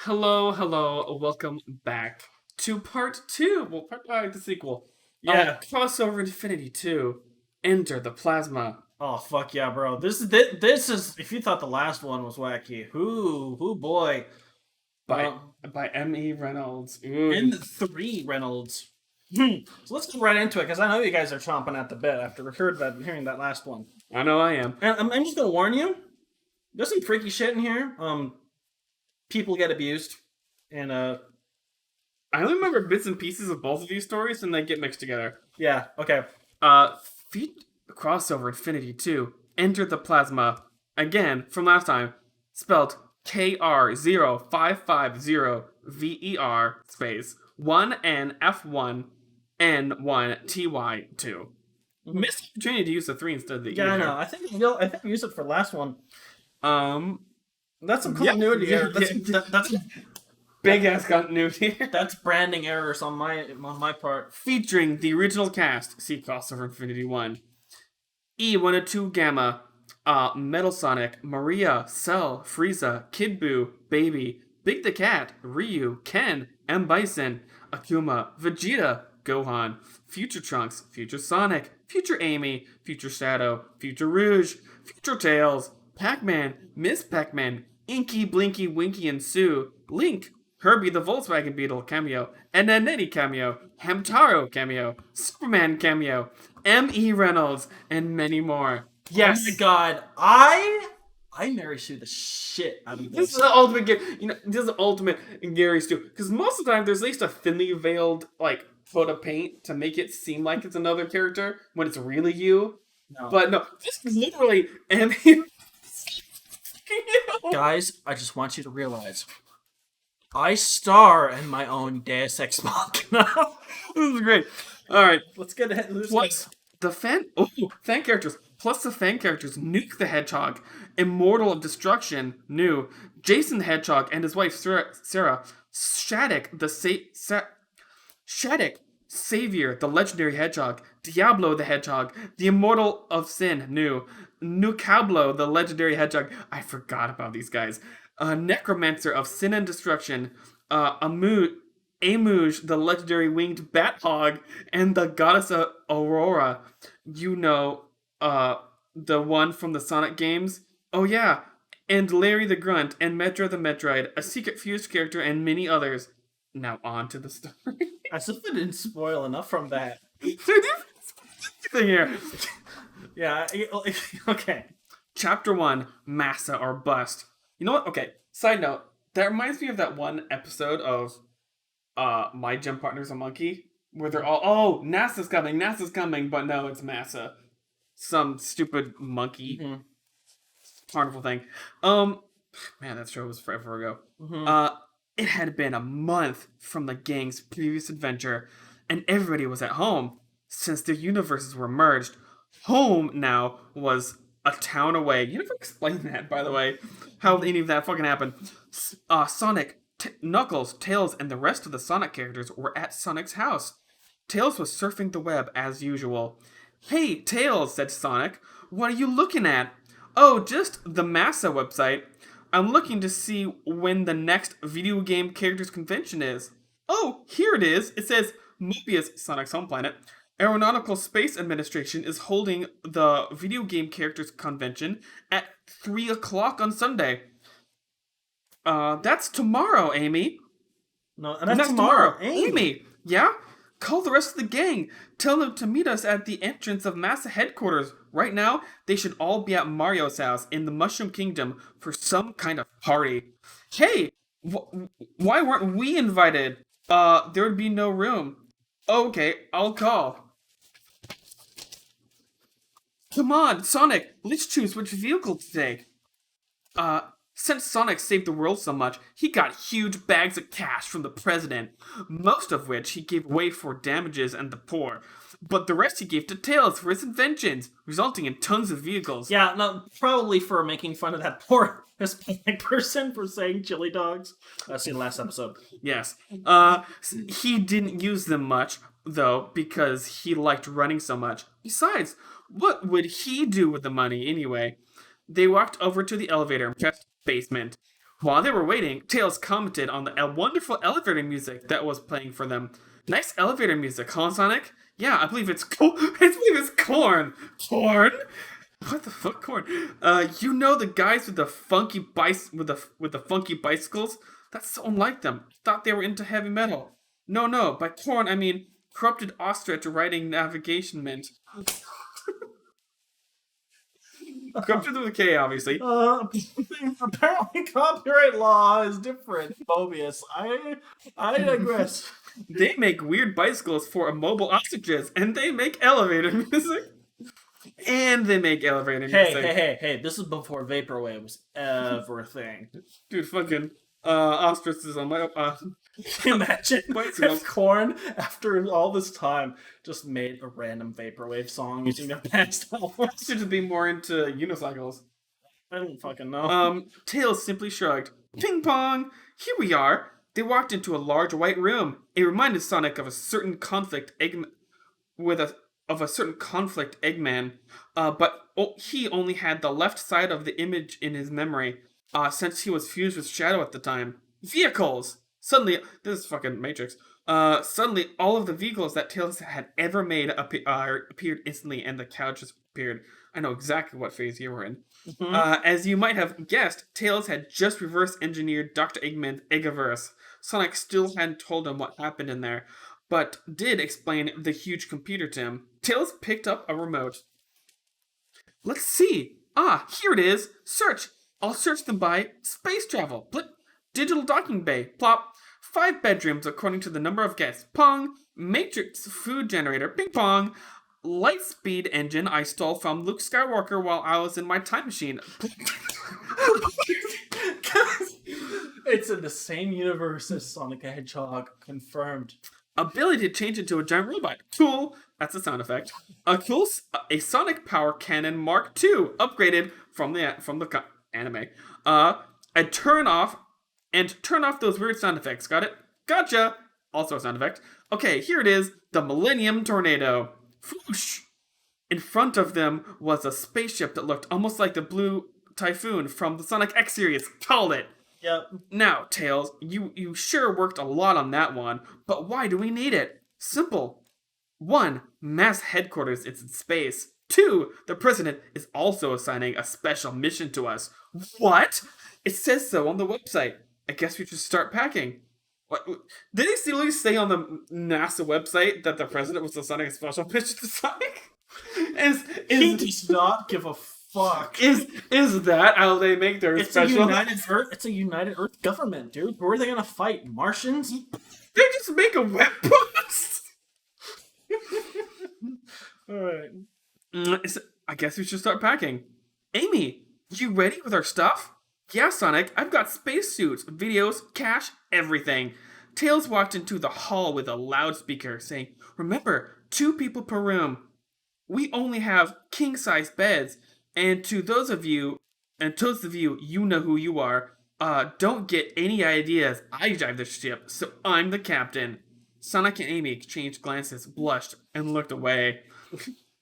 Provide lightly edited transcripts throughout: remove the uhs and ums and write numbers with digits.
Hello, welcome back to part two. Well, the sequel. Yeah. Crossover Infinity 2. Enter the Plasma. Oh fuck yeah, bro. This is if you thought the last one was wacky. Whoo boy. By Uh, by M.E. Reynolds. Ooh. N3 Reynolds. So let's get right into it because I know you guys are chomping at the bit after hearing that last one. I know I am. And I'm just gonna warn you. There's some freaky shit in here. People get abused, and I only remember bits and pieces of both of these stories and they get mixed together. yeah, okay. Feet Crossover Infinity 2. Enter the Plasma. Again, from last time. Spelled KR0550V3R space 1NF1N1TY 2. Missed opportunity to use the 3 instead of the E. Yeah, I there. know. I think we used it for last one. That's some Yeah, continuity yeah, here. That's Big ass continuity. that's branding errors on my part. Featuring the original cast. See Crossover Infinity 1. E102 Gamma. Metal Sonic, Maria, Cell, Frieza, Kid Buu, Baby, Big the Cat, Ryu, Ken, M. Bison, Akuma, Vegeta, Gohan, Future Trunks, Future Sonic, Future Amy, Future Shadow, Future Rouge, Future Tails, Pac-Man, Miss Pac-Man, Inky, Blinky, Winky, and Sue, Link, Herbie the Volkswagen Beetle cameo, and Nettie cameo, Hamtaro cameo, Superman cameo, M.E. Reynolds, and many more. Yes. Oh my god. I Mary Sue the shit out of This this. is the ultimate, this is the ultimate Gary Stu. Because most of the time, there's at least a thinly veiled, coat of paint to make it seem like it's another character when it's really you. No. But no, this is literally M.E. Guys, I just want you to realize I star in my own Deus Ex Machina. This is great. All right. Let's get ahead. Plus the fan characters. Plus the fan characters: Nuke the Hedgehog, Immortal of Destruction, new Jason the Hedgehog and his wife Sarah, Shattuck Shattuck, Savior the Legendary Hedgehog, Diablo the Hedgehog, the Immortal of Sin, new Nukablo the Legendary Hedgehog. I forgot about these guys. Necromancer of Sin and Destruction, Amuj the Legendary Winged Bat Hog, and the Goddess of Aurora. The one from the Sonic games. Oh yeah, and Larry the Grunt, and Metro the Metroid, a secret fused character, and many others. Now on to the story. As if it didn't spoil enough from that. Thing here. Yeah, okay. Chapter 1, Massa or Bust. You know what? Okay, side note. That reminds me of that one episode of My Gym Partner's a Monkey, where they're all, oh, NASA's coming, but no, it's Massa. Some stupid monkey carnival thing. Man, that show was forever ago. It had been a month from the gang's previous adventure, and everybody was at home, since their universes were merged. Home now was a town away. You never explained that, by the way, how any of that fucking happened. Sonic, Knuckles, Tails, and the rest of the Sonic characters were at Sonic's house. Tails was surfing the web as usual. Hey, Tails, said Sonic, what are you looking at? Oh, just the Massa website. I'm looking to see when the next video game characters convention is. Oh, here it is. It says Mobius, Sonic's home planet. Aeronautical Space Administration is holding the video game characters convention at 3 o'clock on Sunday. That's tomorrow, Amy. No, and that's tomorrow. Amy, yeah? Call the rest of the gang. Tell them to meet us at the entrance of Massa headquarters. Right now, they should all be at Mario's house in the Mushroom Kingdom for some kind of party. Hey, why weren't we invited? There would be no room. Okay, I'll call. Come on, Sonic, let's choose which vehicle to take. Since Sonic saved the world so much, he got huge bags of cash from the president, most of which he gave away for damages and the poor. But the rest he gave to Tails for his inventions, resulting in tons of vehicles. Yeah, no, probably for making fun of that poor Hispanic person for saying chili dogs. I've seen the last episode. Yes. He didn't use them much, though, because he liked running so much. Besides, what would he do with the money anyway? They walked over to the elevator and pressed basement. While they were waiting, Tails commented on the wonderful elevator music that was playing for them. Nice elevator music, huh, Sonic? Yeah, I believe it's I believe it's corn. Corn? What the fuck, corn? You know the guys with the funky with the funky bicycles? That's so unlike them. Thought they were into heavy metal. No. By corn I mean corrupted ostrich riding navigation mint. Corrupted with a K, obviously. Apparently, copyright law is different, Mobius. I digress. They make weird bicycles for immobile ostriches, and they make elevator music. And they make elevator music. Hey! This is before vaporwave was ever a thing. Dude, fucking ostriches on my Imagine bicycles. if Korn, after all this time, just made a random vaporwave song using their past albums. Should just be more into unicycles. I don't fucking know. Tails simply shrugged. Ping pong! Here we are! They walked into a large white room. It reminded Sonic of a certain conflict Eggman, but he only had the left side of the image in his memory, since he was fused with Shadow at the time. Vehicles! Suddenly, this is fucking Matrix. Suddenly, all of the vehicles that Tails had ever made appeared instantly, and the couch just appeared. I know exactly what phase you were in. As you might have guessed, Tails had just reverse engineered Dr. Eggman's Eggiverse. Sonic still hadn't told him what happened in there, but did explain the huge computer to him. Tails picked up a remote. Let's see. Here it is. Search. I'll search them by space travel. Blip. Digital docking bay. Plop. 5 bedrooms according to the number of guests. Pong. Matrix food generator. Ping pong. Light speed engine I stole from Luke Skywalker while I was in my time machine. It's in the same universe as Sonic the Hedgehog. Confirmed. Ability to change into a giant robot. Cool. That's a sound effect. A Sonic Power Cannon Mark II, upgraded from the anime. Turn off those weird sound effects. Got it? Gotcha. Also a sound effect. Okay, here it is. The Millennium Tornado. Whoosh. In front of them was a spaceship that looked almost like the Blue Typhoon from the Sonic X series. Called it. Yep. Now, Tails, you sure worked a lot on that one, but why do we need it? Simple. 1. Mass headquarters is in space. 2. The president is also assigning a special mission to us. What? It says so on the website. I guess we should start packing. What? Did they seriously say on the NASA website that the president was assigning a special mission to Sonic? He does not give a fuck. Is that how they make their special? It's a United Earth government, dude. Who are they gonna fight? Martians? They just make a web post. Alright. I guess we should start packing. Amy, you ready with our stuff? Yeah, Sonic, I've got spacesuits, videos, cash, everything. Tails walked into the hall with a loudspeaker saying, remember, 2 people per room. We only have king-size beds, and to those of you, you know who you are. Don't get any ideas. I drive the ship, so I'm the captain. Sonic and Amy exchanged glances, blushed, and looked away.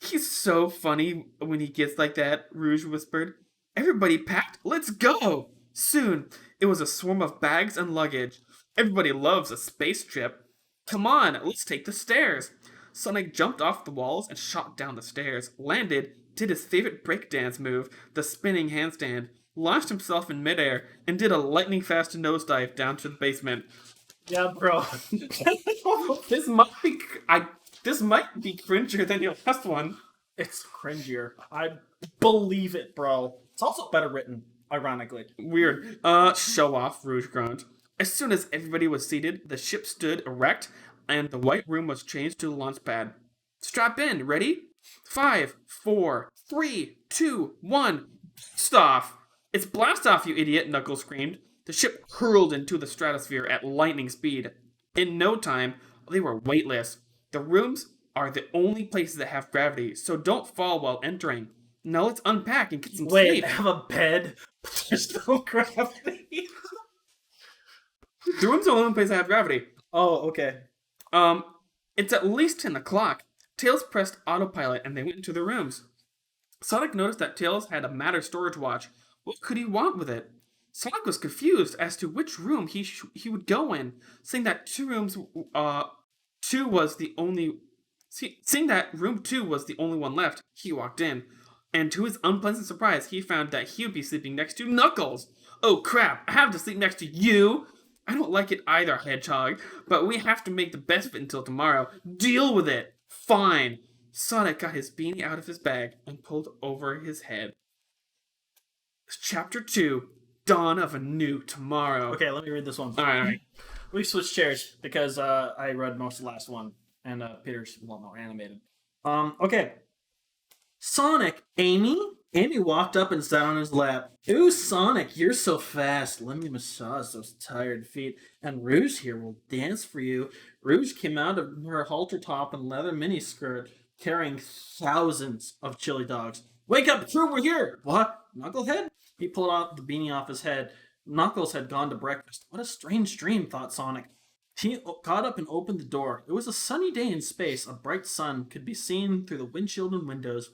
He's so funny when he gets like that, Rouge whispered. Everybody packed? Let's go! Soon, it was a swarm of bags and luggage. Everybody loves a space trip. Come on, let's take the stairs. Sonic jumped off the walls and shot down the stairs, landed, did his favorite breakdance move, the spinning handstand, launched himself in midair, and did a lightning-fast nosedive down to the basement. Yeah, bro. This might be cringier than your last one. It's cringier. I believe it, bro. It's also better written, ironically. Weird. Show off, Rouge groaned. As soon as everybody was seated, the ship stood erect, and the white room was changed to the launch pad. Strap in, ready? 5, 4, 3, 2, 1. Blast off! It's blast off, you idiot, Knuckles screamed. The ship hurled into the stratosphere at lightning speed. In no time, they were weightless. The rooms are the only places that have gravity, so don't fall while entering. Now let's unpack and get some sleep. Wait, they have a bed? There's no gravity. The rooms are the only place that have gravity. Oh, okay. It's at least 10 o'clock. Tails pressed autopilot and they went into the rooms. Sonic noticed that Tails had a Matter storage watch. What could he want with it? Sonic was confused as to which room he would go in, saying that seeing that room 2 was the only one left. He walked in, and to his unpleasant surprise, he found that he would be sleeping next to Knuckles. Oh crap! I have to sleep next to you. I don't like it either, Hedgehog, but we have to make the best of it until tomorrow. Deal with it. Fine. Sonic got his beanie out of his bag and pulled over his head. Chapter 2, Dawn of a New Tomorrow. Okay, let me read this one. Alright. We switched chairs because I read most of the last one, and Peter's a lot more animated. Okay. Sonic, Amy? Amy walked up and sat on his lap. Ooh, Sonic, you're so fast. Let me massage those tired feet. And Rouge here will dance for you. Rouge came out of her halter top and leather miniskirt, carrying thousands of chili dogs. Wake up, crew, we're here! What? Knucklehead? He pulled out the beanie off his head. Knuckles had gone to breakfast. What a strange dream, thought Sonic. He got up and opened the door. It was a sunny day in space. A bright sun could be seen through the windshield and windows.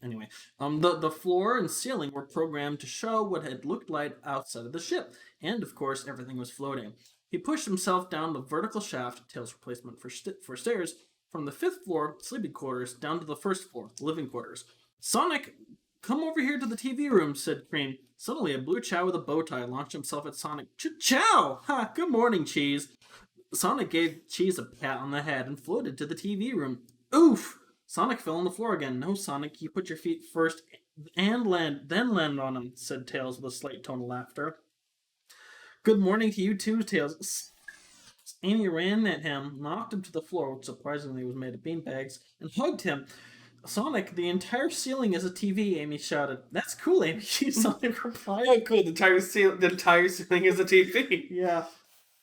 Anyway, the floor and ceiling were programmed to show what had looked like outside of the ship, and of course everything was floating. He pushed himself down the vertical shaft, Tails' replacement for stairs, from the 5th floor, sleeping quarters, down to the 1st floor, living quarters. Sonic, come over here to the TV room, said Cream. Suddenly, a blue chow with a bow tie launched himself at Sonic. Chow! Ha! Good morning, Cheese. Sonic gave Cheese a pat on the head and floated to the TV room. Oof! Sonic fell on the floor again. No, Sonic, you put your feet first and then land on them, said Tails with a slight tone of laughter. Good morning to you too, Tails. Amy ran at him, knocked him to the floor, which surprisingly was made of beanbags, and hugged him. Sonic, the entire ceiling is a TV, Amy shouted. That's cool, Amy, Sonic replied. Oh, cool, the entire ceiling is a TV. Yeah.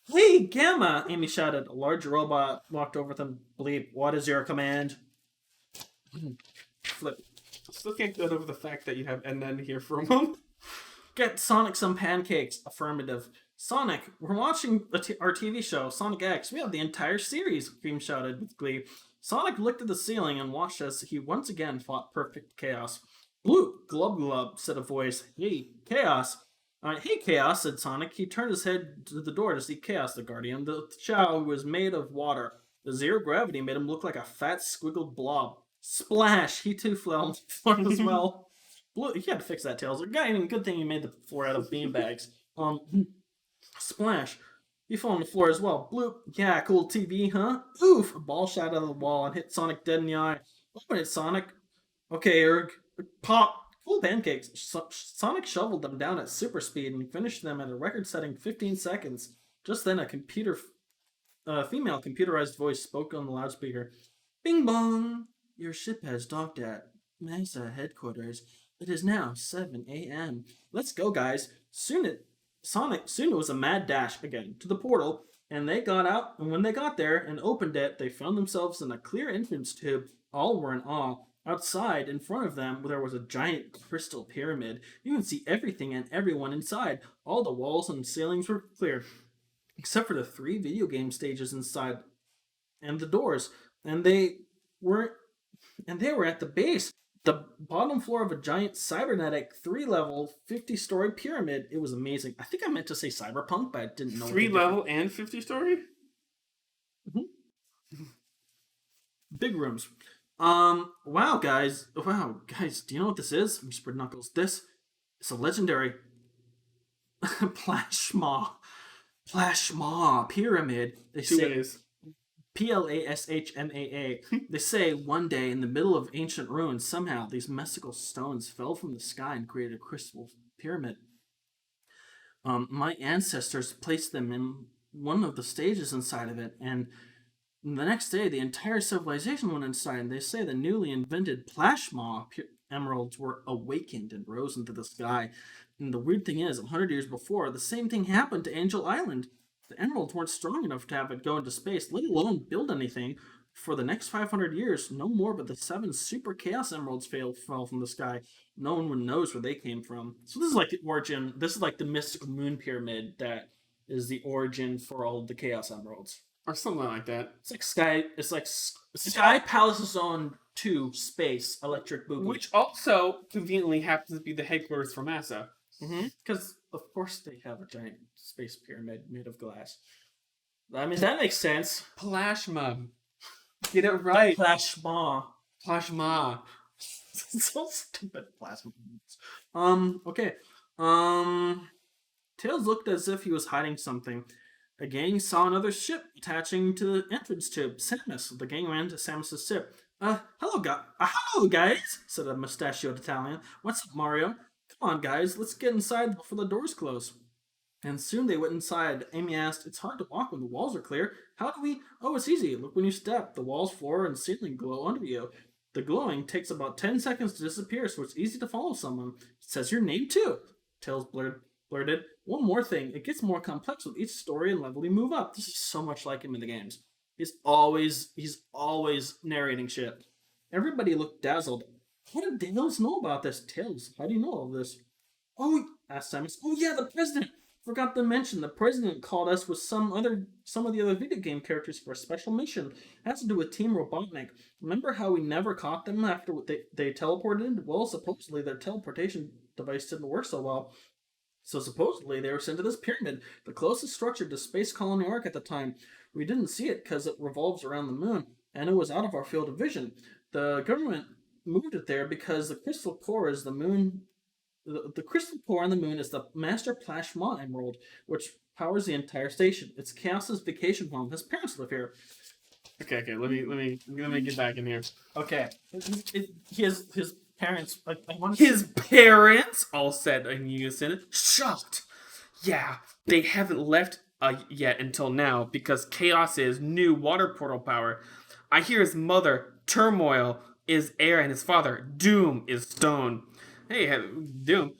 Hey, Gamma, Amy shouted. A large robot walked over them. Bleep, what is your command? Flip. Still can't get over the fact that you have NN here for a moment. Get Sonic some pancakes. Affirmative. Sonic, we're watching our TV show, Sonic X. We have the entire series, Cream shouted with glee. Sonic looked at the ceiling and watched as he once again fought perfect chaos. Bloop, glub glub, said a voice. Hey, Chaos. Hey, Chaos, said Sonic. He turned his head to the door to see Chaos the Guardian. The chow was made of water. The zero gravity made him look like a fat, squiggled blob. Splash! He too fell on the floor as well. Blue, you had to fix that, Tails. Good thing you made the floor out of beanbags. Splash! He fell on the floor as well. Bloop! Yeah, cool TV, huh? Oof! A ball shot out of the wall and hit Sonic dead in the eye. Open it, Sonic. Okay, Erg. Pop! Cool pancakes. Sonic shoveled them down at super speed and finished them at a record-setting 15 seconds. Just then, a female computerized voice spoke on the loudspeaker. Bing bong! Your ship has docked at NASA headquarters. It is now 7 a.m. Let's go, guys. Soon it was a mad dash again to the portal, and they got out, and when they got there and opened it, they found themselves in a clear entrance tube. All were in awe. Outside, in front of them, there was a giant crystal pyramid. You can see everything and everyone inside. All the walls and ceilings were clear, except for the 3 video game stages inside, and the doors. And they were at the base, the bottom floor of a giant cybernetic 3-level, 50-story pyramid. It was amazing. I think I meant to say cyberpunk, but I didn't know. 3-level and 50-story? Mm-hmm. Big rooms. Wow, guys, do you know what this is? Whispered Knuckles. This is a legendary Plashma pyramid. They say Plashmaa. They say one day in the middle of ancient ruins, somehow these mystical stones fell from the sky and created a crystal pyramid. My ancestors placed them in one of the stages inside of it, and the next day the entire civilization went inside, and they say the newly invented Plashma emeralds were awakened and rose into the sky. And the weird thing is, 100 years before, the same thing happened to Angel Island. The emeralds weren't strong enough to have it go into space, let alone build anything. For the next 500 years, no more but the 7 super chaos emeralds fell from the sky. No one knows where they came from. So this is like the origin. This is like the mystical moon pyramid that is the origin for all of the chaos emeralds. Or something like that. It's like Sky Palace's own 2 space electric boogie. Which also conveniently happens to be the headquarters for NASA. Because Of course they have a giant space pyramid made of glass. I mean, that makes sense. Plasma. Get it right. Plasma. Plasma. So stupid. Plasma. Okay. Tails looked as if he was hiding something. The gang saw another ship attaching to the entrance tube. Samus. The gang ran to Samus's ship. Hello, guys, said a mustachioed Italian. What's up, Mario? Come on, guys, let's get inside before the doors close. And soon they went inside. Amy asked, it's hard to walk when the walls are clear. How do we? Oh, it's easy. Look when you step. The walls, floor, and ceiling glow under you. The glowing takes about 10 seconds to disappear, so it's easy to follow someone. It says your name, too. Tails blurted. One more thing. It gets more complex with each story and level you move up. This is so much like him in the games. He's always narrating shit. Everybody looked dazzled. How did Tails know about this? Tails, how do you know all this? Oh, asked Samus. Oh yeah, the president. Forgot to mention the president called us with some of the other video game characters for a special mission. It has to do with Team Robotnik. Remember how we never caught them after they teleported? Well, supposedly their teleportation device didn't work so well. So supposedly they were sent to this pyramid, the closest structure to Space Colony Arc at the time. We didn't see it because it revolves around the moon, and it was out of our field of vision. The government moved it there because the crystal core is the moon. The crystal core on the moon is the Master Plasma Emerald, which powers the entire station. It's Chaos's vacation home. His parents live here. Okay. Let me get back in here. Okay. His parents. His parents all said in unison. Shocked. Yeah, they haven't left yet until now because Chaos is new water portal power. I hear his mother, Turmoil, is air and his father, Doom, is stone. Hey, Doom.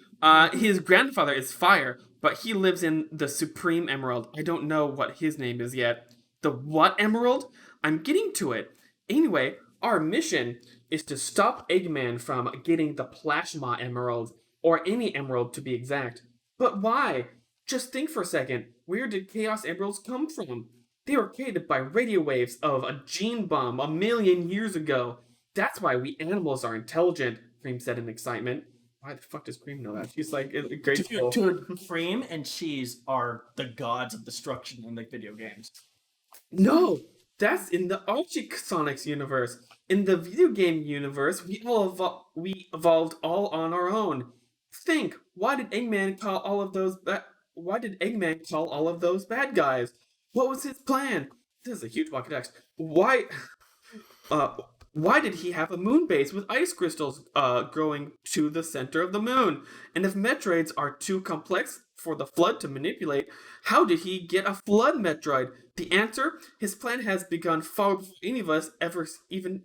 His grandfather is fire, but he lives in the Supreme Emerald. I don't know what his name is yet. The what emerald? I'm getting to it. Anyway, our mission is to stop Eggman from getting the Plasma Emerald, or any emerald to be exact. But why? Just think for a second. Where did Chaos Emeralds come from? They were created by radio waves of a gene bomb 1,000,000 years ago. That's why we animals are intelligent, Cream said in excitement. Why the fuck does Cream know that? She's like grateful. Dude, Cream and Cheese are the gods of destruction in the video games. No, that's in the Archie Sonics universe. In the video game universe, we evolved all on our own. Think, why did Eggman call all of those bad guys? What was his plan? This is a huge block of text. Why did he have a moon base with ice crystals growing to the center of the moon? And if Metroids are too complex for the Flood to manipulate, how did he get a Flood Metroid? The answer? His plan has begun far before any of us ever even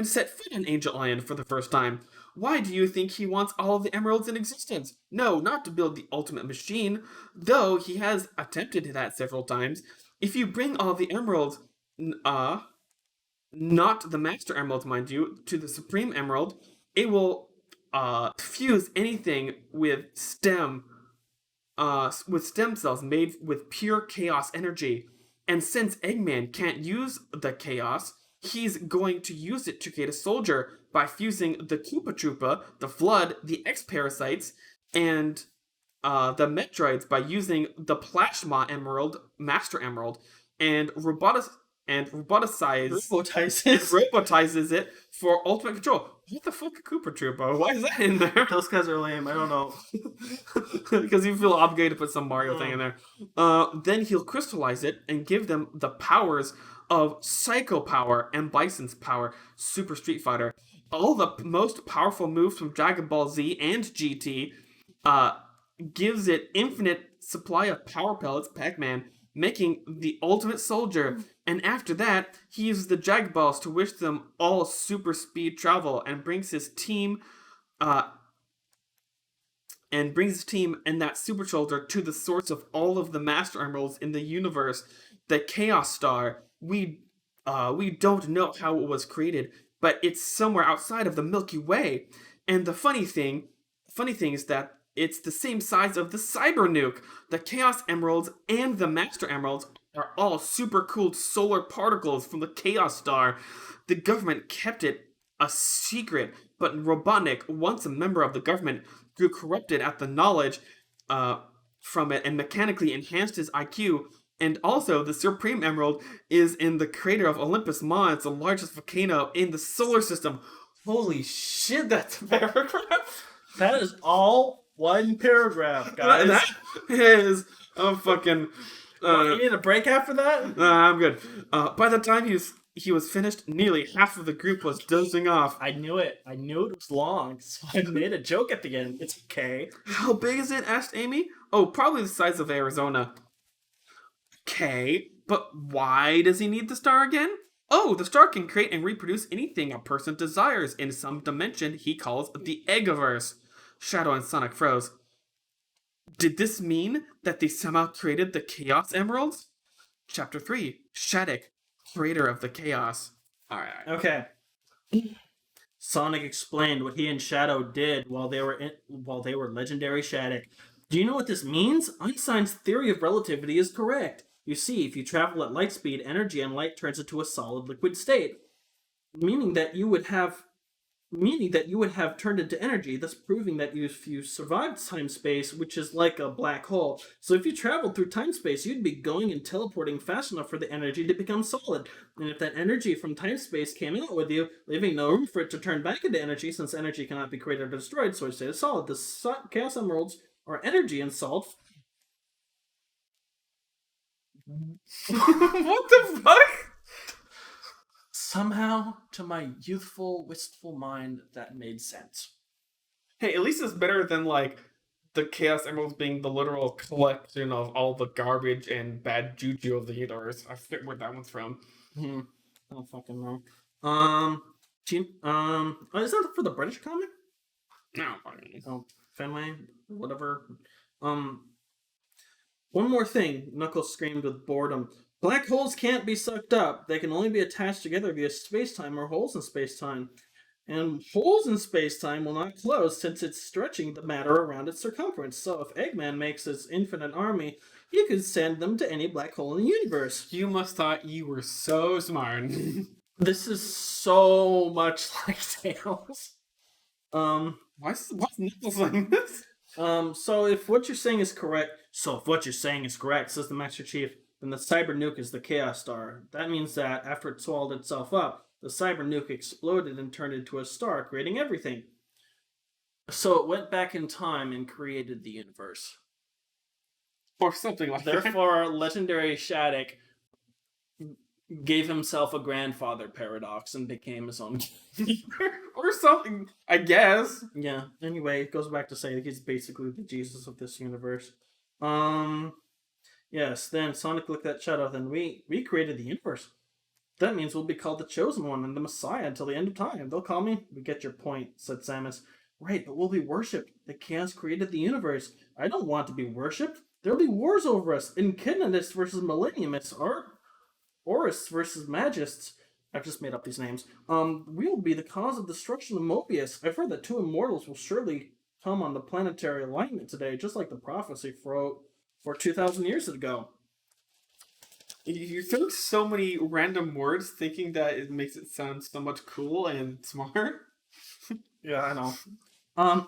set foot on Angel Island for the first time. Why do you think he wants all of the emeralds in existence? No, not to build the ultimate machine, though he has attempted that several times. If you bring all the emeralds, not the Master Emerald, mind you, to the Supreme Emerald, it will fuse anything with stem cells made with pure chaos energy. And since Eggman can't use the chaos, he's going to use it to create a soldier by fusing the Koopa Troopa, the Flood, the X-Parasites, and the Metroids by using the Plasma Emerald, Master Emerald, and robotizes it for ultimate control. What the fuck, Koopa Troopa? Why is that in there? Those guys are lame. I don't know. Because you feel obligated to put some Mario thing in there. Then he'll crystallize it and give them the powers of Psycho Power and Bison's Power, Super Street Fighter. All the most powerful moves from Dragon Ball Z and GT gives it infinite supply of power pellets, Pac-Man, making the ultimate soldier. And after that, he uses the Jag Balls to wish them all super speed travel and brings his team and that super soldier to the source of all of the Master Emeralds in the universe, the Chaos Star. We don't know how it was created, but it's somewhere outside of the Milky Way. And the funny thing is that it's the same size of the Cyber Nuke. The Chaos Emeralds and the Master Emeralds are all super cool solar particles from the Chaos Star. The government kept it a secret, but Robotnik, once a member of the government, grew corrupted at the knowledge from it and mechanically enhanced his IQ. And also, the Supreme Emerald is in the crater of Olympus Mons, the largest volcano in the solar system. Holy shit, that's a paragraph. That is all one paragraph, guys. That is a fucking. You need a break after that? I'm good. By the time he was finished, nearly half of the group was dozing off. I knew it. I knew it was long, so I made a joke at the end. It's okay. How big is it? Asked Amy. Oh, probably the size of Arizona. Okay, but why does he need the star again? Oh, the star can create and reproduce anything a person desires in some dimension he calls the Eggiverse. Shadow and Sonic froze. Did this mean that they somehow created the Chaos Emeralds? Chapter 3, Shattuck, creator of the Chaos. Alright. Okay. Sonic explained what he and Shadow did while they were legendary Shattuck. Do you know what this means? Einstein's theory of relativity is correct. You see, if you travel at light speed, energy and light turns into a solid liquid state, meaning that you would have turned into energy, thus proving that if you survived time-space, which is like a black hole, so if you traveled through time-space, you'd be going and teleporting fast enough for the energy to become solid. And if that energy from time-space came out with you, leaving no room for it to turn back into energy, since energy cannot be created or destroyed, so it stays solid. The Chaos Emeralds are energy in solid. What the fuck? Somehow, to my youthful, wistful mind, that made sense. Hey, at least it's better than, like, the Chaos Emeralds being the literal collection of all the garbage and bad juju of the universe. I forget where that one's from. I don't fucking know. Is that for the British comic? No, fucking. Oh, Fenway, whatever. One more thing, Knuckles screamed with boredom. Black holes can't be sucked up. They can only be attached together via space-time or holes in space-time. And holes in space-time will not close since it's stretching the matter around its circumference. So if Eggman makes his infinite army, you could send them to any black hole in the universe. You must thought you were so smart. This is so much like Tails. What's Knuckles like this? So if what you're saying is correct, says the Master Chief, then the Cyber Nuke is the Chaos Star. That means that after it swallowed itself up, the Cyber Nuke exploded and turned into a star, creating everything. So it went back in time and created the universe. Or something like that. Therefore, legendary Shattuck gave himself a grandfather paradox and became his own or something, I guess. Yeah, anyway, it goes back to say that he's basically the Jesus of this universe. Yes, then Sonic looked at Shadow, then we created the universe. That means we'll be called the Chosen One and the Messiah until the end of time. They'll call me. We get your point, said Samus. Right, but we'll be worshipped. The Chaos created the universe. I don't want to be worshipped. There'll be wars over us. Echidnanists versus Millenniumists, or Horus versus Magists. I've just made up these names. We'll be the cause of destruction of Mobius. I've heard that 2 immortals will surely come on the planetary alignment today, just like the prophecy for 2,000 years ago. You throw so many random words thinking that it makes it sound so much cool and smart. Yeah, I know.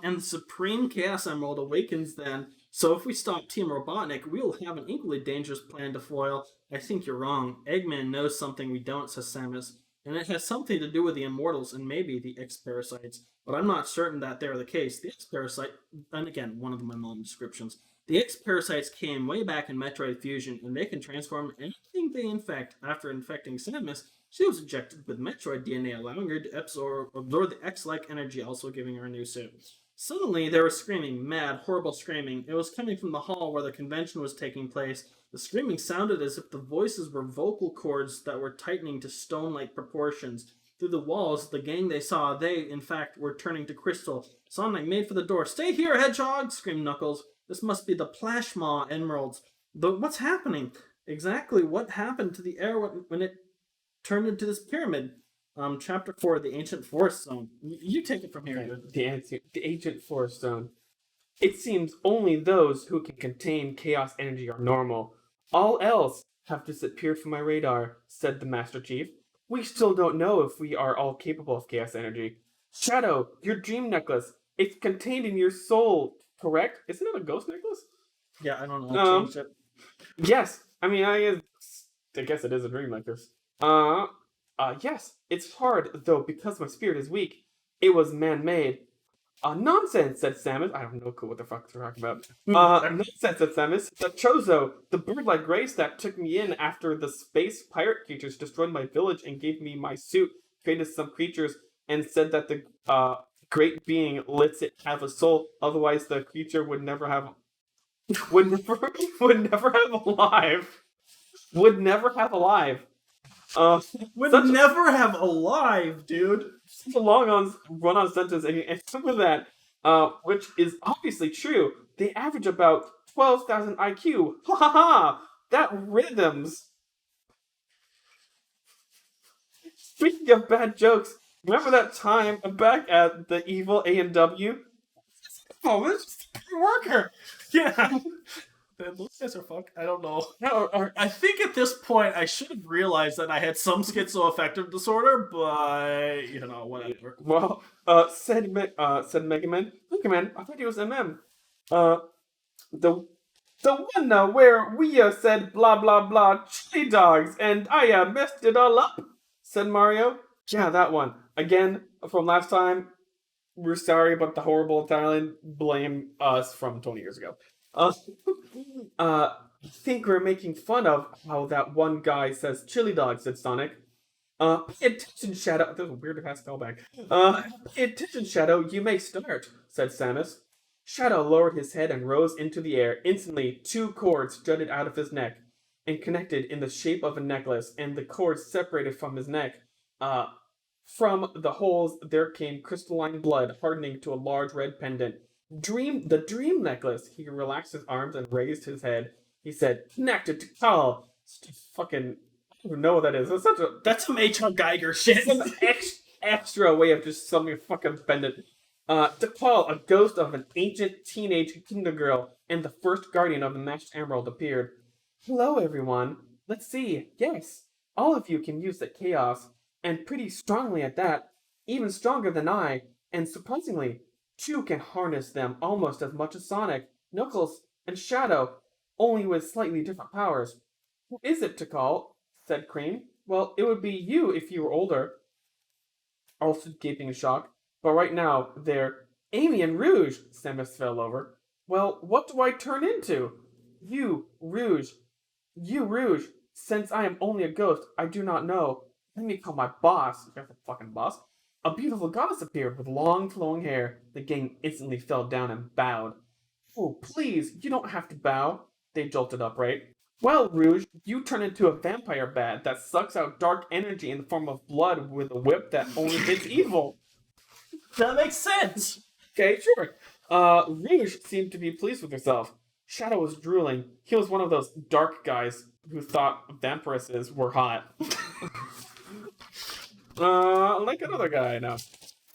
And the Supreme Chaos Emerald awakens then. So if we stop Team Robotnik, we'll have an equally dangerous plan to foil. I think you're wrong. Eggman knows something we don't, says Samus. And it has something to do with the Immortals and maybe the X-Parasites. But I'm not certain that they're the case. The X-Parasite, and again, one of my mom descriptions. The X-Parasites came way back in Metroid Fusion, and they can transform anything they infect. After infecting Samus, she was injected with Metroid DNA, allowing her to absorb the X-like energy, also giving her a new suit. Suddenly, they were screaming, mad, horrible screaming. It was coming from the hall where the convention was taking place. The screaming sounded as if the voices were vocal cords that were tightening to stone-like proportions. Through the walls, the gang they saw, they, in fact, were turning to crystal. Sonic made for the door. "Stay here, Hedgehog!" screamed Knuckles. "This must be the Plashmaw Emeralds." What's happening? Exactly what happened to the air when it turned into this pyramid? Chapter 4, the Ancient Forest Zone. You take it from here. The Ancient Forest Zone. It seems only those who can contain chaos energy are normal. All else have disappeared from my radar, said the Master Chief. We still don't know if we are all capable of chaos energy. Shadow, your dream necklace. It's contained in your soul. correct? Isn't it a ghost necklace? Yeah, I don't know. I changed it. Yes. I mean, I guess it is a dream necklace. Yes. It's hard, though, because my spirit is weak. It was man-made. Nonsense, said Samus. I don't know what the fuck they're talking about. Nonsense, said Samus. The Chozo, the bird-like grace that took me in after the space pirate creatures destroyed my village and gave me my suit, created some creatures, and said that the great being lets it have a soul, otherwise the creature would never have would never have alive. Would never have alive. Would such never have alive, dude. such a long run-on sentence, and some of that, which is obviously true. They average about 12,000 IQ. Ha ha ha! That rhythms. Speaking of bad jokes, remember that time back at the evil A&W? Oh, this is a worker. Yeah. Those guys are fuck. I don't know. I think at this point I should have realized that I had some schizoaffective disorder, but you know, whatever. Well, said Mega Man. Mega Man, I thought he was MM. The one where we said blah blah blah chili dogs, and I messed it all up. Said Mario. Yeah, that one. Again, from last time. We're sorry about the horrible Italian. Blame us from 20 years ago. I think we're making fun of how that one guy says chili dog, said Sonic. Pay attention, Shadow. That was a weird ass callback. Pay attention, Shadow. You may start, said Samus. Shadow lowered his head and rose into the air. Instantly, 2 cords jutted out of his neck and connected in the shape of a necklace, and the cords separated from his neck. From the holes there came crystalline blood, hardening to a large red pendant. The dream necklace. He relaxed his arms and raised his head. He said, "Connected to Call." Fucking, I don't even know what that is. That's some H.R. Geiger shit. Some extra way of just something fucking pendant. To Call, a ghost of an ancient teenage kindergirl, and the first guardian of the Matched Emerald appeared. Hello, everyone. Let's see. Yes, all of you can use the chaos. And pretty strongly at that, even stronger than I, and surprisingly, 2 can harness them almost as much as Sonic, Knuckles, and Shadow, only with slightly different powers. Who is it, Tikal? Said Cream. Well, it would be you if you were older. All stood gaping in shock, but right now, they're Amy and Rouge, Samus fell over. Well, what do I turn into? You, Rouge. Since I am only a ghost, I do not know. Let me call my boss. You're the fucking boss. A beautiful goddess appeared with long flowing hair. The gang instantly fell down and bowed. Oh, please, you don't have to bow. They jolted upright. Well, Rouge, you turn into a vampire bat that sucks out dark energy in the form of blood with a whip that only hits evil. That makes sense. Okay, sure. Rouge seemed to be pleased with herself. Shadow was drooling. He was one of those dark guys who thought vampiresses were hot. Like another guy now.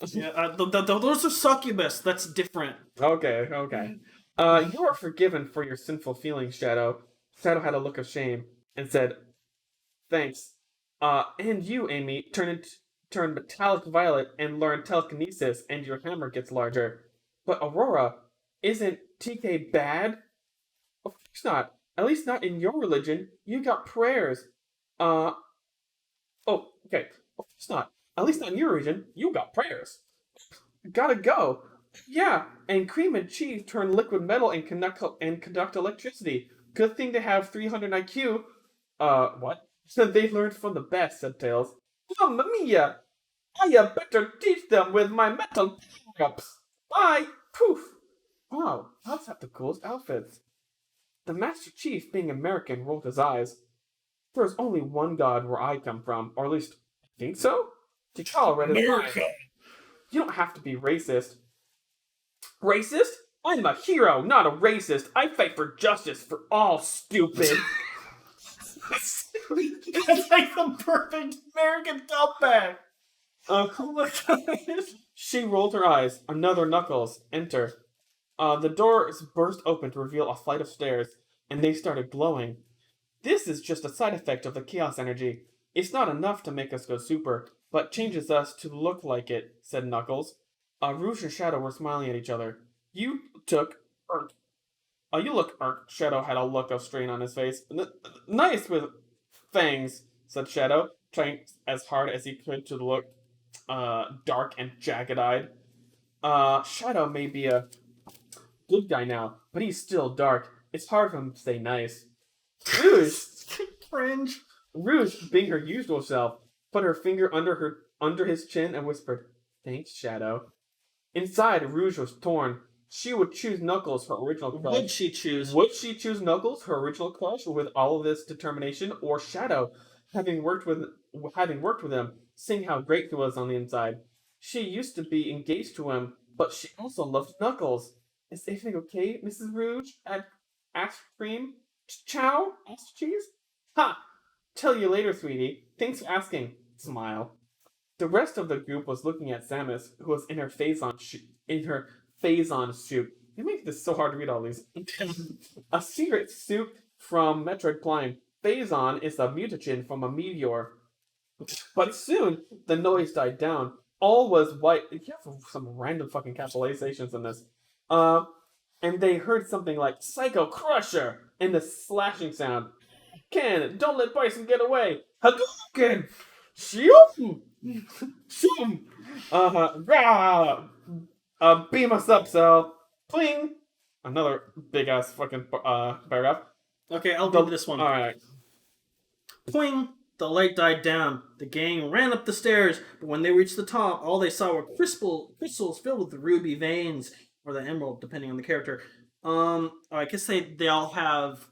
Yeah, those are succubus. That's different. Okay. You are forgiven for your sinful feelings, Shadow. Shadow had a look of shame and said, "Thanks." And you, Amy, turn metallic violet and learn telekinesis, and your hammer gets larger. But Aurora, isn't TK bad? Of course not. At least not in your religion. You got prayers. Oh, okay. Of course not. At least not in your region. You got prayers. Gotta go. Yeah, and Cream and Cheese turn liquid metal and conduct electricity. Good thing they have 300 IQ. What? So they learned from the best, said Tails. Mamma mia! I better teach them with my metal power-ups. Bye! Poof! Wow, those have the coolest outfits. The Master Chief, being American, rolled his eyes. There's only one god where I come from, or at least I think so? Tikal read his mind. You don't have to be racist. Racist? I'm a hero, not a racist. I fight for justice for all, stupid. That's like the perfect American comeback. Oh my god. She rolled her eyes. Another Knuckles. Enter. The doors burst open to reveal a flight of stairs, and they started glowing. This is just a side effect of the chaos energy. It's not enough to make us go super, but changes us to look like it, said Knuckles. Rouge and Shadow were smiling at each other. You took irk. You look irk. Shadow had a look of strain on his face. Nice with fangs, said Shadow, trying as hard as he could to look dark and jagged-eyed. Shadow may be a good guy now, but he's still dark. It's hard for him to stay nice. Rouge, Cringe. Rouge, being her usual self, put her finger under his chin and whispered, "Thanks, Shadow." Inside, Rouge was torn. She would choose Knuckles, her original crush. Would she choose? Would she choose Knuckles, her original crush, with all of this determination, or Shadow, having worked with him, seeing how great he was on the inside? She used to be engaged to him, but she also loved Knuckles. Is everything okay, Mrs. Rouge? Asked Cream. Chow? Asked Cheese. Ha! Tell you later, sweetie. Thanks for asking. Smile. The rest of the group was looking at Samus, who was in her Phazon suit. You make this so hard to read all these. A secret suit from Metroid Prime. Phazon is a mutagen from a meteor. But soon, the noise died down. All was white. You have some random fucking capitalizations in this. And they heard something like Psycho Crusher and the slashing sound. Ken, don't let Bison get away. Hadouken! Shoom! Shoom! Rah! Beam us up, Cell. Pling! Another big ass fucking paragraph. Okay, I'll do this one. Alright. Pling! The light died down. The gang ran up the stairs, but when they reached the top, all they saw were crystals filled with ruby veins, or the emerald, depending on the character. I guess they all have.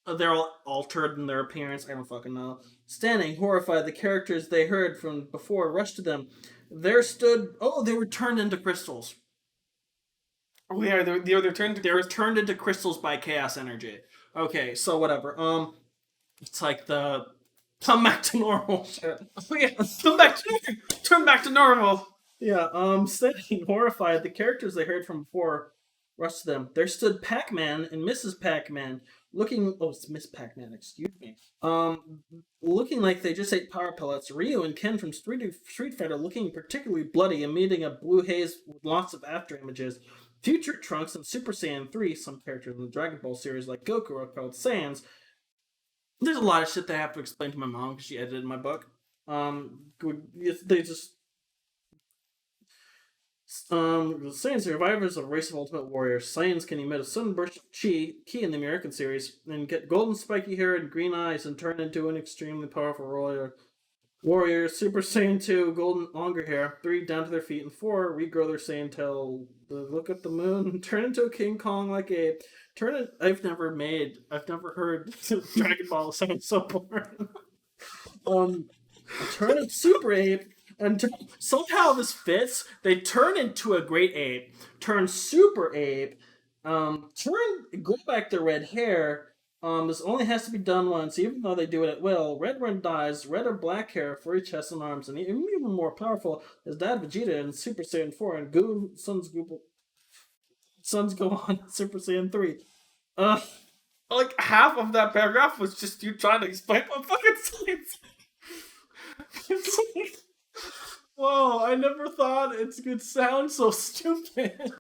They're all altered in their appearance. I don't fucking know. Standing, horrified, the characters they heard from before rushed to them. There stood. Oh, they were turned into crystals. Oh yeah, they're turned. They were turned into crystals by chaos energy. Okay, so whatever. It's like the come back to normal shit. Oh yeah, turn back to normal. Yeah. Standing, horrified, the characters they heard from before rushed to them. There stood Pac-Man and Mrs. Pac-Man. Looking, it's Miss Pac-Man, excuse me. Looking like they just ate power pellets. Ryu and Ken from Street Fighter looking particularly bloody, emitting a blue haze with lots of after images. Future Trunks and Super Saiyan 3, some characters in the Dragon Ball series like Goku are called Saiyans. There's a lot of shit that I have to explain to my mom because she edited my book. They just... Saiyan survivors of a race of ultimate warriors. Saiyans can emit a sudden burst of chi, in the American series, and get golden spiky hair and green eyes and turn into an extremely powerful warrior. Super Saiyan 2, golden longer hair. 3, down to their feet. And 4, regrow their Saiyan tail. Look at the moon. Turn into a King Kong like ape. I've never heard Dragon Ball sound so boring. Turn into Super Ape. And somehow this fits. They turn into a great ape, turn super ape, go back to red hair. This only has to be done once, even though they do it at will. Red one dies, red or black hair, furry chest and arms, and even more powerful is Dad Vegeta in Super Saiyan 4 and Sons go on Super Saiyan 3. Like half of that paragraph was just you trying to explain what fucking science. Whoa, I never thought it could sound so stupid.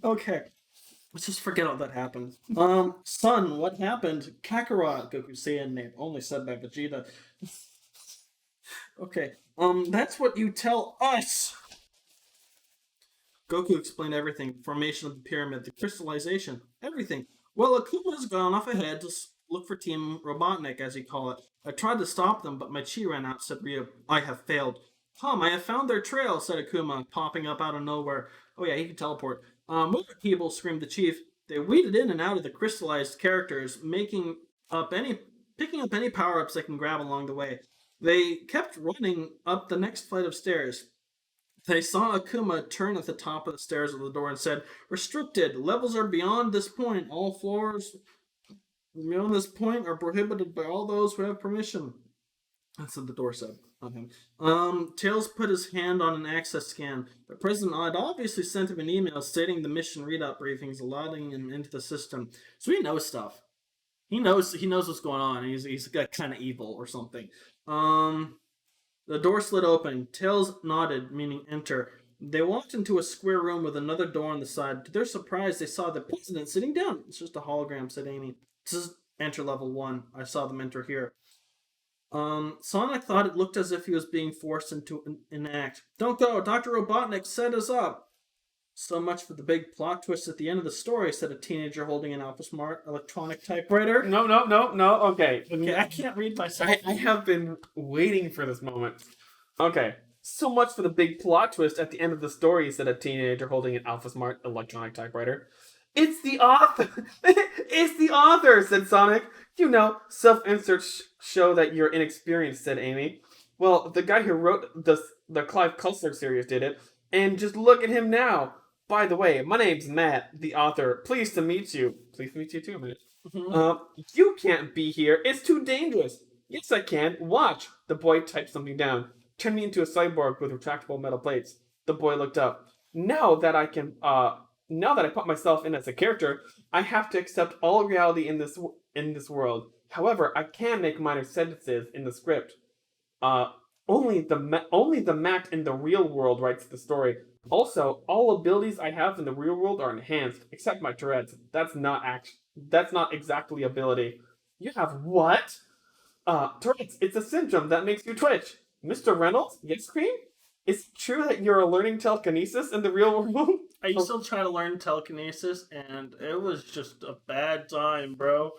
Okay. Let's just forget all that happened. Son, what happened? Kakarot, Goku Saiyan name, only said by Vegeta. Okay. That's what you tell us! Goku explained everything. Formation of the pyramid, the crystallization, everything. Well, Akuma's gone off ahead to look for Team Robotnik, as he call it. I tried to stop them, but my chi ran out, said Ryu. I have failed. I have found their trail, said Akuma, popping up out of nowhere. Oh yeah, he can teleport. Move it, people, screamed the chief. They weeded in and out of the crystallized characters, picking up any power-ups they can grab along the way. They kept running up the next flight of stairs. They saw Akuma turn at the top of the stairs of the door and said, "Restricted. Levels are beyond this point. All floors beyond this point are prohibited by all those who have permission." That's what the door said. On him. Tails put his hand on an access scan. The president had obviously sent him an email stating the mission readout briefings, allowing him into the system. So he knows stuff. He knows what's going on. He's kind of evil or something. The door slid open. Tails nodded, meaning enter. They walked into a square room with another door on the side. To their surprise, they saw the president sitting down. It's just a hologram, said Amy. This is enter level 1. I saw them enter here. Sonic thought it looked as if he was being forced into an act. Don't go, Dr. Robotnik set us up. So much for the big plot twist at the end of the story, said a teenager holding an Alpha Smart electronic typewriter. No. Okay. Okay, I can't read myself. I have been waiting for this moment. Okay. So much for the big plot twist at the end of the story, said a teenager holding an Alpha Smart electronic typewriter. It's the author! It's the author, said Sonic. You know, self-inserts show that you're inexperienced, said Amy. Well, the guy who wrote the Clive Cussler series did it, and just look at him now. By the way, my name's Matt, the author. Pleased to meet you. Pleased to meet you too, Matt. You can't be here. It's too dangerous. Yes, I can. Watch. The boy typed something down. Turn me into a cyborg with retractable metal plates. The boy looked up. Now that I put myself in as a character, I have to accept all reality in this world. However, I can make minor sentences in the script. Only the Mac in the real world writes the story. Also, all abilities I have in the real world are enhanced, except my Tourette's. That's not exactly ability. You have what? Tourette's. It's a syndrome that makes you twitch. Mr. Reynolds? Yes, Cream? Is it true that you're learning telekinesis in the real world? I used to try to learn telekinesis, and it was just a bad time, bro.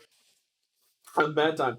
A bad time.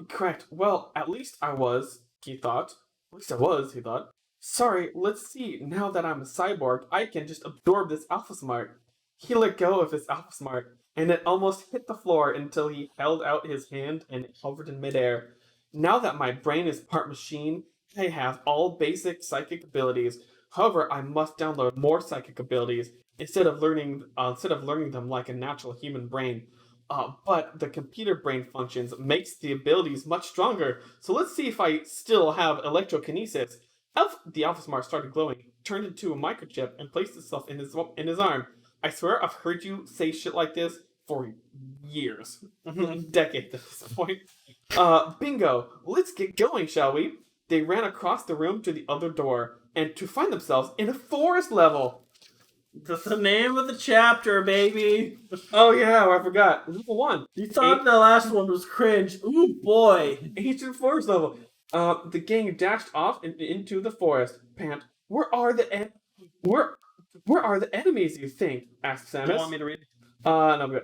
Correct. Well, at least I was, he thought. At least I was, he thought. Sorry, let's see. Now that I'm a cyborg, I can just absorb this Alpha Smart. He let go of his Alpha Smart, and it almost hit the floor until he held out his hand and it hovered in midair. Now that my brain is part machine, I have all basic psychic abilities. However, I must download more psychic abilities instead of learning them like a natural human brain. But the computer brain functions makes the abilities much stronger. So let's see if I still have electrokinesis. The Alpha Smart started glowing, turned into a microchip, and placed itself in his arm. I swear I've heard you say shit like this for years. Decades at this point. Bingo. Let's get going, shall we? They ran across the room to the other door, and to find themselves in a forest level. That's the name of the chapter, baby. Oh yeah, I forgot. Level 1. You thought the last one was cringe. Ooh, boy. Ancient forest level. The gang dashed off into the forest. Pant. Where are the enemies, you think? Asked Samus. Do you want me to read? No, I'm good.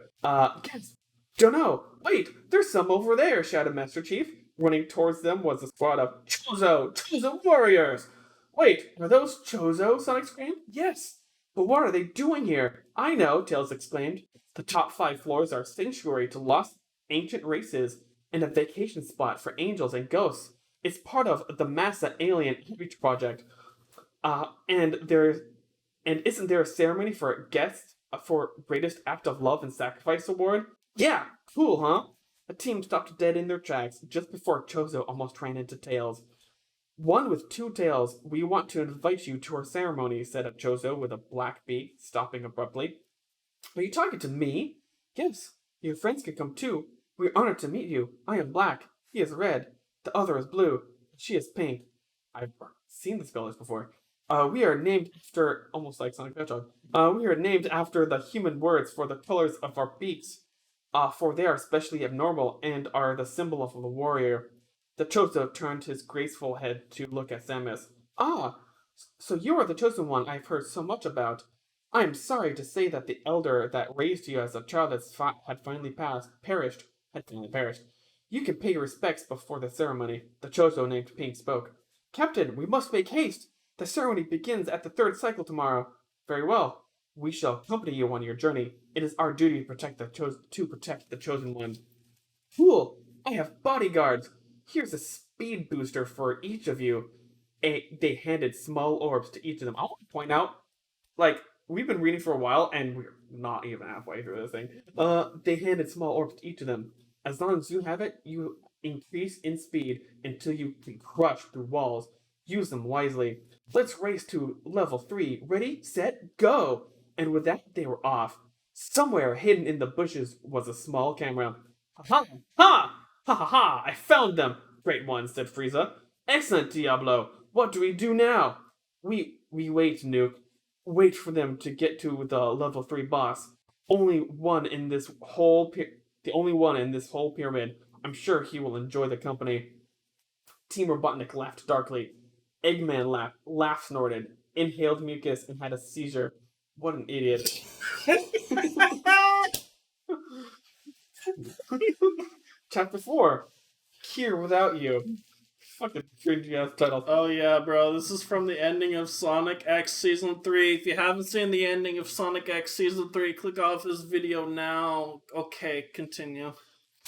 Guess. Don't know. Wait, there's some over there, shouted Master Chief. Running towards them was a squad of Chozo warriors. Wait, are those Chozo? Sonic screamed. Yes. But what are they doing here? I know, Tails exclaimed. The top 5 floors are sanctuary to lost ancient races and a vacation spot for angels and ghosts. It's part of the Massa Alien Outreach Project. And isn't there a ceremony for guests for greatest act of love and sacrifice award? Yeah, cool, huh? The team stopped dead in their tracks just before Chozo almost ran into Tails. One with 2 tails, we want to invite you to our ceremony, said a Chozo with a black beak, stopping abruptly. Are you talking to me? Yes, your friends can come too. We're honored to meet you. I am black. He is red. The other is blue. She is pink. I've seen the spellers before. We are named after, almost like Sonic the Hedgehog. We are named after the human words for the colors of our beaks. For they are especially abnormal and are the symbol of the warrior. The Chozo turned his graceful head to look at Samus. Ah, so you are the chosen one I've heard so much about. I am sorry to say that the elder that raised you as a child had finally perished. You can pay your respects before the ceremony. The Chozo named Pink spoke. Captain, we must make haste. The ceremony begins at the 3rd cycle tomorrow. Very well. We shall accompany you on your journey. It is our duty to protect the chosen one. Cool. I have bodyguards. Here's a speed booster for each of you. They handed small orbs to each of them. I want to point out, we've been reading for a while, and we're not even halfway through this thing. They handed small orbs to each of them. As long as you have it, you increase in speed until you can crush through walls. Use them wisely. Let's race to level 3. Ready, set, go! And with that, they were off. Somewhere hidden in the bushes was a small camera. Ha! Ha! Ha ha ha! I found them! Great one, said Frieza. Excellent, Diablo. What do we do now? We We wait, Nuke. Wait for them to get to the level 3 boss. Only one in this whole the only one in this whole pyramid. I'm sure he will enjoy the company. Team Robotnik laughed darkly. Eggman laughed snorted, inhaled mucus, and had a seizure. What an idiot. Chapter 4. Here Without You. Fucking cringy ass title. Oh yeah, bro. This is from the ending of Sonic X Season 3. If you haven't seen the ending of Sonic X Season 3, click off this video now. Okay, continue.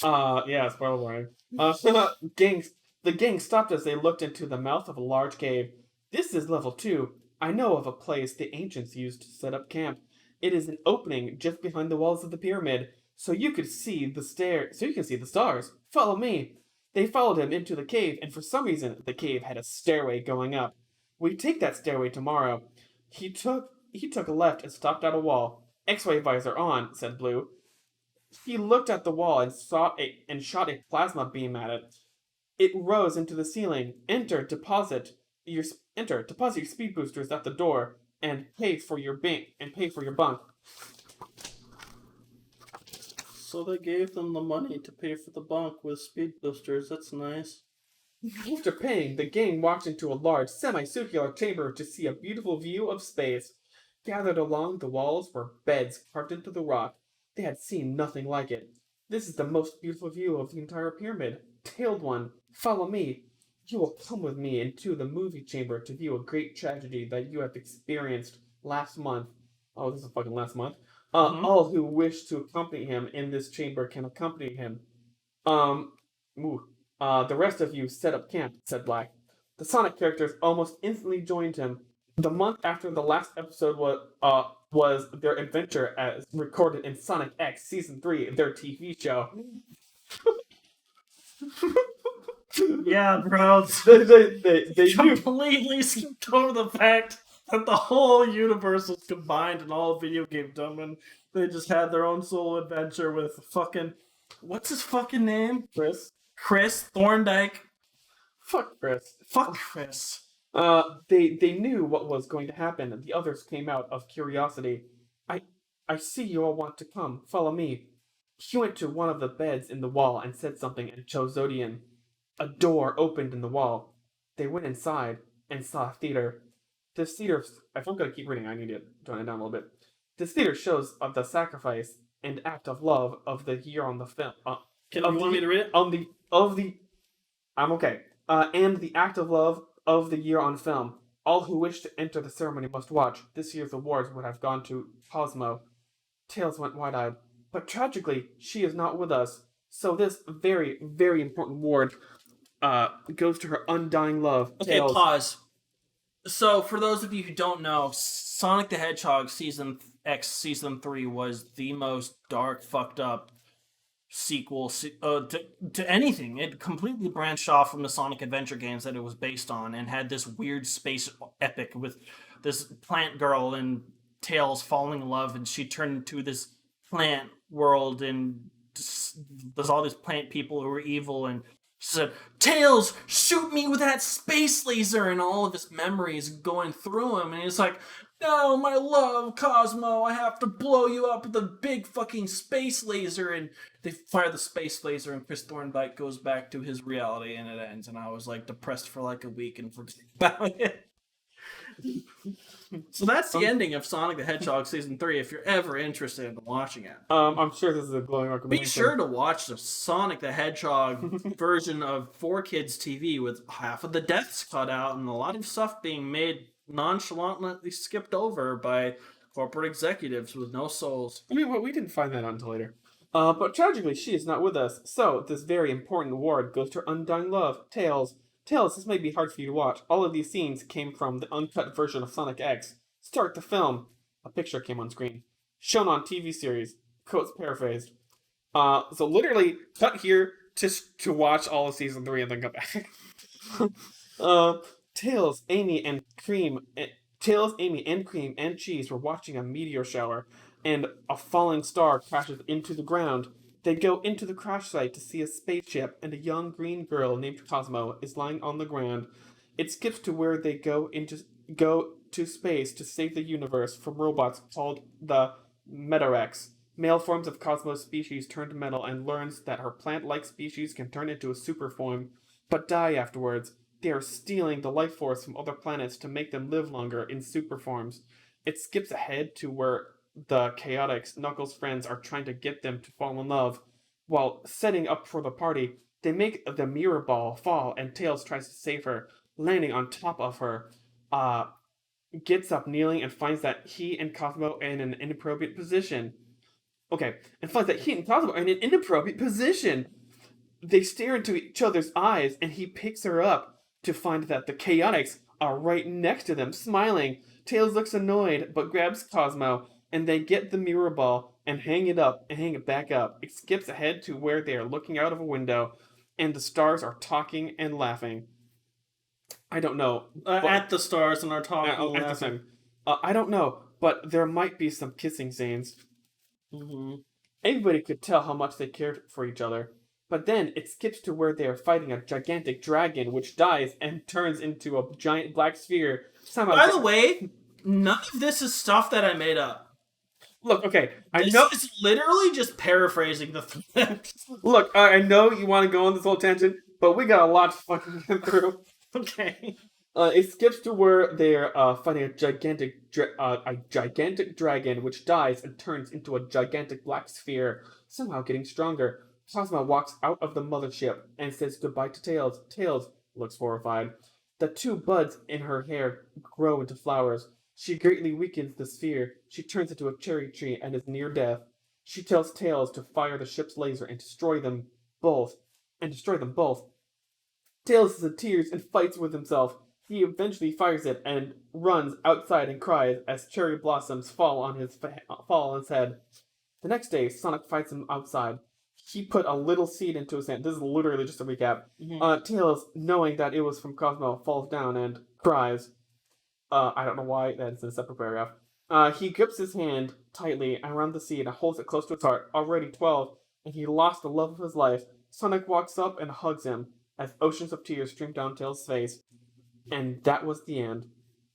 Yeah, spoiler warning. The gang stopped as they looked into the mouth of a large cave. This is level 2. I know of a place the ancients used to set up camp. It is an opening just behind the walls of the pyramid, so you can see the stars. Follow me. They followed him into the cave, and for some reason, the cave had a stairway going up. We take that stairway tomorrow. He took a left and stopped at a wall. X-ray visor on, said Blue. He looked at the wall and shot a plasma beam at it. It rose into the ceiling. Deposit your speed boosters at the door and pay for your bunk. So they gave them the money to pay for the bunk with speed boosters. That's nice. After paying, the gang walked into a large, semicircular chamber to see a beautiful view of space. Gathered along the walls were beds carved into the rock. They had seen nothing like it. This is the most beautiful view of the entire pyramid. Tailed one, follow me. You will come with me into the movie chamber to view a great tragedy that you have experienced last month. Oh, this is fucking last month. All who wish to accompany him in this chamber can accompany him. The rest of you set up camp, said Black. The Sonic characters almost instantly joined him. The month after the last episode was their adventure as recorded in Sonic X Season 3, their TV show. Yeah, bro. They completely skipped over the fact that the whole universe was combined and all video game done, and they just had their own solo adventure with fucking... What's his fucking name? Chris Thorndike. Fuck Chris. Fuck Chris. They knew what was going to happen, and the others came out of curiosity. I see you all want to come. Follow me. He went to one of the beds in the wall and said something and chose Zodian. A door opened in the wall. They went inside and saw a theater. This theater, if I'm going to keep reading, I need to tone it down a little bit. This theater shows of the sacrifice and act of love of the year on the film. You want me to read it? I'm okay. And the act of love of the year on film. All who wish to enter the ceremony must watch. This year's awards would have gone to Cosmo. Tails went wide-eyed. But tragically, she is not with us. So this very, very important award goes to her undying love. Okay, Tails. Pause. So, for those of you who don't know, Sonic the Hedgehog Season X Season 3 was the most dark, fucked up sequel to anything. It completely branched off from the Sonic Adventure games that it was based on and had this weird space epic with this plant girl and Tails falling in love, and she turned into this plant world, and there's all these plant people who are evil, and she said, Tails, shoot me with that space laser, and all of his memories going through him, and he's like, no, my love, Cosmo, I have to blow you up with a big fucking space laser, and they fire the space laser, and Chris Thorndike goes back to his reality, and it ends, and I was like depressed for like a week and forgot about it. So that's the ending of Sonic the Hedgehog Season 3 if you're ever interested in watching it. I'm sure this is a glowing recommendation. Be sure to watch the Sonic the Hedgehog version of 4Kids TV with half of the deaths cut out and a lot of stuff being made nonchalantly skipped over by corporate executives with no souls. I mean, we didn't find that out until later. But tragically, she is not with us. So, this very important award goes to her undying love, Tails. Tails, this may be hard for you to watch. All of these scenes came from the uncut version of Sonic X. Start the film. A picture came on screen. Shown on TV series. Quotes paraphrased. So literally, cut here to watch all of Season 3 and then come back. Tails, Amy, and Cream, and Cheese were watching a meteor shower, and a falling star crashes into the ground. They go into the crash site to see a spaceship, and a young green girl named Cosmo is lying on the ground. It skips to where they go to space to save the universe from robots called the Metarex, male forms of Cosmos species turned metal, and learns that her plant-like species can turn into a super form, but die afterwards. They are stealing the life force from other planets to make them live longer in super forms. It skips ahead to where the Chaotix, Knuckles' friends, are trying to get them to fall in love. While setting up for the party, they make the mirror ball fall, and Tails tries to save her, landing on top of her. Gets up kneeling and finds that he and Cosmo are in an inappropriate position. Okay, and finds that he and Cosmo are in an inappropriate position. They stare into each other's eyes, and he picks her up to find that the Chaotix are right next to them, smiling. Tails looks annoyed, but grabs Cosmo, and they get the mirror ball and hang it back up. It skips ahead to where they are looking out of a window, and the stars are talking and laughing. I don't know. At the stars and are talking and at the laughing. time. I don't know, but there might be some kissing scenes. Mm-hmm. Anybody could tell how much they cared for each other. But then it skips to where they are fighting a gigantic dragon, which dies and turns into a giant black sphere. By the way, none of this is stuff that I made up. Look, okay, This is literally just paraphrasing the thread. Look, I know you want to go on this whole tangent, but we got a lot to fucking get through. Okay. It skips to where they're fighting a gigantic dragon, which dies and turns into a gigantic black sphere, somehow getting stronger. Cosmo walks out of the mothership and says goodbye to Tails. Tails looks horrified. The two buds in her hair grow into flowers. She greatly weakens the sphere. She turns into a cherry tree and is near death. She tells Tails to fire the ship's laser and destroy them both. Tails is in tears and fights with himself. He eventually fires it and runs outside and cries as cherry blossoms fall on his head. The next day, Sonic fights him outside. He put a little seed into his hand. This is literally just a recap. Mm-hmm. Tails, knowing that it was from Cosmo, falls down and cries. I don't know why. That's in a separate paragraph. He grips his hand tightly around the seed and holds it close to his heart. Already 12, and he lost the love of his life. Sonic walks up and hugs him as oceans of tears stream down Tails' face. And that was the end.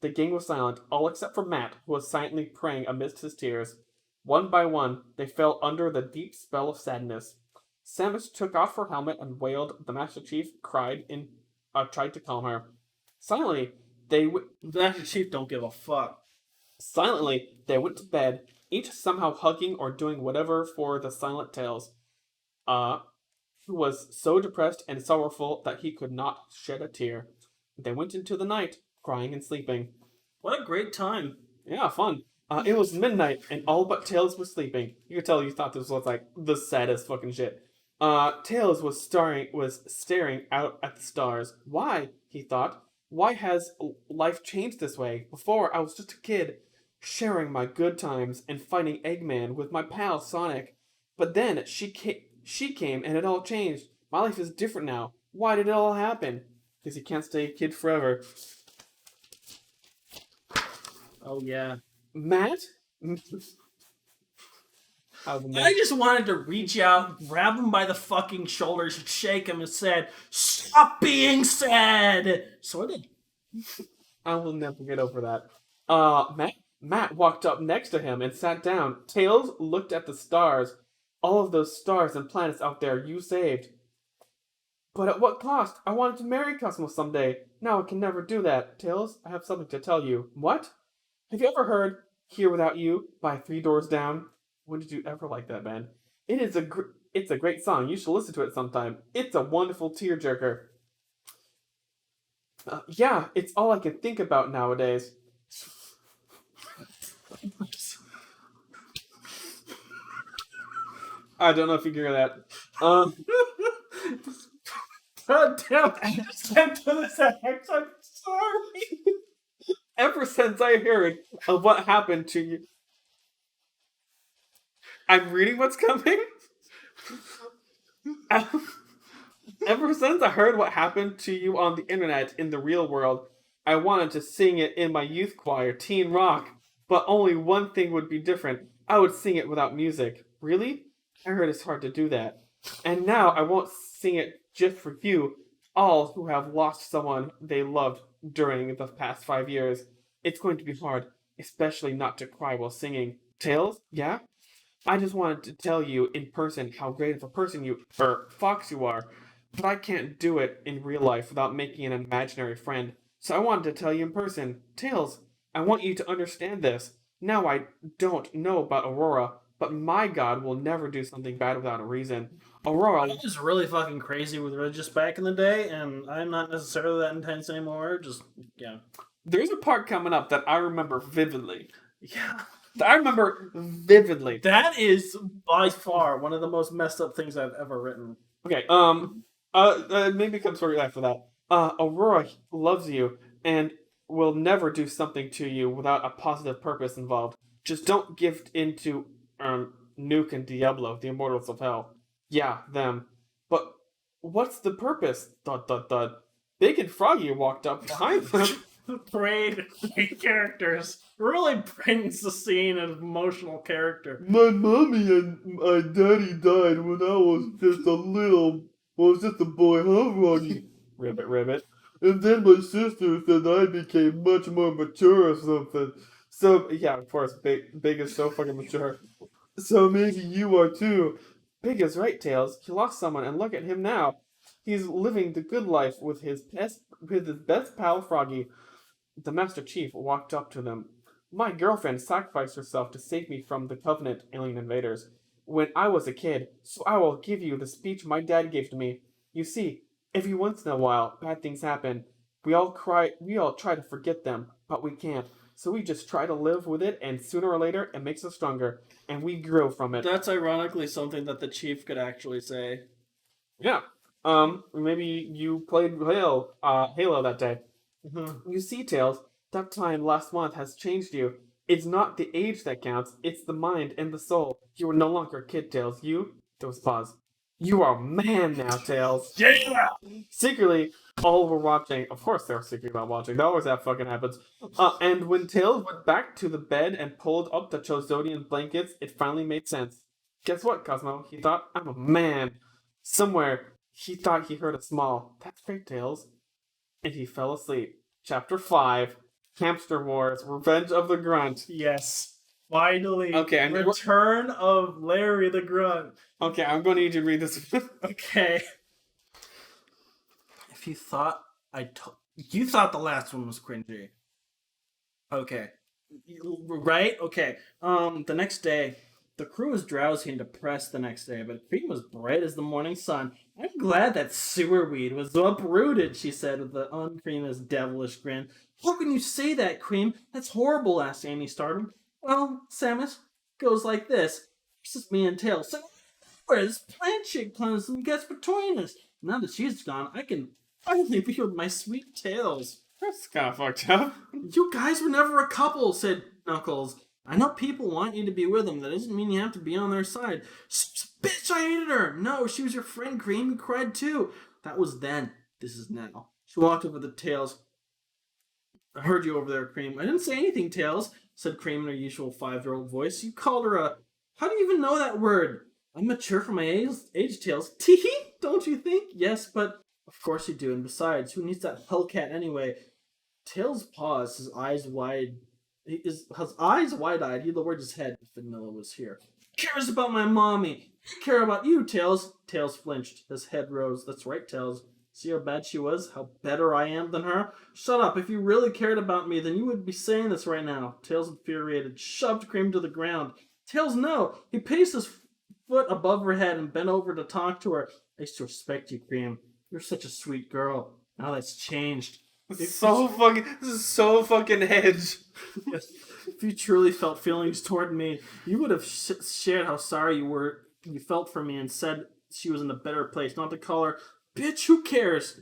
The gang was silent, all except for Matt, who was silently praying amidst his tears. One by one, they fell under the deep spell of sadness. Samus took off her helmet and wailed. The Master Chief tried to calm her. Silently, the Master Chief don't give a fuck. Silently, they went to bed, each somehow hugging or doing whatever for the silent Tails. Who was so depressed and sorrowful that he could not shed a tear. They went into the night, crying and sleeping. What a great time. Yeah, fun. It was midnight, and all but Tails was sleeping. You could tell you thought this was like the saddest fucking shit. Tails was staring out at the stars. Why? He thought. Why has life changed this way? Before, I was just a kid, sharing my good times and fighting Eggman with my pal Sonic. But then she came, and it all changed. My life is different now. Why did it all happen? Because he can't stay a kid forever. Oh, yeah. Matt? I just wanted to reach out, grab him by the fucking shoulders, and shake him and said, "Stop being sad!" So I did. I will never get over that. Matt walked up next to him and sat down. Tails looked at the stars. All of those stars and planets out there you saved. But at what cost? I wanted to marry Cosmo someday. Now I can never do that. Tails, I have something to tell you. What? Have you ever heard Here Without You by Three Doors Down? When did you ever like that band? It's a great song. You should listen to it sometime. It's a wonderful tearjerker. Yeah, it's all I can think about nowadays. I don't know if you can hear that. God damn, I just went to this X. I'm sorry. Ever since I heard of what happened to you... I'm reading what's coming? Ever since I heard what happened to you on the internet in the real world, I wanted to sing it in my youth choir, teen rock. But only one thing would be different. I would sing it without music. Really? I heard it's hard to do that. And now I won't sing it just for you, all who have lost someone they loved during the past 5 years. It's going to be hard, especially not to cry while singing. Tails, yeah? I just wanted to tell you in person how great of a person fox you are, but I can't do it in real life without making an imaginary friend. So I wanted to tell you in person. Tails, I want you to understand this. Now I don't know about Aurora, but my god will never do something bad without a reason. I Aurora, was really fucking crazy with religious back in the day, and I'm not necessarily that intense anymore. Just, yeah. there's a part coming up that I remember vividly. Yeah. I remember vividly. That is by far one of the most messed up things I've ever written. Okay, maybe come shortly after that. Aurora loves you and will never do something to you without a positive purpose involved. Just don't give in to, Nuke and Diablo, the immortals of hell. Yeah, them. But what's the purpose? Dot dot dot. Big and Froggy walked up behind them. Parade characters really brings the scene an emotional character. My mommy and my daddy died when I was just a boy, huh, Ronnie? Ribbit, ribbit. And then my sister said I became much more mature or something. So, yeah, of course, Big is so fucking mature. So maybe you are too. Big is right, Tails. He lost someone, and look at him now. He's living the good life with his best pal, Froggy. The Master Chief walked up to them. My girlfriend sacrificed herself to save me from the Covenant alien invaders when I was a kid, so I will give you the speech my dad gave to me. You see, every once in a while, bad things happen. We all try to forget them, but we can't. So we just try to live with it, and sooner or later, it makes us stronger, and we grow from it. That's ironically something that the chief could actually say. Yeah. Maybe you played Halo that day. Mm-hmm. You see, Tails, that time last month has changed you. It's not the age that counts, it's the mind and the soul. You are no longer a kid, Tails. There was a pause. You are a man now, Tails. Yeah! Secretly, all were watching. Of course they were secretly not watching. That always that fucking happens. And when Tails went back to the bed and pulled up the Chosodian blankets, it finally made sense. Guess what, Cosmo? He thought, I'm a man. Somewhere, he thought he heard a small, that's great, Tails. And he fell asleep. Chapter 5, Hamster Wars, Revenge of the Grunt. Yes. Finally. Okay, Return of Larry the Grunt. Okay, I'm going to need you to read this. Okay. If you thought you thought the last one was cringy. Okay. Right? Okay. The next day, the crew was drowsy and depressed the next day, but Cream was bright as the morning sun. I'm glad that sewerweed was uprooted, she said with the uncreamous devilish grin. How can you say that, Cream? That's horrible, asked Amy, startled. Well, Samus, goes like this. This is me and Tails. So, where this plant chick plans and gets between us. Now that she's gone, I can finally be with my sweet Tails. That's kind of fucked up. You guys were never a couple, said Knuckles. I know people want you to be with them. That doesn't mean you have to be on their side. Bitch, I hated her. No, she was your friend, Cream. You cried too. That was then. This is now. She walked over to Tails. I heard you over there, Cream. I didn't say anything, Tails, said Cream in her usual 5-year-old voice. You called her a... How do you even know that word? I'm mature for my age, Tails. Tee-hee, don't you think? Yes, but... Of course you do, and besides, who needs that Hellcat anyway? Tails paused, his eyes wide-eyed. He'd lowered his head if Vanilla was here. Who cares about my mommy? I care about you, Tails. Tails flinched. His head rose. That's right, Tails. See how bad she was? How better I am than her? Shut up. If you really cared about me, then you would be saying this right now. Tails, infuriated, shoved Cream to the ground. Tails, no. He placed his foot above her head and bent over to talk to her. I used to respect you, Cream. You're such a sweet girl. Now that's changed. This is so fucking hedge. Yes. If you truly felt feelings toward me, you would have shared how sorry you felt for me and said she was in a better place, not to call her, bitch, who cares?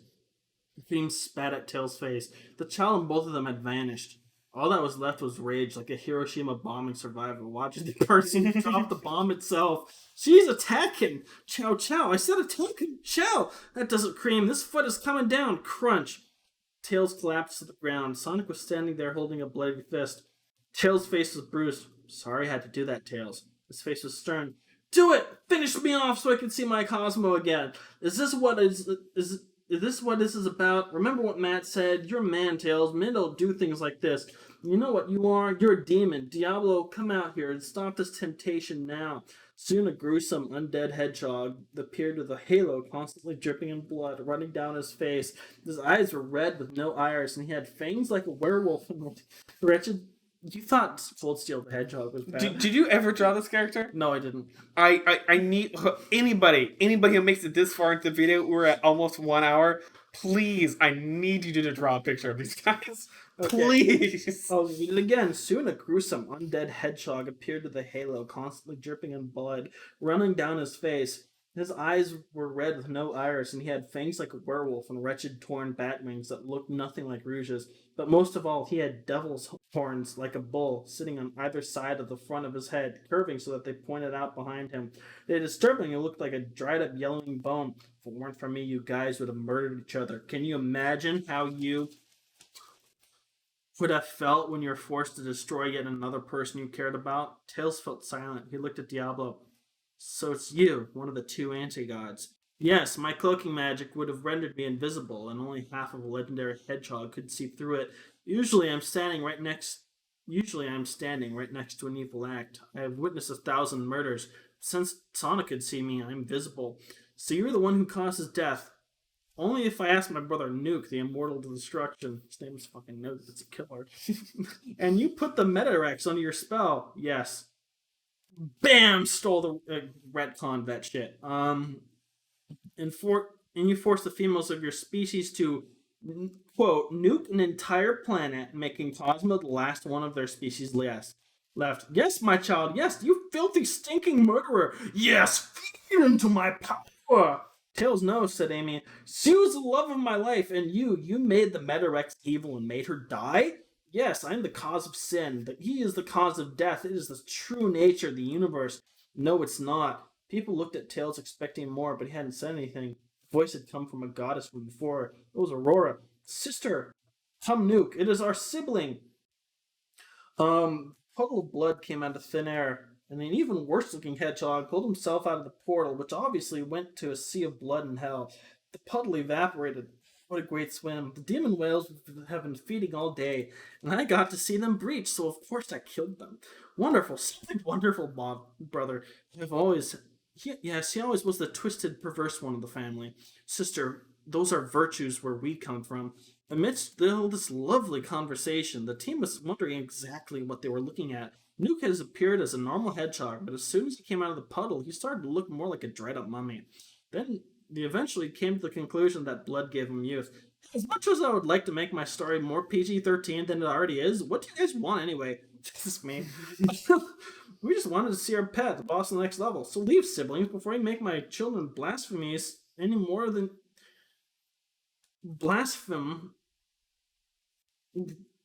Cream spat at Tails' face. The child in both of them had vanished. All that was left was rage, like a Hiroshima bombing survivor watching the person drop the bomb itself. She's attacking! Chow chow! I said attacking! Chow! That doesn't Cream. This foot is coming down! Crunch! Tails collapsed to the ground. Sonic was standing there holding a bloody fist. Tails' face was bruised. Sorry I had to do that, Tails. His face was stern. Do it! Finish me off so I can see my Cosmo again. Is Is this what this is about? Remember what Matt said? You're man, Tails. Men don't do things like this. You know what you are? You're a demon. Diablo, come out here and stop this temptation now. Soon a gruesome undead hedgehog appeared with a halo constantly dripping in blood running down his face. His eyes were red with no iris, and he had fangs like a werewolf. Wretched. You thought Cold Steel the Hedgehog was bad. Did you ever draw this character? No, I didn't. I need anybody who makes it this far into the video. We're at almost 1 hour. Please, I need you to draw a picture of these guys. Okay. Please. I'll read it again. Soon a gruesome undead hedgehog appeared with a halo constantly dripping in blood running down his face. His eyes were red with no iris, and he had fangs like a werewolf and wretched torn bat wings that looked nothing like rouges. But most of all, he had devil's horns like a bull, sitting on either side of the front of his head, curving so that they pointed out behind him. They disturbingly looked like a dried-up yellowing bone. If it weren't for me, you guys would have murdered each other. Can you imagine how you would have felt when you were forced to destroy yet another person you cared about? Tails felt silent. He looked at Diablo. So it's you, one of the two anti-gods. Yes, my cloaking magic would have rendered me invisible, and only half of a legendary hedgehog could see through it. Usually I'm standing right next to an evil act. I have witnessed 1,000 murders. Since Sonic could see me, I'm visible. So you're the one who causes death. Only if I ask my brother Nuke, the immortal to destruction. His name is fucking Nuke, it's a killer. And you put the Metarex under your spell. Yes. Bam! Stole the retcon that shit. And you force the females of your species to, quote, nuke an entire planet, making Cosmo the last one of their species left. Yes, my child, yes, you filthy, stinking murderer. Yes, feed into my power. Tails, no, said Amy. She was the love of my life, and you made the Metarex evil and made her die? Yes, I am the cause of sin. He is the cause of death. It is the true nature of the universe. No, it's not. People looked at Tails expecting more, but he hadn't said anything. The voice had come from a goddess from before. It was Aurora. Sister, come Nuke. It is our sibling. Puddle of blood came out of thin air, and an even worse-looking hedgehog pulled himself out of the portal, which obviously went to a sea of blood and hell. The puddle evaporated. What a great swim. The demon whales have been feeding all day, and I got to see them breach, so of course I killed them. Wonderful, something wonderful, brother. He always was the twisted, perverse one of the family. Sister, those are virtues where we come from. Amidst all this lovely conversation, the team was wondering exactly what they were looking at. Nuke has appeared as a normal hedgehog, but as soon as he came out of the puddle, he started to look more like a dried-up mummy. Then they eventually came to the conclusion that blood gave him youth. As much as I would like to make my story more PG-13 than it already is, what do you guys want anyway? This is me. We just wanted to see our pet, the boss on the next level. So leave, siblings, before you make my children blasphemize any more than...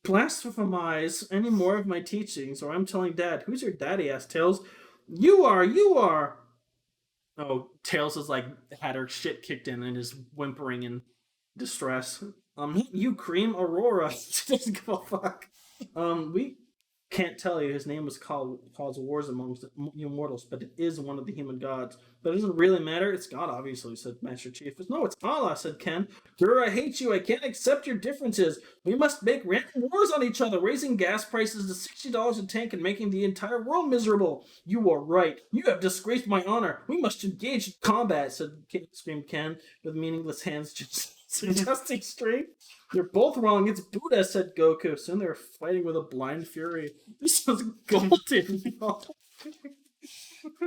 blasphemize any more of my teachings, or I'm telling Dad. Who's your daddy? Asked Tails. You are! Oh, Tails is like had her shit kicked in and is whimpering in distress. You Cream Aurora. She doesn't give a fuck. We can't tell you. His name was cause wars amongst you mortals, but it is one of the human gods. But it doesn't really matter. It's God, obviously, said Master Chief. No, it's Allah, said Ken. Grr, I hate you. I can't accept your differences. We must make random wars on each other, raising gas prices to $60 a tank and making the entire world miserable. You are right. You have disgraced my honor. We must engage in combat, screamed Ken, with meaningless hands just suggesting strength. You're both wrong. It's Buddha, said Goku. Soon they were fighting with a blind fury. This was golden.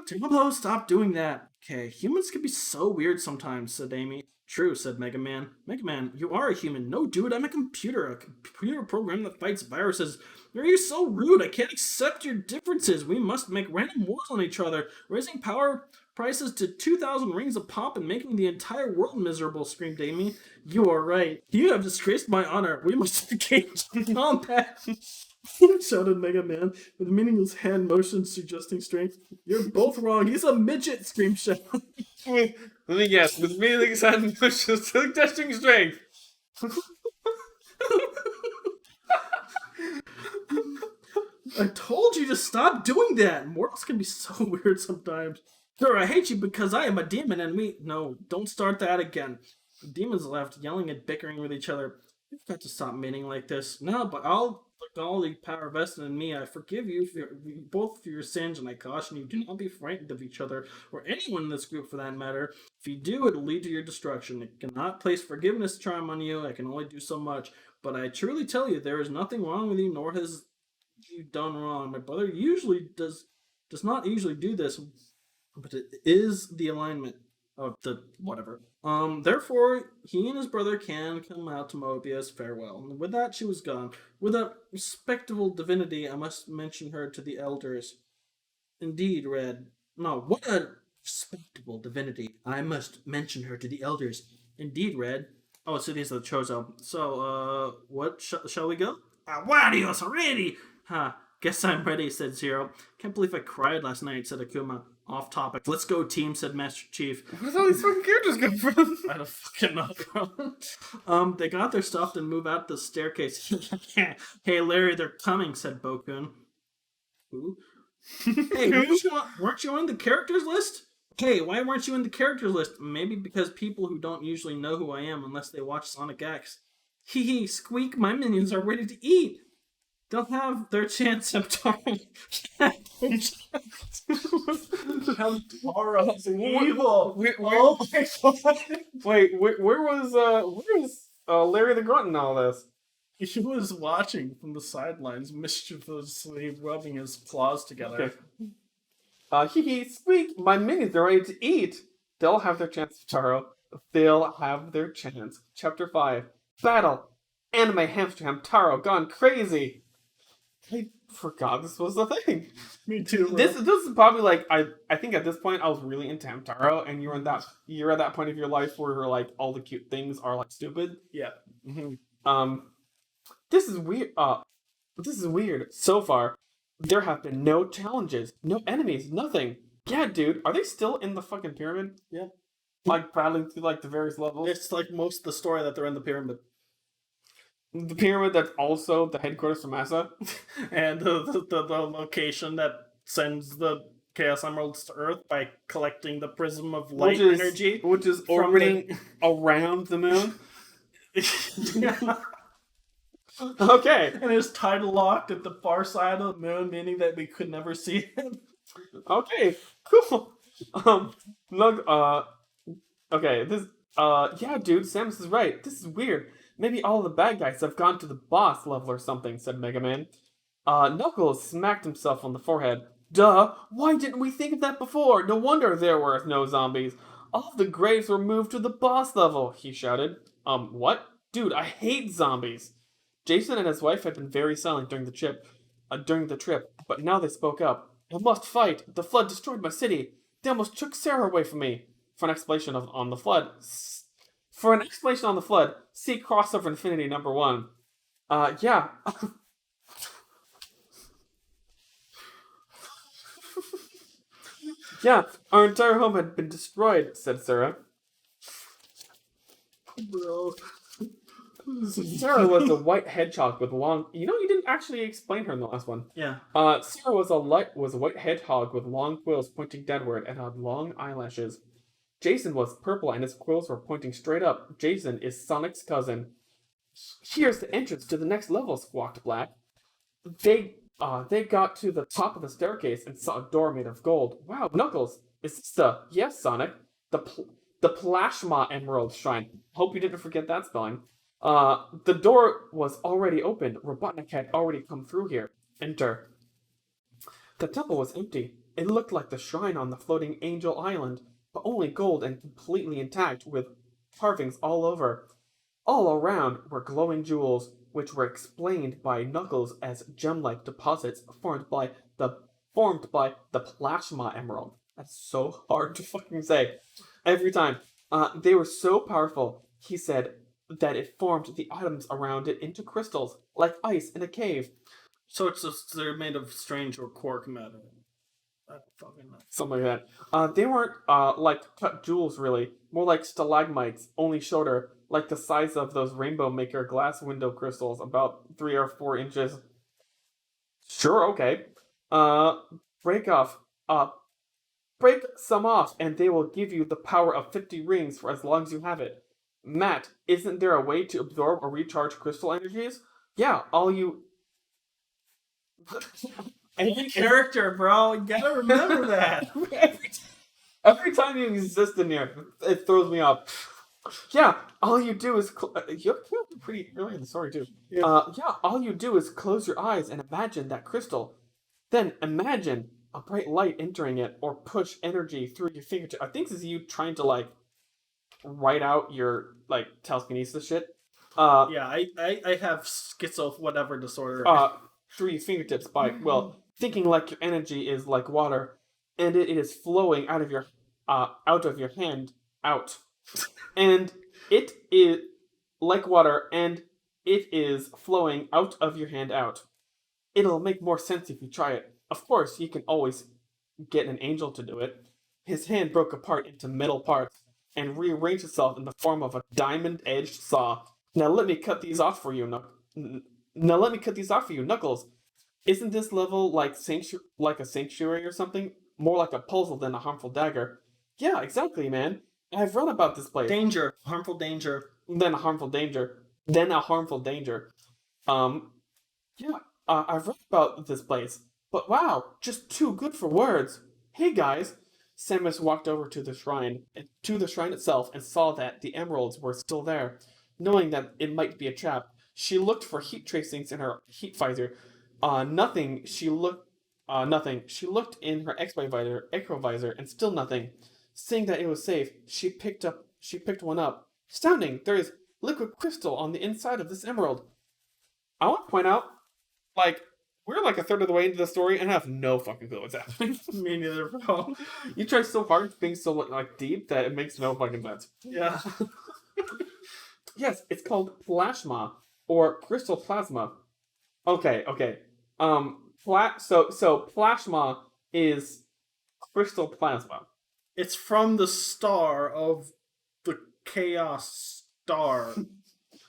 Diablo, stop doing that. Okay, humans can be so weird sometimes, said Amy. True, said Mega Man. Mega Man, you are a human. No, dude, I'm a computer program that fights viruses. Are you so rude? I can't accept your differences. We must make random wars on each other, raising power prices to 2,000 rings a pop and making the entire world miserable, screamed Amy. You are right. You have disgraced my honor. We must engage in combat. Shouted Mega Man, with meaningless hand motions suggesting strength. You're both wrong. He's a midget, screamed Shadow. Let me guess. With meaningless hand motions suggesting strength. I told you to stop doing that. Mortals can be so weird sometimes. Sure, I hate you because I am a demon and we... No, don't start that again. The demons left, yelling and bickering with each other. You've got to stop meeting like this. No, but all the power vested in me, I forgive you both for your sins, and I caution you, do not be frightened of each other, or anyone in this group for that matter. If you do, it'll lead to your destruction. It cannot place forgiveness charm on you. I can only do so much. But I truly tell you, there is nothing wrong with you, nor has you done wrong. My brother usually does not usually do this, but it is the alignment of the whatever. Therefore, he and his brother can come out to Mobius. Farewell. And with that, she was gone. With a respectable divinity, I must mention her to the elders. Indeed, Red. No, what a respectable divinity. I must mention her to the elders. Indeed, Red. Oh, so these are the Chozo. So, what? Shall we go? Adios already! Huh. Guess I'm ready, said Zero. Can't believe I cried last night, said Akuma. Off topic. Let's go, team, said Master Chief. Where's all these fucking characters come from? I don't fucking know. They got their stuff and move out the staircase. Hey, Larry, they're coming, said Bokun. Who? Hey, weren't you on the characters list? Hey, why weren't you in the characters list? Maybe because people who don't usually know who I am unless they watch Sonic X. Hee hee, Squeak, my minions are ready to eat. They'll have their chance of time. Tara's evil. Oh my god. Wait, where was Larry the Grunt in all this? He was watching from the sidelines, mischievously rubbing his claws together. Okay. Hee hee, Squeak, my minions are ready to eat. They'll have their chance, Taro. They'll have their chance. Chapter 5. Battle. Anime Hamster Hamtaro gone crazy. I forgot this was the thing. Me too. This is probably like I think at this point I was really into Hamtaro, and you're at that point of your life where like all the cute things are like stupid. Yeah. Mm-hmm. This is weird. This is weird. So far, there have been no challenges, no enemies, nothing. Yeah, dude, are they still in the fucking pyramid? Yeah. Like battling through like the various levels. It's like most of the story that they're in the pyramid. The pyramid that's also the headquarters for Massa. And the location that sends the Chaos Emeralds to Earth by collecting the prism of light energy. Which is orbiting around the moon. Okay. And it's tidal locked at the far side of the moon, meaning that we could never see it. Okay, cool. Okay, yeah, dude, Samus is right. This is weird. Maybe all the bad guys have gone to the boss level or something, said Mega Man. Knuckles smacked himself on the forehead. Duh, why didn't we think of that before? No wonder there were no zombies. All of the graves were moved to the boss level, he shouted. What? Dude, I hate zombies. Jason and his wife had been very silent during the trip, but now they spoke up. I must fight. The flood destroyed my city. They almost took Sarah away from me. For an explanation on the flood, see Crossover Infinity #1. Yeah. Yeah, our entire home had been destroyed, said Sarah. Bro. Sarah was a white hedgehog with long... You know, you didn't actually explain her in the last one. Yeah. Sarah was a white hedgehog with long quills pointing downward and had long eyelashes. Jason was purple and his quills were pointing straight up. Jason is Sonic's cousin. Here's the entrance to the next level, squawked Black. They got to the top of the staircase and saw a door made of gold. Wow, Knuckles, is this the... Yes, Sonic. The Plasma Emerald Shrine. Hope you didn't forget that spelling. The door was already opened. Robotnik had already come through here. Enter. The temple was empty. It looked like the shrine on the floating Angel Island, but only gold and completely intact with carvings all over. All around were glowing jewels, which were explained by Knuckles as gem-like deposits formed by the Plasma Emerald. That's so hard to fucking say. Every time. They were so powerful, he said, that it formed the items around it into crystals, like ice in a cave. So they're made of strange or quark matter. Something like that. They weren't like cut jewels really, more like stalagmites, only shorter, like the size of those Rainbow Maker glass window crystals, about 3 or 4 inches. Sure, okay. Break some off, and they will give you the power of 50 rings for as long as you have it. Matt, isn't there a way to absorb or recharge crystal energies? Yeah, all you... Any character, bro. You gotta remember that. Every time you exist in here, it throws me off. Yeah, all you do is... you're pretty early in the story, too. Yeah. All you do is close your eyes and imagine that crystal. Then imagine a bright light entering it or push energy through your fingertip. I think this is you trying to, like, write out your, like, telekinesis shit. Yeah, I have schizo whatever disorder. Through your fingertips by, well, thinking like your energy is like water, and it is flowing out of your hand out. And it is like water, and it is flowing out of your hand out. It'll make more sense if you try it. Of course, you can always get an angel to do it. His hand broke apart into metal parts and rearranged itself in the form of a diamond-edged saw. Now let me cut these off for you, Knuckles. Isn't this level like a sanctuary or something? More like a puzzle than a harmful dagger. Yeah, exactly, man. I've read about this place. Danger. Harmful danger. Then a harmful danger. Then a harmful danger. I've read about this place. But wow, just too good for words. Hey guys. Samus walked over to the shrine itself and saw that the emeralds were still there. Knowing that it might be a trap, she looked for heat tracings in her heat visor. Nothing. She looked in her echo visor, and still nothing. Seeing that it was safe, she picked one up. Astounding! There is liquid crystal on the inside of this emerald. I want to point out, like, we're like a third of the way into the story, and I have no fucking clue what's happening. Me neither, bro. You try so hard being so like deep that it makes no fucking sense. Yeah. Yes, it's called plasma or crystal plasma. Okay. So plasma is crystal plasma. It's from the star of the Chaos Star.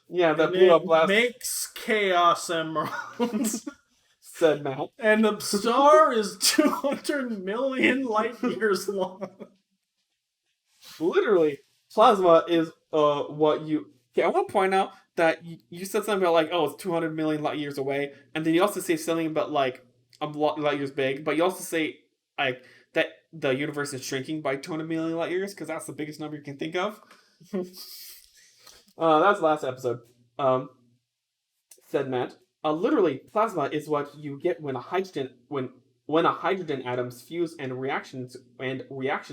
Yeah, that blew up last. Makes Chaos Emeralds. Said Matt. And the star is 200 million light years long. Literally, plasma is what you... Okay, I want to point out that you said something about, like, oh, it's 200 million light years away, and then you also say something about, like, a light years big, but you also say, like, that the universe is shrinking by 200 million light years, because that's the biggest number you can think of. That was the last episode. Said Matt. Literally, plasma is what you get when a hydrogen atoms fuse and reaction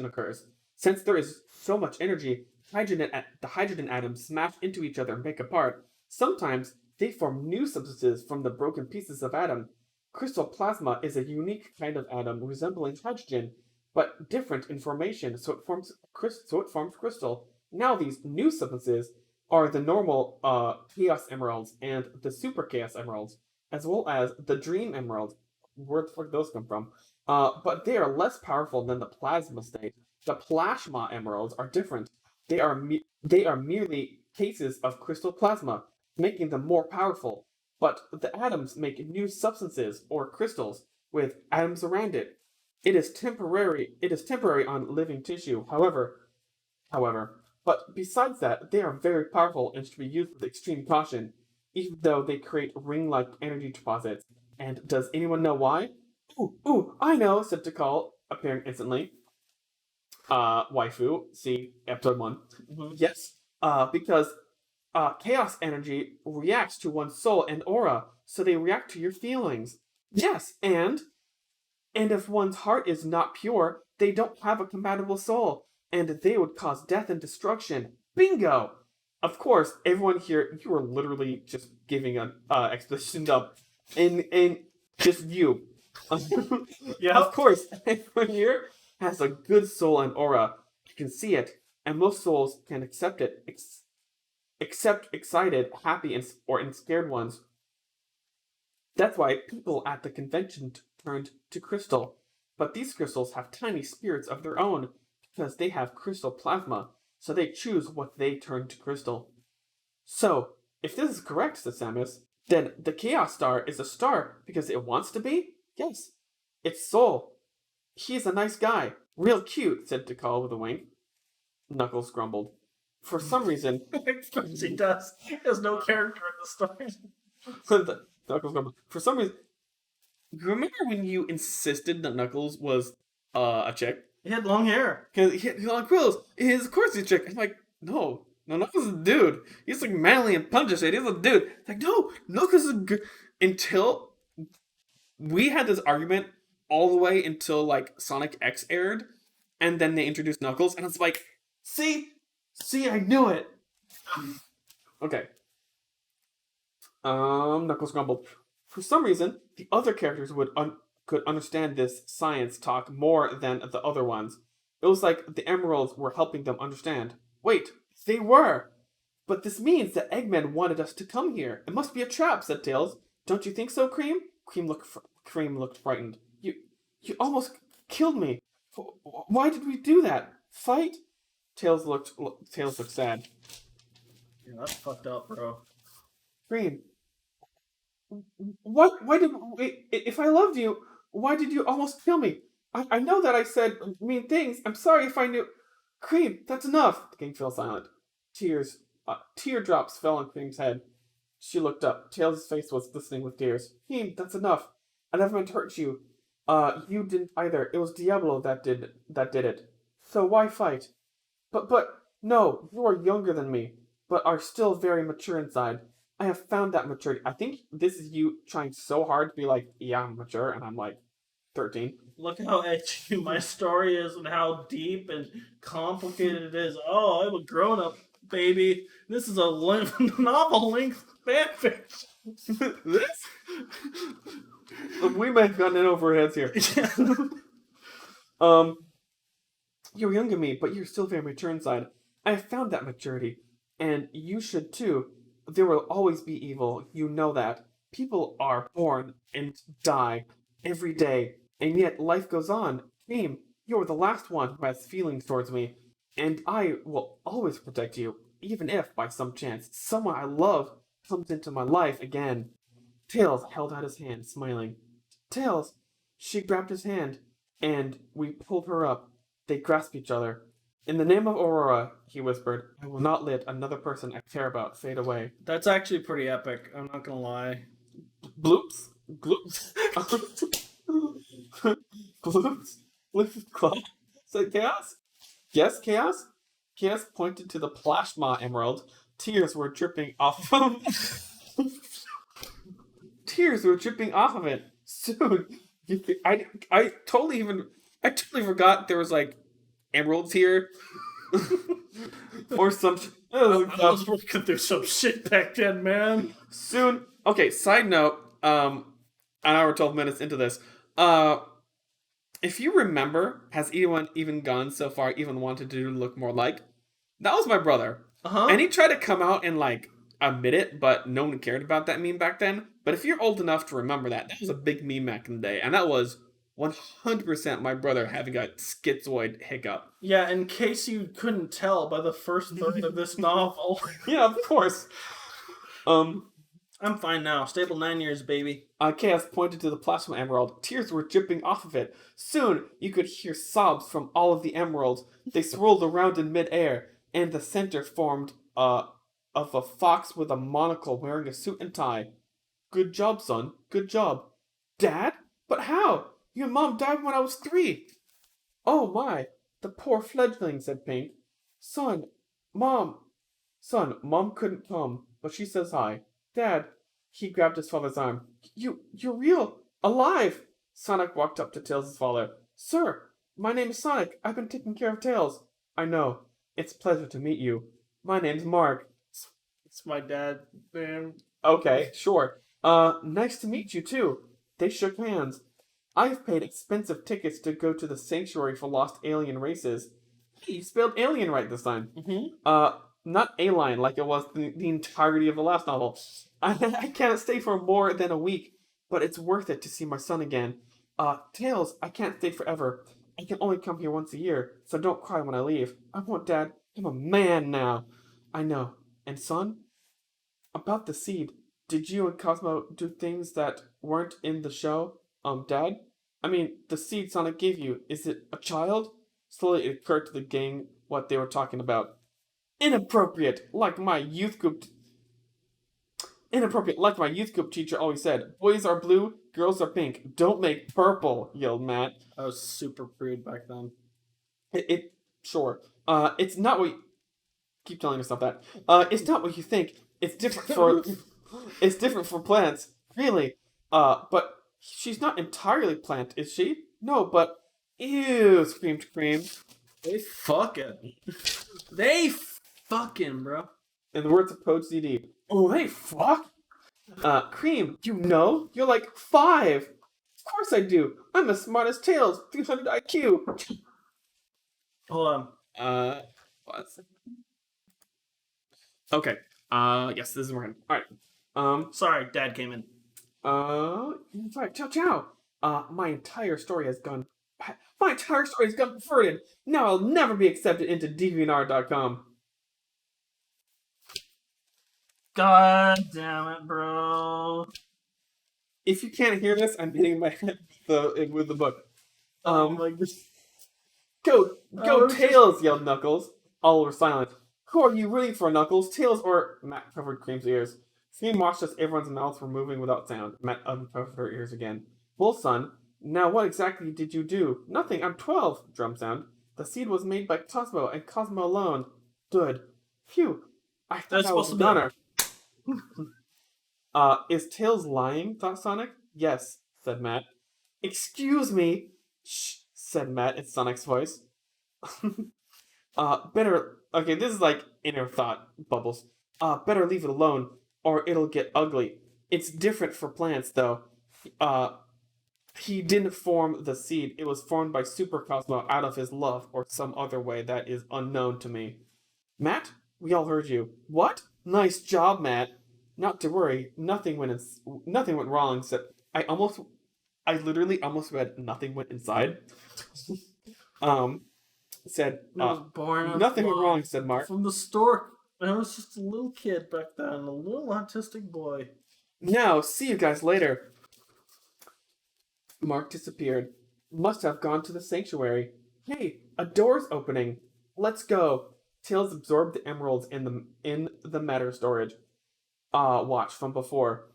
occurs. Since there is so much energy, the hydrogen atoms smash into each other and break apart. Sometimes they form new substances from the broken pieces of atom. Crystal plasma is a unique kind of atom resembling hydrogen, but different in formation, so it forms crystal. Now these new substances are the normal Chaos Emeralds and the Super Chaos Emeralds, as well as the Dream Emeralds. Where the fuck those come from? But they are less powerful than the plasma state. The Plasma Emeralds are different. They are merely cases of crystal plasma, making them more powerful. But the atoms make new substances, or crystals, with atoms around it. It is temporary on living tissue, however, but besides that, they are very powerful and should be used with extreme caution, even though they create ring-like energy deposits. And does anyone know why? Ooh, I know, said Tikal, appearing instantly. Waifu, see episode 1. Mm-hmm. Yes, because chaos energy reacts to one's soul and aura, so they react to your feelings. Yes, and if one's heart is not pure, they don't have a compatible soul, and they would cause death and destruction. Bingo! Of course, everyone here, you are literally just giving an exposition dump, and just you. Yeah, of course, everyone here has a good soul and aura. You can see it, and most souls can accept it, except excited, happy, and scared ones. That's why people at the convention turned to crystal. But these crystals have tiny spirits of their own, because they have crystal plasma, so they choose what they turn to crystal. So, if this is correct, said Samus, then the Chaos Star is a star because it wants to be? Yes. It's Soul. He's a nice guy. Real cute, said Tikal with a wink. Knuckles grumbled. for some reason, Of course he does. There's no character in the story. Knuckles Grumble. For some reason, you remember when you insisted that Knuckles was a chick? He had long hair. Because he's like, Quills, of course he's a chick. I'm like, no, Knuckles is a dude. He's like manly and punches it. He's a dude. It's like, no, Knuckles is a good. Until we had this argument all the way until like Sonic X aired, and then they introduced Knuckles, and it's like, see, I knew it. Okay. Knuckles grumbled. For some reason, the other characters could understand this science talk more than the other ones. It was like the Emeralds were helping them understand. Wait, they were! But this means that Eggman wanted us to come here. It must be a trap, said Tails. Don't you think so, Cream? Cream looked frightened. You almost killed me. Why did we do that? Fight? Tails looked sad. Yeah, that's fucked up, bro. Cream. Why did if I loved you, why did you almost kill me? I know that I said mean things. I'm sorry if I knew. Cream, that's enough. The king fell silent. Teardrops fell on Cream's head. She looked up. Tails' face was glistening with tears. Cream, that's enough. I never meant to hurt you. You didn't either. It was Diablo that did it. So why fight? But no, you are younger than me, but are still very mature inside. I have found that maturity. I think this is you trying so hard to be like, yeah, I'm mature, and I'm like 13. Look how edgy my story is and how deep and complicated it is. Oh, I'm a grown-up, baby. This is a novel-length fanfiction. This? We may have gotten it over our heads here. You're younger than me, but you're still very mature inside. I have found that maturity, and you should too. There will always be evil, you know that. People are born and die every day, and yet life goes on. Cream, you're the last one who has feelings towards me, and I will always protect you, even if, by some chance, someone I love comes into my life again. Tails held out his hand, smiling. Tails! She grabbed his hand, and we pulled her up. They grasped each other. In the name of Aurora, he whispered, I will not let another person I care about fade away. That's actually pretty epic. I'm not gonna lie. Bloops? Gloops? Gloops? Lift claw? Said Chaos? Yes, Chaos? Chaos pointed to the plasma emerald. Tears were dripping off of Tears were dripping off of it. Soon, I totally forgot there was like emeralds here. Or some I was working through some shit back then, man. Soon. Okay, side note, an hour 12 minutes into this. If you remember, has anyone even gone so far, even wanted to look more like? That was my brother. Uh-huh. And he tried to come out and like admit it, but no one cared about that meme back then. But if you're old enough to remember that was a big meme back in the day. And that was 100% my brother having a schizoid hiccup. Yeah, in case you couldn't tell by the first third of this novel. Yeah, of course. I'm fine now. Stable 9 years, baby. Chaos pointed to the plasma emerald. Tears were dripping off of it. Soon, you could hear sobs from all of the emeralds. They swirled around in midair, and the center formed of a fox with a monocle wearing a suit and tie. Good job, son. Good job. Dad? But how? Your mom died when I was 3. Oh my, the poor fledgling, said Pink. Son, mom couldn't come, but she says hi. Dad, he grabbed his father's arm. You're real, alive. Sonic walked up to Tails' father. Sir, my name is Sonic. I've been taking care of Tails. I know. It's a pleasure to meet you. My name's Mark. It's my dad, man. Okay, sure. Nice to meet you too. They shook hands. I've paid expensive tickets to go to the sanctuary for lost alien races. Hey, you spelled alien right this time. Mm-hmm. Not alien like it was the entirety of the last novel. I can't stay for more than a week, but it's worth it to see my son again. Tails, I can't stay forever. I can only come here once a year, so don't cry when I leave. I won't, Dad. I'm a man now. I know. And son? About the seed, did you and Cosmo do things that weren't in the show? Dad? I mean, the seed Sonic gave you, is it a child? Slowly it occurred to the gang what they were talking about. Inappropriate, like my youth group. Inappropriate, like my youth group teacher always said. Boys are blue, girls are pink. Don't make purple, yelled Matt. I was super prude back then. Sure. It's not what. Keep telling yourself that. It's not what you think. It's different for. It's different for plants, really. But she's not entirely plant, is she? No, but ew! Screamed Cream. They fucking. They fucking, bro. In the words of Poach CD. Oh, they fuck. Cream, you know, you're like 5. Of course I do. I'm as smart as Tails. 300 IQ. Hold on. What? Okay. Yes, this is working. Alright. Sorry, Dad came in. Right. Ciao, ciao. My entire story has gone perverted. Now I'll never be accepted into DeviantArt.com. God damn it, bro. If you can't hear this, I'm hitting my head with the book. Like this. Go, Tails! Yelled Knuckles. All were silent. Who are you rooting for, Knuckles? Tails or... Matt covered Cream's ears. Cream watched as everyone's mouths were moving without sound. Matt uncovered her ears again. Well, son, now what exactly did you do? Nothing, I'm 12, drum sound. The seed was made by Cosmo, and Cosmo alone. Good. Phew. I thought I was a gunner. Is Tails lying? Thought Sonic. Yes, said Matt. Excuse me. Shh, said Matt in Sonic's voice. Better. Okay, this is like inner thought bubbles. Better leave it alone, or it'll get ugly. It's different for plants, though. He didn't form the seed. It was formed by Super Cosmo out of his love, or some other way that is unknown to me. Matt, we all heard you. What? Nice job, Matt. Not to worry. Nothing went wrong. Said I literally almost read nothing went inside. Said nothing went wrong. Said Mark from the store. I was just a little kid back then, a little autistic boy. Now, see you guys later. Mark disappeared. Must have gone to the sanctuary. Hey, a door's opening. Let's go. Tails absorbed the emeralds in the matter storage. Watch from before.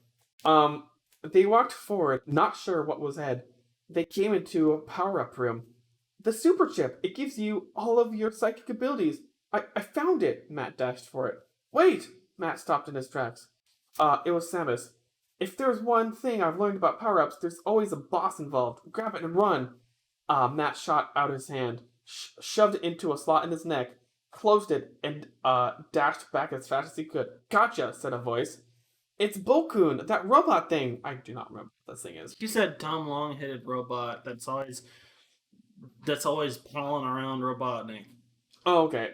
They walked forward, not sure what was ahead. They came into a power-up room. The super chip. It gives you all of your psychic abilities. I found it. Matt dashed for it. Wait! Matt stopped in his tracks. It was Samus. If there's one thing I've learned about power-ups, there's always a boss involved. Grab it and run. Matt shot out his hand, shoved it into a slot in his neck, closed it, and dashed back as fast as he could. Gotcha, said a voice. It's Bokun, that robot thing. I do not remember what this thing is. He's that dumb, long-headed robot that's always prowling around Robotnik. Oh, okay.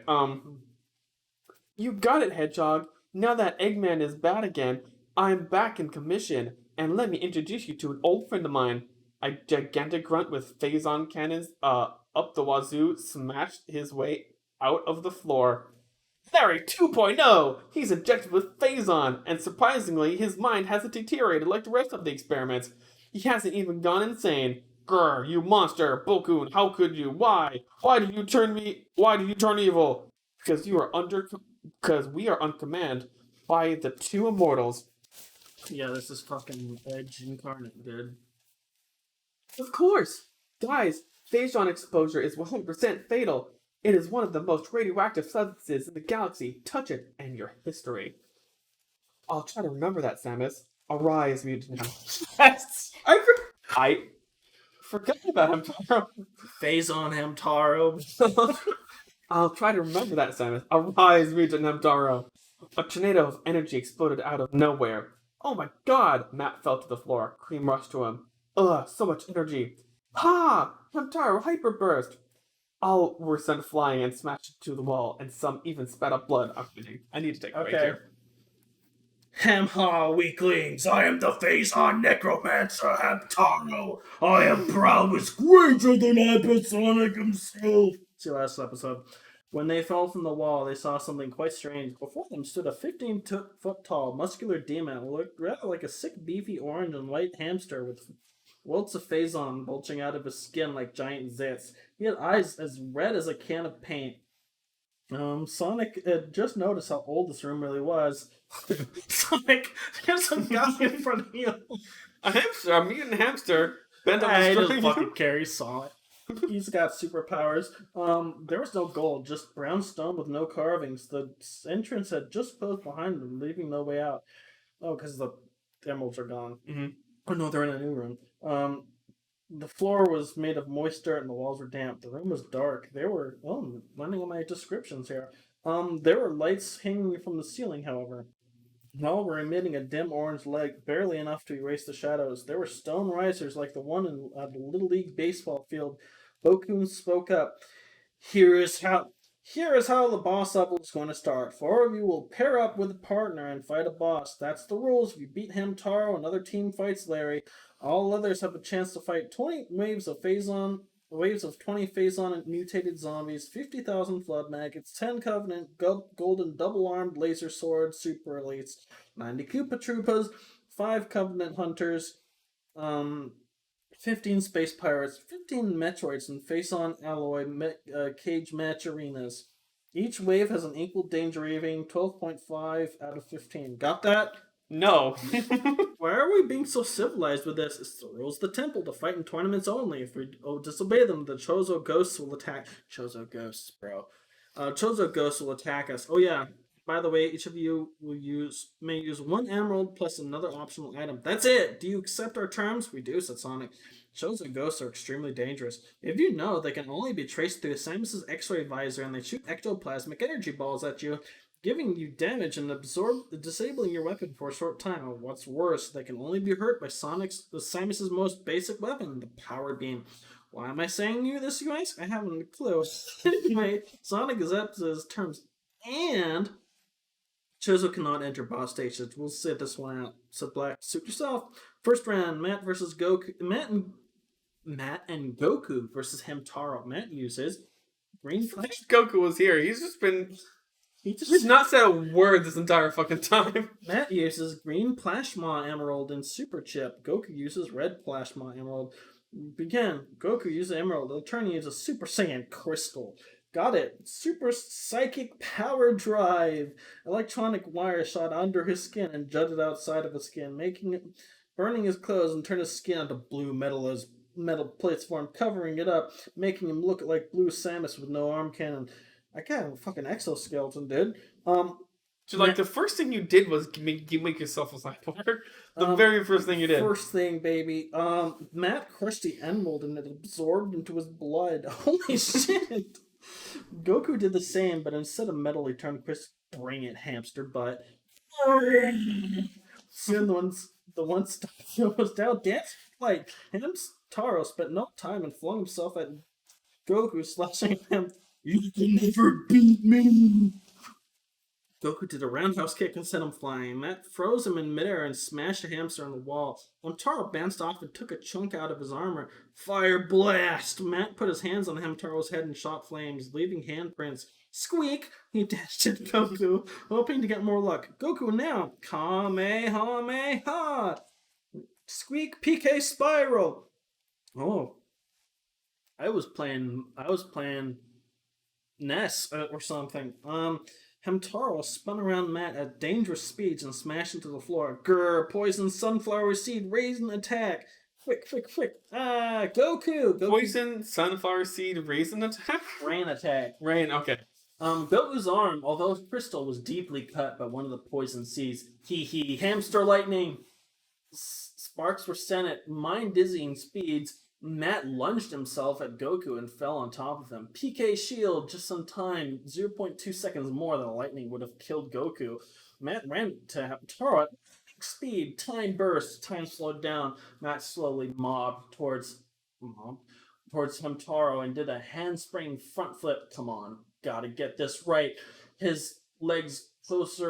You got it, Hedgehog. Now that Eggman is bad again, I'm back in commission, and let me introduce you to an old friend of mine. A gigantic grunt with phazon cannons up the wazoo smashed his way out of the floor. Larry 2.0! He's injected with phazon, and surprisingly, his mind hasn't deteriorated like the rest of the experiments. He hasn't even gone insane. Grr, you monster! Bokun, how could you? Why? Why did you turn evil? Because we are on command by the two immortals. Yeah, this is fucking Edge incarnate, dude. Of course! Guys, phazon exposure is 100% fatal. It is one of the most radioactive substances in the galaxy. Touch it, and your history. I'll try to remember that, Samus. Arise, mutant. I forgot about Hamtaro. Phazon Hamtaro. I'll try to remember that, Samus. Arise, mutant Hamtaro. A tornado of energy exploded out of nowhere. Oh my god! Matt fell to the floor. Cream rushed to him. Ugh, so much energy. Ha! Hamtaro hyperburst! All were sent flying and smashed into the wall, and some even spat up blood. I'm kidding. I need to take a break here. Ham-ha, weaklings! I am the Phazon Necromancer Hamtaro! I am prowess greater than Episonic himself! See last episode. When they fell from the wall, they saw something quite strange. Before them stood a 15-foot tall, muscular demon who looked rather like a sick, beefy orange and white hamster with welts of phazon bulging out of his skin like giant zits. He had eyes as red as a can of paint. Sonic just noticed how old this room really was. Sonic, there's a guy in front of you. A hamster, a mutant hamster, bent on I destroying just fucking you. carry Sonic. He's got superpowers. There was no gold, just brown stone with no carvings. The entrance had just closed behind them, leaving no way out. Oh, because the emeralds are gone. Mm-hmm. Oh no, they're in a new room. The floor was made of moist dirt and the walls were damp. The room was dark. Learning on my descriptions here. There were lights hanging from the ceiling, however. All were emitting a dim orange light, barely enough to erase the shadows. There were stone risers like the one in the Little League baseball field. Bokun spoke up. Here is how the boss level is going to start. 4 of you will pair up with a partner and fight a boss. That's the rules. If you beat him, Taro, another team fights Larry. All others have a chance to fight 20 waves of 20 Phazon and mutated zombies, 50,000 flood maggots, 10 Covenant, golden double-armed laser swords, super elites, 90 Koopa Troopas, 5 Covenant hunters, 15 space pirates, 15 Metroids, and Phazon alloy cage match arenas. Each wave has an equal danger rating, 12.5 out of 15. Got that? No. Why are we being so civilized with this? It's the rules of the temple to fight in tournaments only. If we disobey them, the Chozo ghosts will attack. Chozo ghosts, bro. Chozo ghosts will attack us. Oh yeah. By the way, each of you may use 1 emerald plus another optional item. That's it. Do you accept our terms? We do, said Sonic. Chozo ghosts are extremely dangerous. If you know, they can only be traced through Samus's X-ray visor, and they shoot ectoplasmic energy balls at you, giving you damage and disabling your weapon for a short time. Or what's worse, they can only be hurt by Samus's most basic weapon, the power beam. Why am I saying this, you guys? I haven't a clue. Anyway, Sonic is up to his terms, and Chozo cannot enter boss stages. We'll sit this one out. So Black, suit yourself. First round, Matt versus Goku. Matt and Goku versus Hamtaro. Matt uses green flash. Goku was here. He's just been. He's He's not said a word this entire fucking time. Matt uses green Plasma Emerald and Super Chip. Goku uses red Plasma Emerald. Begin. Goku uses Emerald. The turn uses Super Saiyan Crystal. Got it. Super Psychic Power Drive. Electronic wire shot under his skin and jutted outside of his skin, burning his clothes and turn his skin into blue metal as metal plates form, covering it up, making him look like Blue Samus with no arm cannon. I got a fucking exoskeleton, dude. So, like, the first thing you did was make yourself a cyborg. The very first thing you did. First thing, baby. Matt crushed the emerald and it absorbed into his blood. Holy shit! Goku did the same, but instead of metal, he turned Chris. Bring it, hamster butt. Soon the one stuff was down dancing like Hamtaro spent no time and flung himself at Goku, slashing at him. You can never beat me! Goku did a roundhouse kick and sent him flying. Matt froze him in midair and smashed a hamster on the wall. Hamtaro bounced off and took a chunk out of his armor. Fire blast! Matt put his hands on Hamtaro's head and shot flames, leaving handprints. Squeak! He dashed at Goku, hoping to get more luck. Goku now! Kamehameha! Squeak PK Spiral! Oh. I was playing Ness or something. Hamtaro spun around Matt at dangerous speeds and smashed into the floor. Grr, poison sunflower seed, raisin attack. Quick. Goku. Poison sunflower seed raisin attack? Rain attack. Rain, okay. Goku's arm, although crystal, was deeply cut by one of the poison seeds. Hee, hamster lightning. Sparks were sent at mind-dizzying speeds. Matt lunged himself at Goku and fell on top of him. PK shield, just some time, 0.2 seconds more than lightning would have killed Goku. Matt ran to Hamtaro at speed, time burst, time slowed down. Matt slowly mobbed towards Hamtaro and did a handspring front flip. Come on, gotta get this right. His legs closed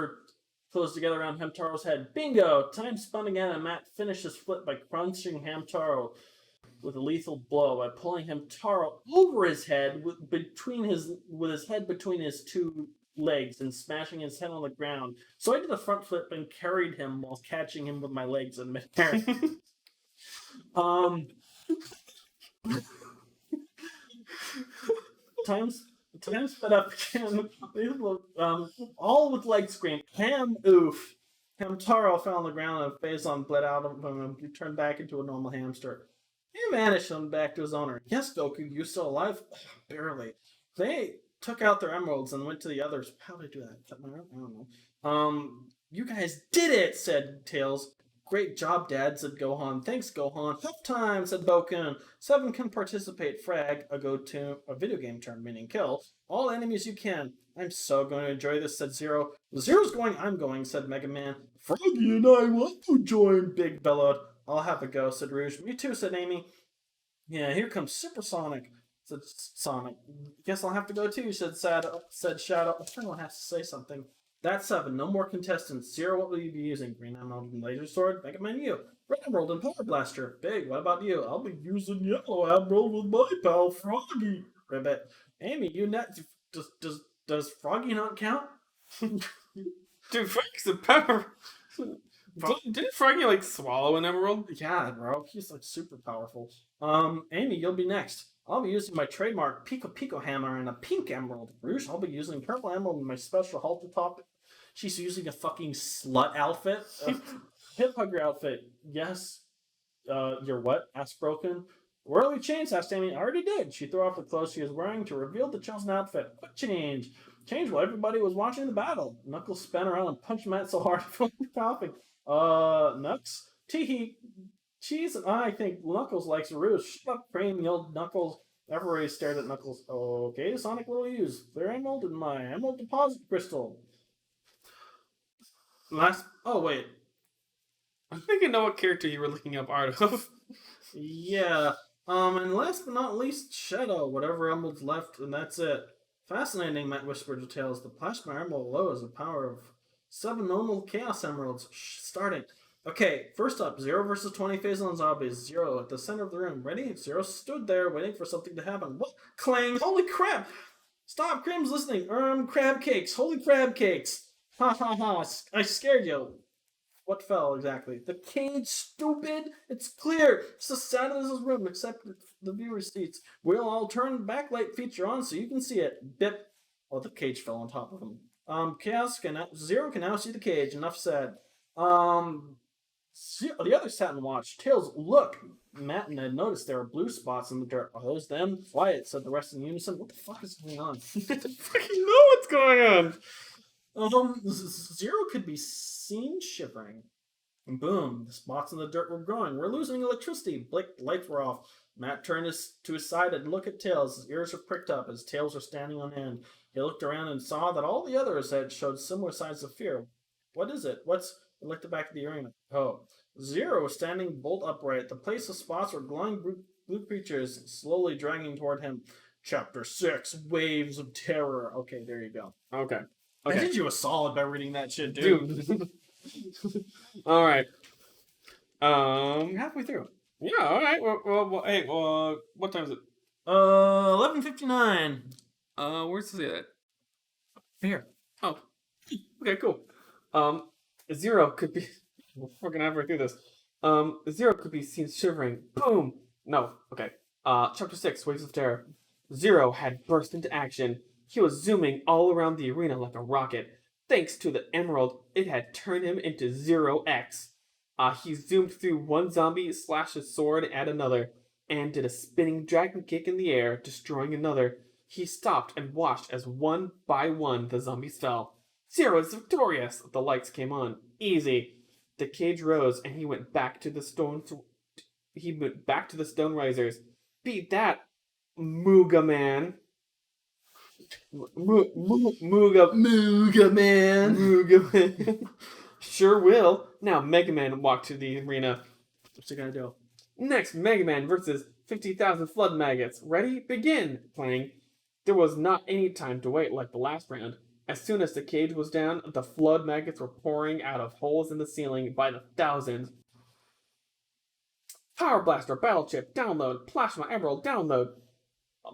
together around Hamtaro's head. Bingo! Time spun again and Matt finished his flip by crunching Hamtaro with a lethal blow by pulling Hamtaro over his head with his head between his two legs and smashing his head on the ground. So I did a front flip and carried him while catching him with my legs in midair. Time sped up again. All with legs scream. Ham oof. Hamtaro fell on the ground and Phazon bled out of him. He turned back into a normal hamster. He vanished and back to his owner. Yes, Goku, you still alive? Barely. They took out their emeralds and went to the others. How did they do that? I don't know. You guys did it, said Tails. Great job, Dad, said Gohan. Thanks, Gohan. Help time, said Boken. 7 can participate. Frag, a video game term, meaning kill. All enemies you can. I'm so going to enjoy this, said Zero. Zero's going, I'm going, said Mega Man. Froggy and I want to join, Big bellowed. I'll have a go, said Rouge. Me too, said Amy. Yeah, here comes Supersonic, said Sonic. Guess I'll have to go too, said Shadow. Everyone has to say something. That's 7. No more contestants. Zero, what will you be using? Green Emerald and Laser Sword? Mega Man, you. Red Emerald and Power Blaster. Big, what about you? I'll be using Yellow Emerald with my pal Froggy. Ribbit. Amy, you next. Does Froggy not count? Dude, Froggy's a power. Didn't Froggy like swallow an emerald? Yeah, bro. He's like super powerful. Amy, you'll be next. I'll be using my trademark Pico Pico hammer and a pink emerald. Rouge, I'll be using purple emerald and my special halter top. She's using a fucking slut outfit. Hip hugger outfit. Yes. You're what? Asked Broken. Where will we change? Asked Amy. I already did. She threw off the clothes she was wearing to reveal the chosen outfit. What change? Change while everybody was watching the battle. Knuckles spun around and punched Matt so hard he was coughing. Nux? Teehee. Cheese and I think Knuckles likes Rouge. Shut up, Cream, yelled Knuckles. Everybody stared at Knuckles. Okay, Sonic, what will we use? Clear Emerald and my Emerald Deposit Crystal. Oh, wait. I think I know what character you were looking up art of. Yeah. And last but not least, Shadow. Whatever emerald's left, and that's it. Fascinating, Matt whispered to Tails. The plasma emerald low is the power of 7 normal Chaos Emeralds. Starting. Okay, first up, 0 versus 20 Phazon zombies. 0 at the center of the room. Ready? 0 stood there waiting for something to happen. What? Clang! Holy crap! Stop, Cream's listening. Crab cakes. Holy crab cakes. Ha ha ha. I scared you. What fell exactly? The cage, stupid! It's clear! It's the sound of this room, except the viewer's seats. We'll all turn backlight feature on so you can see it. Bip. Oh, the cage fell on top of him. Zero can now see the cage. Enough said. The others sat and watched. Tails, look! Matt and Ed noticed there were blue spots in the dirt. Are those them? Quiet, said the rest in unison. What the fuck is going on? I don't fucking know what's going on. Zero could be seen shivering. Boom, the spots in the dirt were growing. We're losing electricity. Blink, lights were off. Matt turned to his side and looked at Tails. His ears were pricked up. His tails were standing on end. He looked around and saw that all the others had showed similar signs of fear. What is it? He looked at the back of the arena. Oh. Zero was standing bolt upright. The place of spots were glowing blue creatures slowly dragging toward him. Chapter 6, Waves of Terror. Okay, there you go. Okay. I did you a solid by reading that shit, dude. All right. You're halfway through. Yeah. All right. Hey. What time is it? 11:59. Where's the Here. Oh. Okay. Cool. 0 could be. We're fucking halfway through this. 0 could be seen shivering. Boom. No. Okay. Chapter 6, Waves of Terror. 0 had burst into action. He was zooming all around the arena like a rocket. Thanks to the emerald, it had turned him into 0x. He zoomed through one zombie, slashed his sword at another, and did a spinning dragon kick in the air, destroying another. He stopped and watched as one by one the zombies fell. 0 is victorious! The lights came on. Easy. The cage rose, and he went back to the stone. Risers. Beat that, Mooga Man. Mooga Man. Sure will. Now Mega Man walked to the arena. What's he gonna do? Next, Mega Man versus 50,000 Flood Maggots. Ready? Begin! Playing. There was not any time to wait like the last round. As soon as the cage was down, the Flood Maggots were pouring out of holes in the ceiling by the thousands. Power Blaster, Battle Chip, download. Plasma Emerald, download.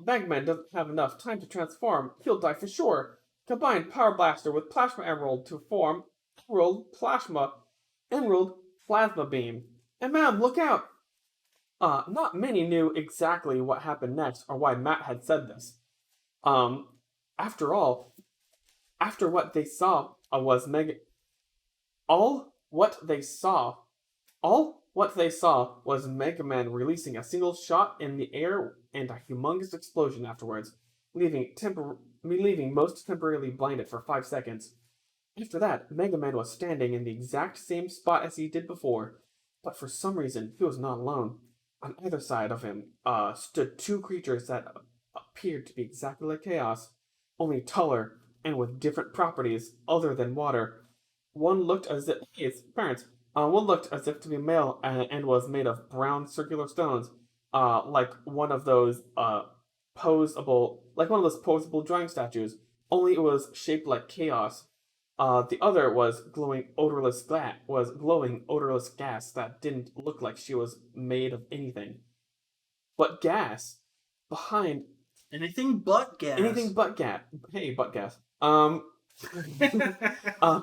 Mega Man doesn't have enough time to transform. He'll die for sure. Combine Power Blaster with Plasma Emerald to form Emerald Plasma Beam. And man, look out! Not many knew exactly what happened next or why Matt had said this. After all, after what they saw was Mega. All what they saw was Mega Man releasing a single shot in the air and a humongous explosion afterwards, leaving most temporarily blinded for 5 seconds. After that, Mega Man was standing in the exact same spot as he did before, but for some reason he was not alone. On either side of him stood two creatures that appeared to be exactly like Chaos, only taller and with different properties other than water. One looked as if his parents. One looked as if to be male and was made of brown circular stones, like one of those posable drawing statues. Only it was shaped like chaos. The other was glowing odorless gas that didn't look like she was made of anything but gas. Behind Anything but gas. anything but gas. Hey, but gas.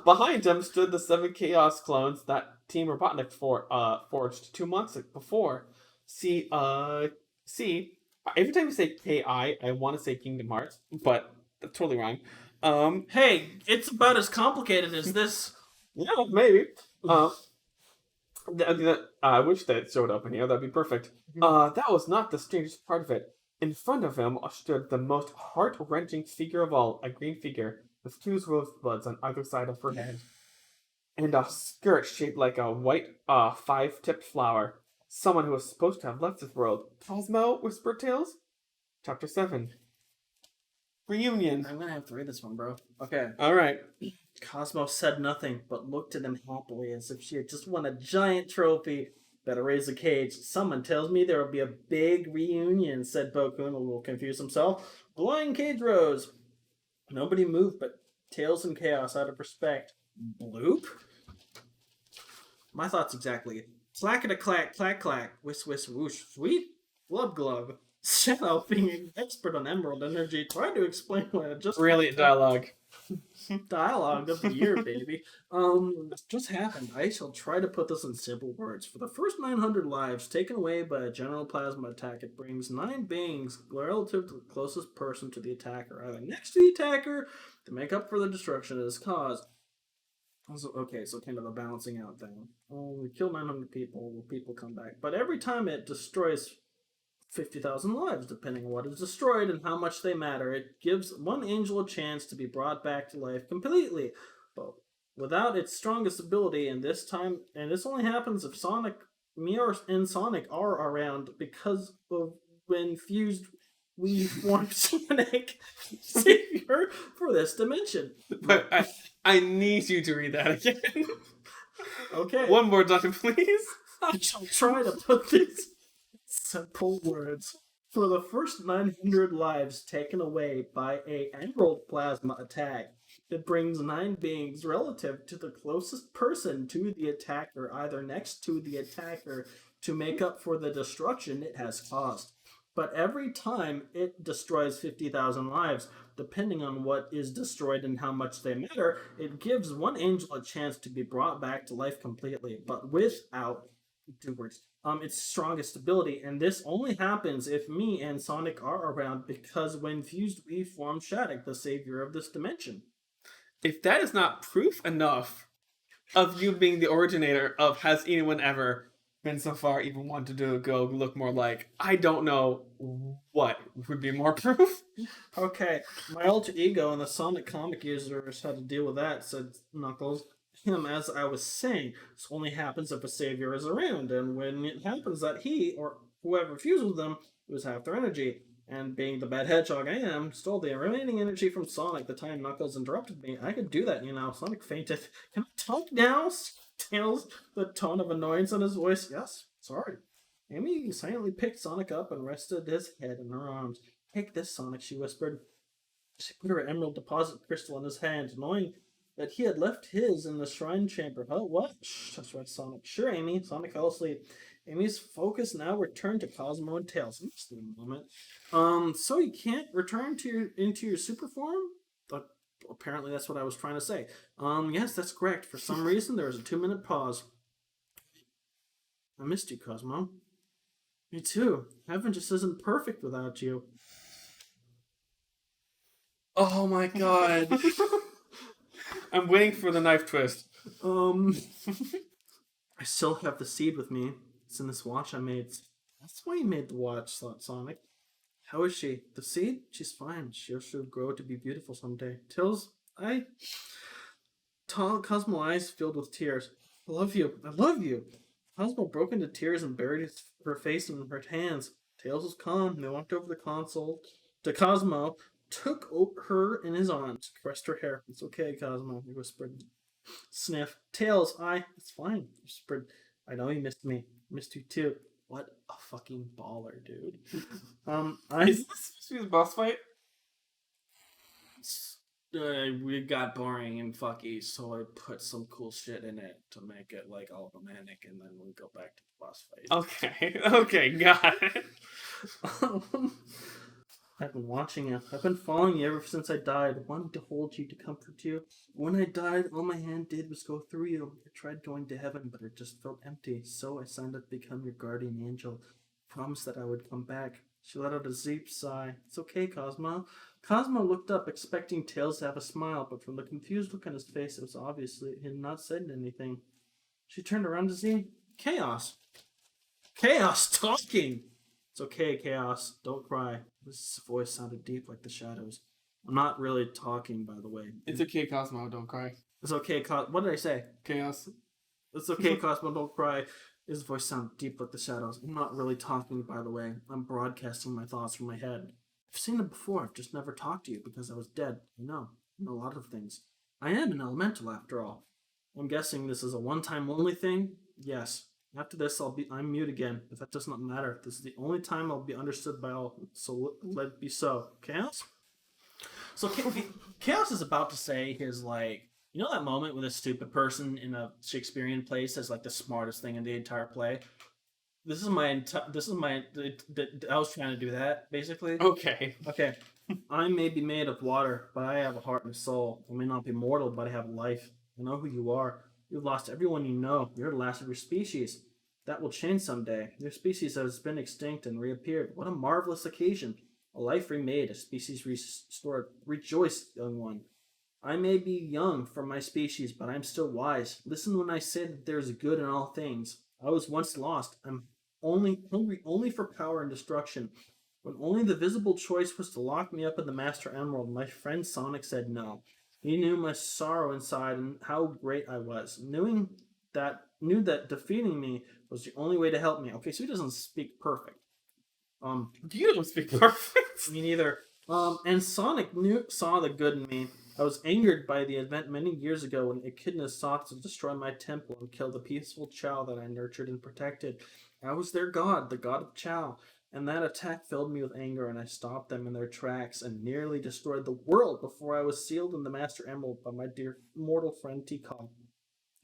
Behind him stood the 7 Chaos clones that Team Robotnik forged 2 months before. See, every time you say KI, I want to say Kingdom Hearts, but that's totally wrong. Hey, it's about as complicated as this. Yeah, maybe. I wish that showed up in here. That'd be perfect. That was not the strangest part of it. In front of him stood the most heart-wrenching figure of all, a green figure with 2 rosebuds on either side of her head, and a skirt shaped like a white, 5-tipped flower. Someone who was supposed to have left this world. Cosmo, whispered Tails. Chapter 7. Reunion. I'm gonna have to read this one, bro. Okay. Alright. Cosmo said nothing, but looked at him happily as if she had just won a giant trophy. Better raise the cage. Someone tells me there will be a big reunion, said Bokun, a little confused himself. Glowing cage rose. Nobody moved but Tails and Chaos out of respect. Bloop? My thoughts exactly. Clack-a-clack, clack-clack, whisk-whisk, whoosh, sweet, glub-glub. Shadow, being an expert on emerald energy, tried to explain what had just Brilliant dialogue. Dialogue of the year, baby. Just happened. I shall try to put this in simple words. For the first 900 lives taken away by a general plasma attack, it brings 9 beings relative to the closest person to the attacker, either next to the attacker, to make up for the destruction it has caused. Okay, so kind of a balancing out thing. We kill 900 people, will people come back? But every time it destroys 50,000 lives, depending on what is destroyed and how much they matter. It gives one angel a chance to be brought back to life completely, but without its strongest ability. And this only happens if and Sonic are around, because of when fused we form Sonic Savior for this dimension. But I need you to read that again. Okay. One more time, please. I shall try to put this simple words. For the first 900 lives taken away by a emerald plasma attack, it brings 9 beings relative to the closest person to the attacker, either next to the attacker, to make up for the destruction it has caused. But every time it destroys 50,000 lives, depending on what is destroyed and how much they matter, it gives one angel a chance to be brought back to life completely, but without its strongest ability. And this only happens if me and Sonic are around, because when fused we form Shattuck, the savior of this dimension. If that is not proof enough of you being the originator of Has Anyone Ever Been So Far Even Want to Go Look More Like, I don't know what would be more proof. Okay, my alter ego and the Sonic comic users had to deal with that, said Knuckles. As I was saying, this only happens if a savior is around, and when it happens that he, or whoever fused with them, lose half their energy. And being the bad hedgehog I am, stole the remaining energy from Sonic the time Knuckles interrupted me. I could do that, Sonic fainted. Can I talk now? Tails, the tone of annoyance in his voice. Yes, sorry. Amy silently picked Sonic up and rested his head in her arms. Take this, Sonic, she whispered. She put her emerald deposit crystal in his hand, knowing that he had left his in the shrine chamber. Oh, what? Shh, that's right, Sonic. Sure, Amy. Sonic fell asleep. Amy's focus now returned to Cosmo and Tails. Just a moment. So you can't return into your super form? Apparently that's what I was trying to say. Yes, that's correct. For some reason, there was a 2-minute pause. I missed you, Cosmo. Me too. Heaven just isn't perfect without you. Oh my god. I'm waiting for the knife twist. I still have the seed with me. It's in this watch I made. That's why you made the watch, Sonic. How is she? The seed? She's fine. She'll grow to be beautiful someday. Tails, Cosmo eyes filled with tears. I love you. I love you. Cosmo broke into tears and buried her face in her hands. Tails was calm. They walked over the console to Cosmo, took her in his arms, caressed her hair. It's okay, Cosmo, he whispered. Sniff. Tails, it's fine, he whispered. I know you missed me. Missed you too. What a fucking baller, dude. Is this supposed to be the boss fight? We got boring and fucky, so I put some cool shit in it to make it like all romantic, and then we go back to the boss fight. Okay, got it. I've been watching you. I've been following you ever since I died, wanting to hold you, to comfort you. When I died, all my hand did was go through you. I tried going to heaven, but it just felt empty, so I signed up to become your guardian angel. Promised that I would come back. She let out a deep sigh. It's okay, Cosmo. Cosmo looked up, expecting Tails to have a smile, but from the confused look on his face, it was obviously he had not said anything. She turned around to see Chaos. Chaos talking! It's okay, Chaos. Don't cry. His voice sounded deep like the shadows. I'm not really talking, by the way. It's okay, Cosmo, don't cry. It's okay, What did I say? Chaos. It's okay, Cosmo, don't cry. His voice sounded deep like the shadows. I'm not really talking, by the way. I'm broadcasting my thoughts from my head. I've seen it before. I've just never talked to you because I was dead. I know a lot of things. I am an elemental, after all. I'm guessing this is a one-time only thing? Yes. After this, I'm mute again, but that does not matter. This is the only time I'll be understood by all, so let it be so. Chaos? So Chaos is about to say his, like, you know that moment with a stupid person in a Shakespearean play says, like, the smartest thing in the entire play? I was trying to do that, basically. Okay. Okay. I may be made of water, but I have a heart and a soul. I may not be mortal, but I have life. I know who you are. You've lost everyone you know. You're the last of your species. That will change someday. Your species has been extinct and reappeared. What a marvelous occasion. A life remade, a species restored. Rejoice, young one. I may be young for my species, but I'm still wise. Listen when I say that there is good in all things. I was once lost. I'm hungry only for power and destruction. When only the visible choice was to lock me up in the Master Emerald, my friend Sonic said no. He knew my sorrow inside and how great I was. Knew that defeating me was the only way to help me. Okay, so he doesn't speak perfect. You don't speak perfect. Me neither. And Sonic saw the good in me. I was angered by the event many years ago when Echidna sought to destroy my temple and kill the peaceful Chow that I nurtured and protected. I was their god, the god of Chow, and that attack filled me with anger, and I stopped them in their tracks and nearly destroyed the world before I was sealed in the Master Emerald by my dear mortal friend Tikal.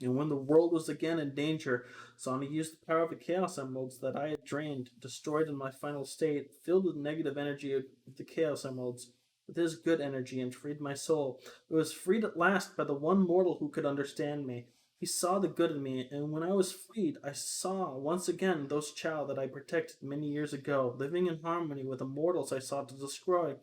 And when the world was again in danger, Sonic used the power of the Chaos Emeralds that I had drained, destroyed in my final state, filled with negative energy of the Chaos Emeralds, with his good energy, and freed my soul. It was freed at last by the one mortal who could understand me. He saw the good in me, and when I was freed, I saw once again those Chow that I protected many years ago, living in harmony with the mortals I sought to destroy.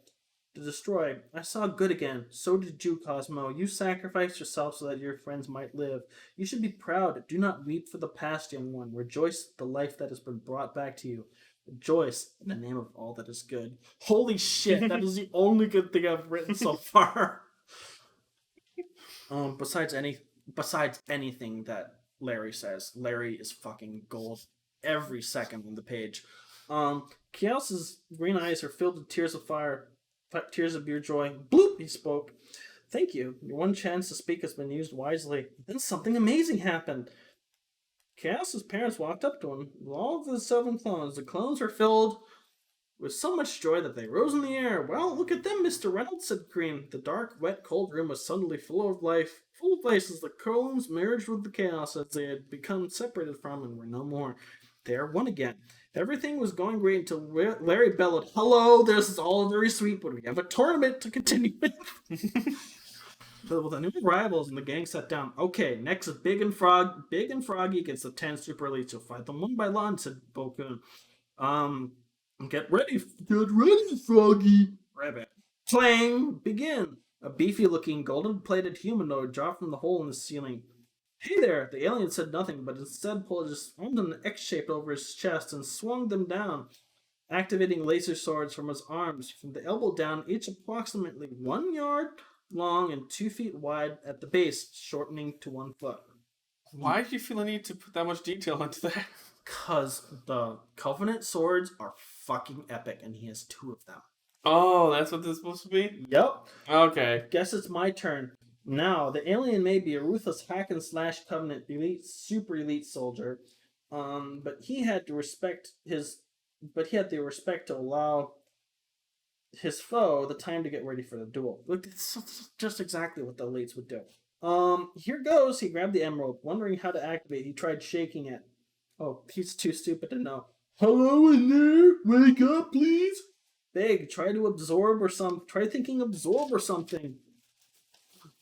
I saw good again. So did you, Cosmo. You sacrificed yourself so that your friends might live. You should be proud. Do not weep for the past, young one. Rejoice at the life that has been brought back to you. Rejoice in the name of all that is good. Holy shit, that is the only good thing I've written so far. Besides anything that Larry says. Larry is fucking gold every second on the page. Chaos's green eyes are filled with tears of fire. Tears of pure joy. Bloop, he spoke. Thank you. Your one chance to speak has been used wisely. Then something amazing happened. Chaos's parents walked up to him with all of the 7 clones. The clones were filled with so much joy that they rose in the air. Well, look at them, Mr. Reynolds, said Cream. The dark, wet, cold room was suddenly full of life as the clones merged with the chaos as they had become separated from and were no more. They are one again. Everything was going great until Larry bellowed, "Hello, this is all very sweet, but we have a tournament to continue with." So with the new rivals and the gang sat down. Okay, next is Big and Froggy against the 10 Super Elites. You'll fight them one by one, said Bokun. Get ready, Froggy. Rabbit. Clang! Begin! A beefy-looking, golden-plated humanoid dropped from the hole in the ceiling. Hey there! The alien said nothing, but instead pulled his arms in an X shape over his chest and swung them down, activating laser swords from his arms, from the elbow down, each approximately 1 yard long and 2 feet wide at the base, shortening to 1 foot. Why do you feel the need to put that much detail into that? Because the Covenant swords are fucking epic, and he has 2 of them. Oh, that's what this is supposed to be? Yep. Okay. Guess it's my turn. Now, the alien may be a ruthless hack and slash Covenant elite, super elite soldier, but he had the respect to allow his foe the time to get ready for the duel. Look, it's just exactly what the elites would do. Here goes. He grabbed the emerald, wondering how to activate. He tried shaking it. Oh, he's too stupid to know. Hello in there? Wake up, please. Big, try thinking absorb or something.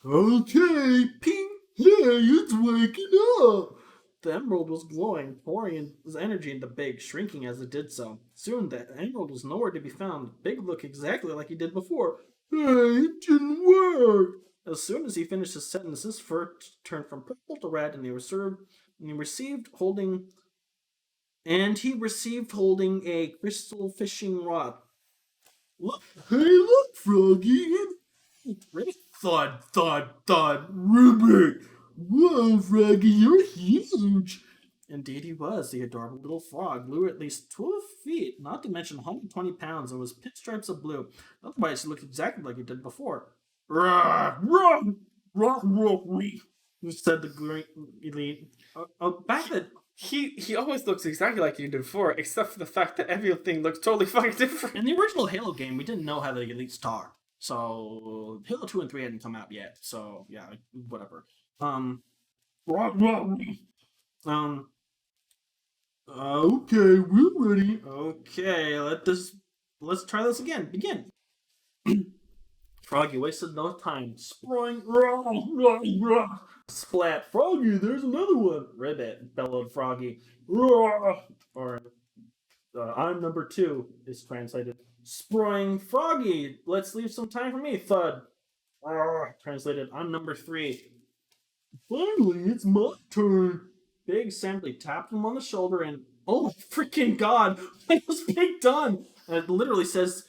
Okay, ping. Hey, it's waking up. The emerald was glowing, pouring his energy into Big, shrinking as it did so. Soon the emerald was nowhere to be found. Big looked exactly like he did before. Hey, it didn't work. As soon as he finished his sentence, his fur turned from purple to red, and he received holding a crystal fishing rod. Look, hey, look, Froggy. Ribbit. Thud, thud, thud. Ribbit. Whoa, Froggy, you're huge. Indeed he was. The adorable little frog grew at least 12 feet, not to mention 120 pounds, and was pinstripes of blue. Otherwise, he looked exactly like he did before. Rah, rah, rah, rah, rah. Said the green elite. Back then, He always looks exactly like he did before, except for the fact that everything looks totally fucking different. in the original Halo game, we didn't know how the elites talk. So Halo 2 and 3 hadn't come out yet. So yeah, whatever. Rah, rah, rah. Okay, we're ready. Okay, let's try this again. Begin. Froggy wasted no time. Spring, Rah, rah, rah. splat. Froggy, there's another one. Ribbit, bellowed Froggy. Rah. Or I'm number 2 is translated. Spring, Froggy, let's leave some time for me. Thud. Translated. I'm number 3. Finally, it's my turn. Big simply tapped him on the shoulder and, oh my freaking god, what was Big done? And it literally says,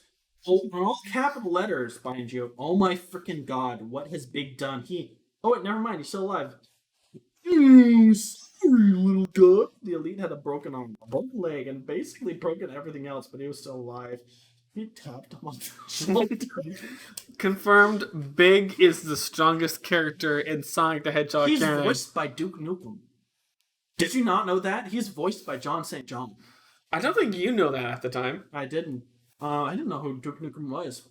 in all capital letters, mind you, oh my freaking god, what has Big done? Oh wait, never mind, he's still alive. Sorry, little guy. The elite had a broken arm, a broken leg, and basically broken everything else, but he was still alive. He tapped him on the shoulder. Confirmed, Big is the strongest character in Sonic the Hedgehog He's canon. voiced by Duke Nukem. Did you not know that? He's voiced by John St. John. I don't think you know that at the time. I didn't. I didn't know who Duke Nukem was.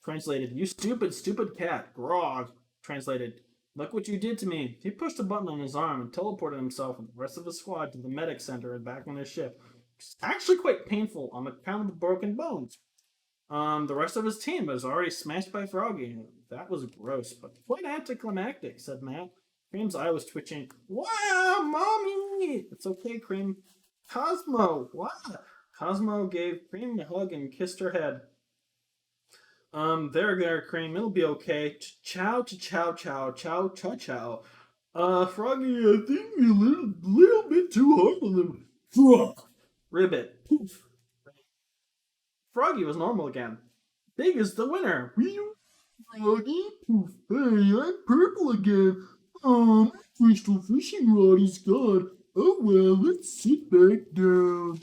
Translated, you stupid cat. Grog. Translated, look what you did to me. He pushed a button on his arm and teleported himself and the rest of his squad to the medic center and back on his ship. It's actually quite painful on account of the broken bones. The rest of his team was already smashed by Froggy. That was gross, but quite anticlimactic, said Matt. Cream's eye was twitching. Wow, Mommy! It's okay, Cream. Cosmo, what? Cosmo gave Cream a hug and kissed her head. There, Cream. It'll be okay. Chow, chow, chow, chow, chow, chow. Froggy, I think you're a little bit too hard on them. Frog. Ribbit. Poof. Froggy was normal again. Big is the winner. Froggy, poof. Hey, I'm purple again. My crystal fishing rod is gone. Oh well, let's sit back down.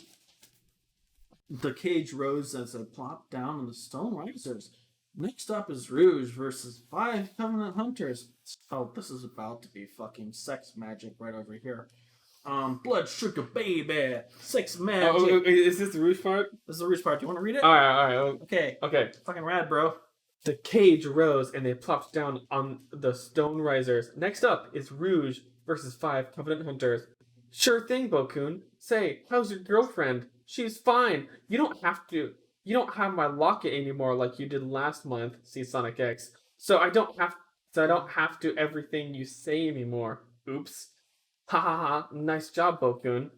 The cage rose as it plopped down on the stone risers. Next up is Rouge versus 5 Covenant Hunters. Oh, this is about to be fucking sex magic right over here. Blood sugar baby, sex magic. Oh, is this the Rouge part? This is the Rouge part. Do you want to read it? Alright. Okay. Okay. Fucking rad, bro. The cage rose and they plopped down on the stone risers. Next up is Rouge versus 5 Covenant Hunters. Sure thing, Bokun. Say, how's your girlfriend? She's fine. You don't have my locket anymore like you did last month. See Sonic X. So I don't have to everything you say anymore. Oops. Ha ha ha. Nice job, Bokun.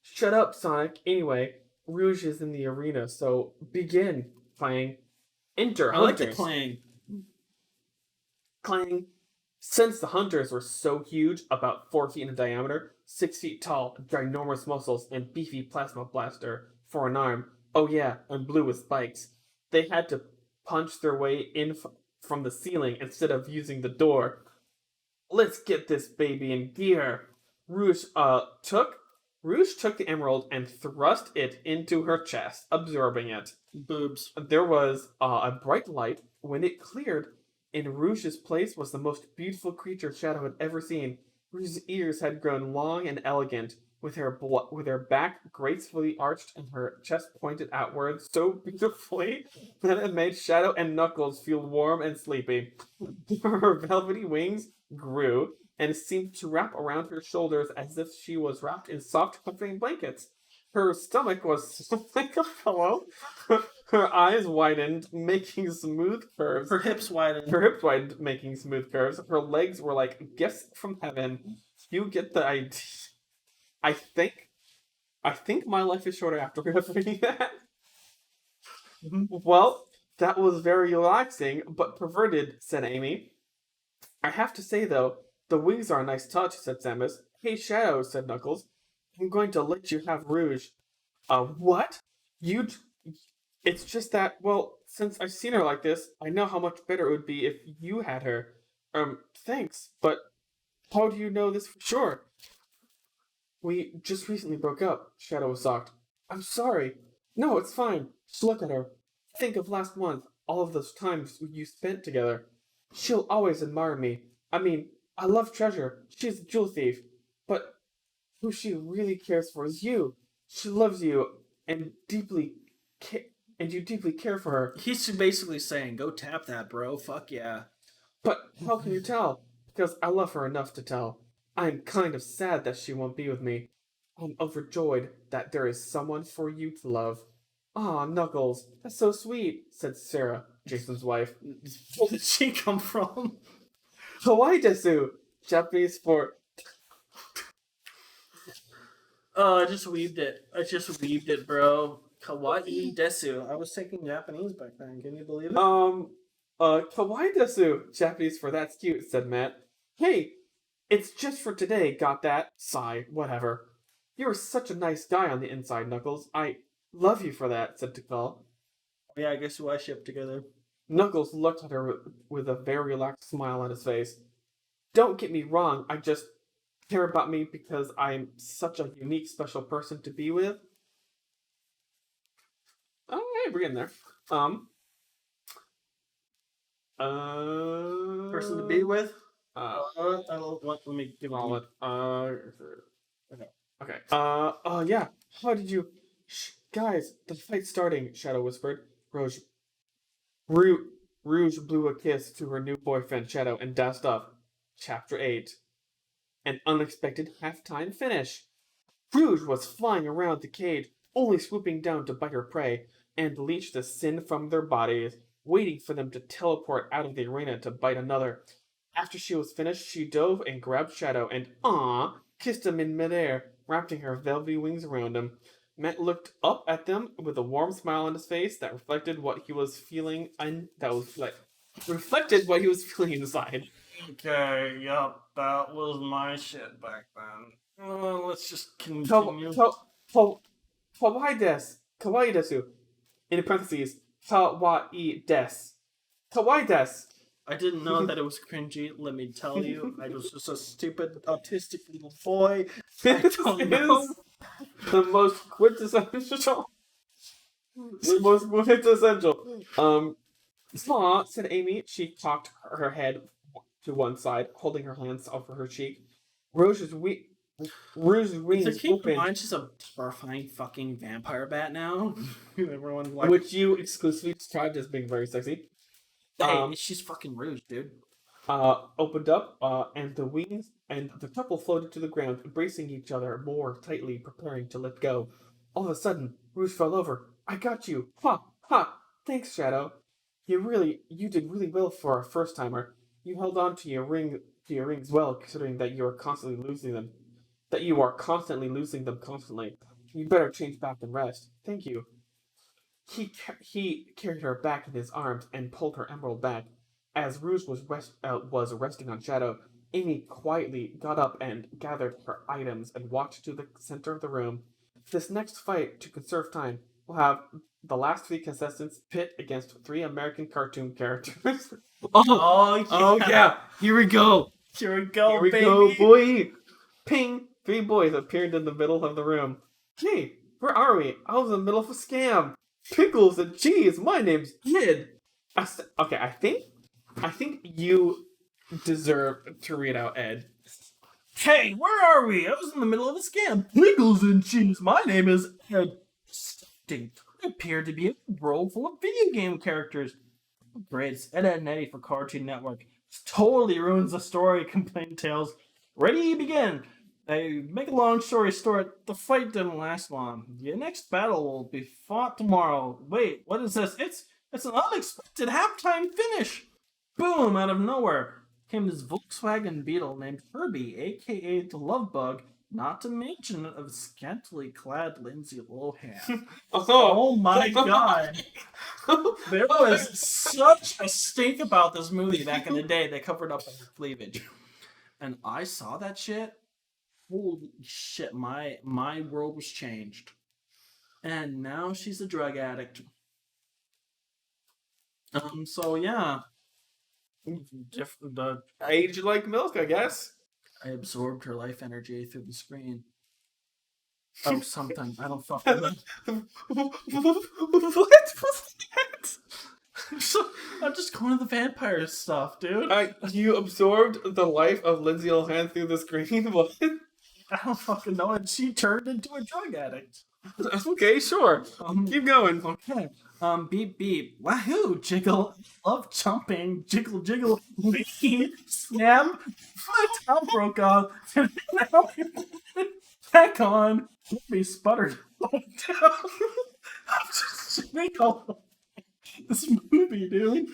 Shut up, Sonic. Anyway, Rouge is in the arena, so begin playing. Enter I like the hunters. clang. Clang. Since the hunters were so huge, about 4 feet in diameter, 6 feet tall, ginormous muscles, and beefy plasma blaster for an arm, oh yeah, and blue with spikes, they had to punch their way in from the ceiling instead of using the door. Let's get this baby in gear. Rouge took the emerald and thrust it into her chest, absorbing it. Boobs. There was a bright light. When it cleared, in Rouge's place was the most beautiful creature Shadow had ever seen. Rouge's ears had grown long and elegant, with her back gracefully arched and her chest pointed outwards so beautifully that it made Shadow and Knuckles feel warm and sleepy. Her velvety wings grew and seemed to wrap around her shoulders as if she was wrapped in soft, comforting blankets. Her stomach was like a pillow. Her eyes widened, making smooth curves. Her hips widened. Her hips widened, making smooth curves. Her legs were like gifts from heaven. You get the idea. I think my life is shorter after reading that. Well, that was very relaxing, but perverted, said Amy. I have to say, though, the wings are a nice touch, said Samus. Hey, Shadow, said Knuckles. I'm going to let you have Rouge. What? It's just that, well, since I've seen her like this, I know how much better it would be if you had her. Thanks, but how do you know this for sure? We just recently broke up, Shadow was shocked. I'm sorry. No, it's fine. Just look at her. Think of last month, all of those times you spent together. She'll always admire me. I mean, I love Treasure. She's a jewel thief. But who she really cares for is you. She loves you and you deeply care for her. He's basically saying, go tap that, bro. Fuck yeah. But how can you tell? Because I love her enough to tell. I'm kind of sad that she won't be with me. I'm overjoyed that there is someone for you to love. Aw, Knuckles, that's so sweet, said Sarah, Jason's wife. Where did she come from? Kawaii desu, Japanese for... Oh, I just weaved it, bro. Kawaii desu. I was taking Japanese back then. Can you believe it? Kawaii desu, Japanese for that's cute, said Matt. Hey, it's just for today, got that? Sigh, whatever. You're such a nice guy on the inside, Knuckles. I love you for that, said Tikal. Yeah, I guess I shipped together. Knuckles looked at her with a very relaxed smile on his face. Don't get me wrong, I just care about me because I'm such a unique, special person to be with. Oh, hey, we're getting there. Person to be with? Let me give all it. Okay. Yeah. How did you... Shh, guys, the fight's starting, Shadow whispered. Rouge blew a kiss to her new boyfriend, Shadow, and dashed off. Chapter 8. An unexpected halftime finish. Rouge was flying around the cage, only swooping down to bite her prey, and leech the sin from their bodies, waiting for them to teleport out of the arena to bite another. After she was finished, she dove and grabbed Shadow and, kissed him in midair, wrapping her velvety wings around him. Matt looked up at them with a warm smile on his face that reflected what he was feeling inside. Okay, yup, that was my shit back then. Let's just continue. Kawaii desu. In parentheses, kawaii desu. Kawaii desu. I didn't know that it was cringy, let me tell you. I was just a stupid, autistic little boy. I don't know. The most quintessential. Aw, said Amy. She cocked her head to one side, holding her hands over her cheek. Rouge's wings So keep in opened. mind she's a terrifying fucking vampire bat now. Everyone Which you exclusively described as being very sexy. Hey, she's fucking Rouge, dude. Opened up, and the wings and the couple floated to the ground, embracing each other more tightly, preparing to let go. All of a sudden, Rouge fell over. I got you! Ha! Ha! Thanks, Shadow. You did really well for a first-timer. You held on to your rings well, considering that you are constantly losing them. Constantly. You better change back and rest. Thank you. He carried her back in his arms and pulled her emerald back. As Rouge was resting on Shadow, Amy quietly got up and gathered her items and walked to the center of the room. This next fight, to conserve time, will have the last three contestants pit against three American cartoon characters. Oh yeah! Here we go! Here we go, Here we baby. go, boy! Ping! Three boys appeared in the middle of the room. Hey, where are we? I was in the middle of a scam. Pickles and cheese. My name's Kid. Okay, I think you deserve to read out Ed. Hey, where are we? I was in the middle of a scam. Pickles and cheese. My name is Ed. Stink. I appear to be a world full of video game characters. Great, it's Ed, Edd, and Eddy for Cartoon Network. This totally ruins the story, complained Tails. Ready, begin. Make a long story short, the fight didn't last long. Your next battle will be fought tomorrow. Wait, what is this? It's an unexpected halftime finish. Boom, out of nowhere came this Volkswagen Beetle named Herbie, aka the Love Bug, not to mention a scantily clad Lindsay Lohan. Oh my god. There was such a stink about this movie back in the day. They covered up her cleavage. And I saw that shit. Holy shit, my world was changed. And now she's a drug addict. So yeah. Age like milk, I guess. I absorbed her life energy through the screen. Oh, something. I don't fucking know. What was that? I'm just going to the vampire stuff, dude. You absorbed the life of Lindsay Lohan through the screen? What? I don't fucking know. And she turned into a drug addict. Okay, sure. Keep going. Okay. Beep beep. Wahoo! Jiggle. Love jumping. Jiggle jiggle. Wee. Snap. My top broke off. And now back on. Me sputtered. I'm just sitting all this movie, dude.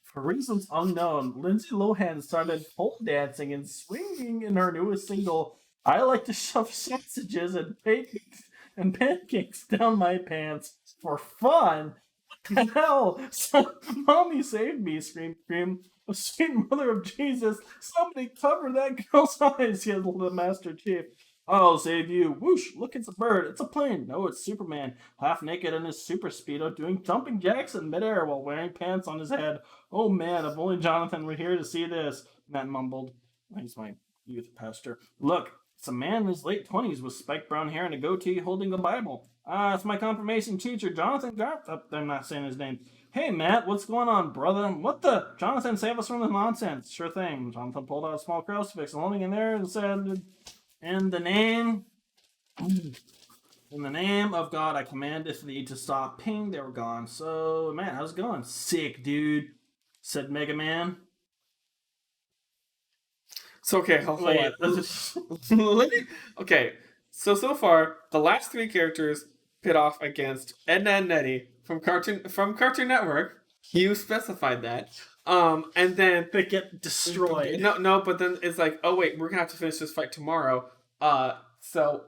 For reasons unknown, Lindsay Lohan started pole dancing and swinging in her newest single, I Like to Shove Sausages and Pancakes Down My Pants for fun. What the hell? So, mommy saved me, screamed Cream. Oh, sweet mother of Jesus, somebody cover that girl's eyes, yelled the Master Chief. I'll save you. Whoosh, look, it's a bird. It's a plane. No, it's Superman, half naked in his super speedo, doing jumping jacks in midair while wearing pants on his head. Oh man, if only Jonathan were here to see this, Matt mumbled. He's my youth pastor. Look, it's a man in his late 20s with spiked brown hair and a goatee holding the Bible. It's my confirmation teacher, Jonathan Garp. Oh, I'm not saying his name. Hey, Matt, what's going on, brother? What the? Jonathan, save us from the nonsense. Sure thing. Jonathan pulled out a small crucifix, holding in there, and said, In the name of God, I commandeth thee to stop. Ping, they were gone. So, Matt, how's it going? Sick, dude, said Mega Man. So, okay, hold on. Okay, so far, the last three characters pit off against Edna and Nettie from Cartoon Network. You specified that. And then they get destroyed. No, but then it's like, oh wait, we're gonna have to finish this fight tomorrow. So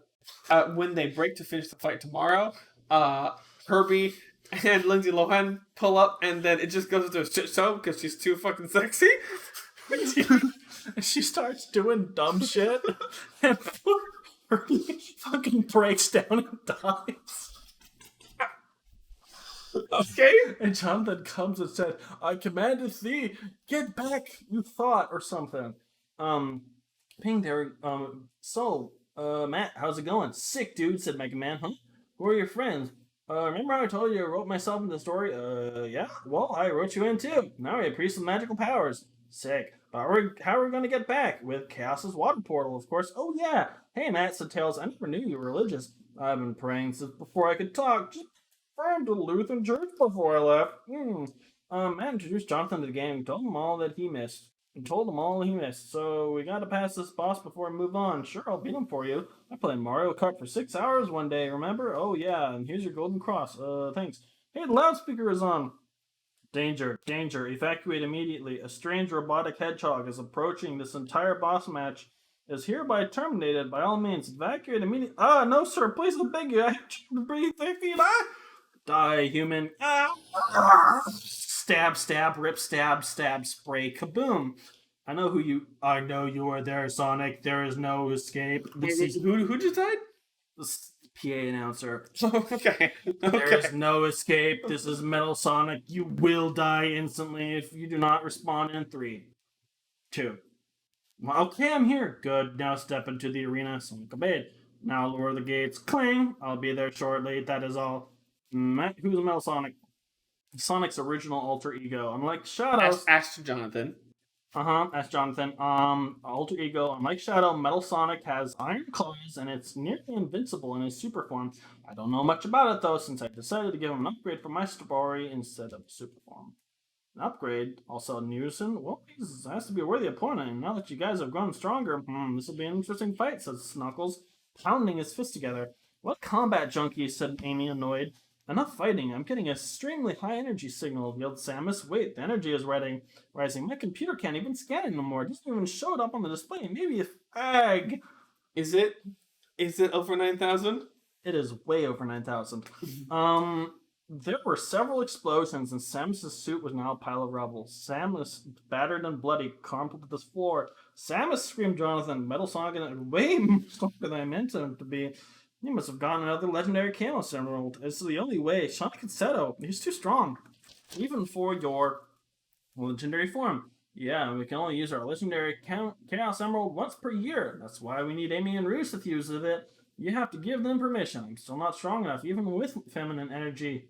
when they break to finish the fight tomorrow, Herbie and Lindsay Lohan pull up, and then it just goes into a shit show because she's too fucking sexy. She starts doing dumb shit, and Herbie fucking breaks down and dies. Okay. And Jonathan comes and said, I commanded thee, get back, you thought, or something. Ping there, Matt, how's it going? Sick, dude, said Mega Man. Huh? Who are your friends? Remember how I told you I wrote myself in the story? Yeah, well, I wrote you in too. Now we have priests with magical powers. Sick. How are we going to get back? With Chaos's water portal, of course. Oh, yeah. Hey, Matt, said Tails, I never knew you were religious. I've been praying since before I could talk. Just to the Lutheran church before I left. Matt introduced Jonathan to the game, told him all he missed. So we gotta pass this boss before we move on. Sure, I'll beat him for you. I played Mario Kart for 6 hours one day, remember? Oh yeah, and here's your golden cross. Thanks. Hey, the loudspeaker is on. Danger, evacuate immediately. A strange robotic hedgehog is approaching this entire boss match. is hereby terminated. By all means, evacuate immediately. Ah, no, sir. Please, I beg you. I have to breathe. Die, human. Ah. Stab, stab, rip, stab, stab, spray, kaboom. I know you are there, Sonic. There is no escape. Who just died? This PA announcer. Okay. There is no escape. This is Metal Sonic. You will die instantly if you do not respond in 3, 2. Well, okay, I'm here. Good. Now step into the arena. Sonic obeyed. Now lower the gates. Cling. I'll be there shortly. That is all. Who's Metal Sonic? Sonic's original alter ego. Unlike Shadow. Ask Jonathan. That's Jonathan. Alter ego. Unlike Shadow, Metal Sonic has iron claws and it's nearly invincible in his super form. I don't know much about it though, since I decided to give him an upgrade for my story instead of super form. An upgrade? Also Newson? Well, he has to be a worthy opponent, and now that you guys have grown stronger, this will be an interesting fight, says Snuckles, pounding his fist together. What combat junkie, said Amy, annoyed. Enough fighting. I'm getting an extremely high energy signal, yelled Samus. Wait, the energy is rising. My computer can't even scan it anymore. It doesn't even show it up on the display. Maybe if ag. Is it over 9,000? It is way over 9,000. There were several explosions, and Samus' suit was now a pile of rubble. Samus, battered and bloody, crumpled to the floor. Samus, screamed Jonathan. Metal Sonic is way stronger than I meant him to be. He must have gotten another legendary Chaos Emerald. It's the only way. Sonic and Seto, he's too strong. Even for your legendary form. Yeah, we can only use our legendary Chaos Emerald once per year. That's why we need Amy and Roos to use of it. You have to give them permission. I'm still not strong enough, even with feminine energy.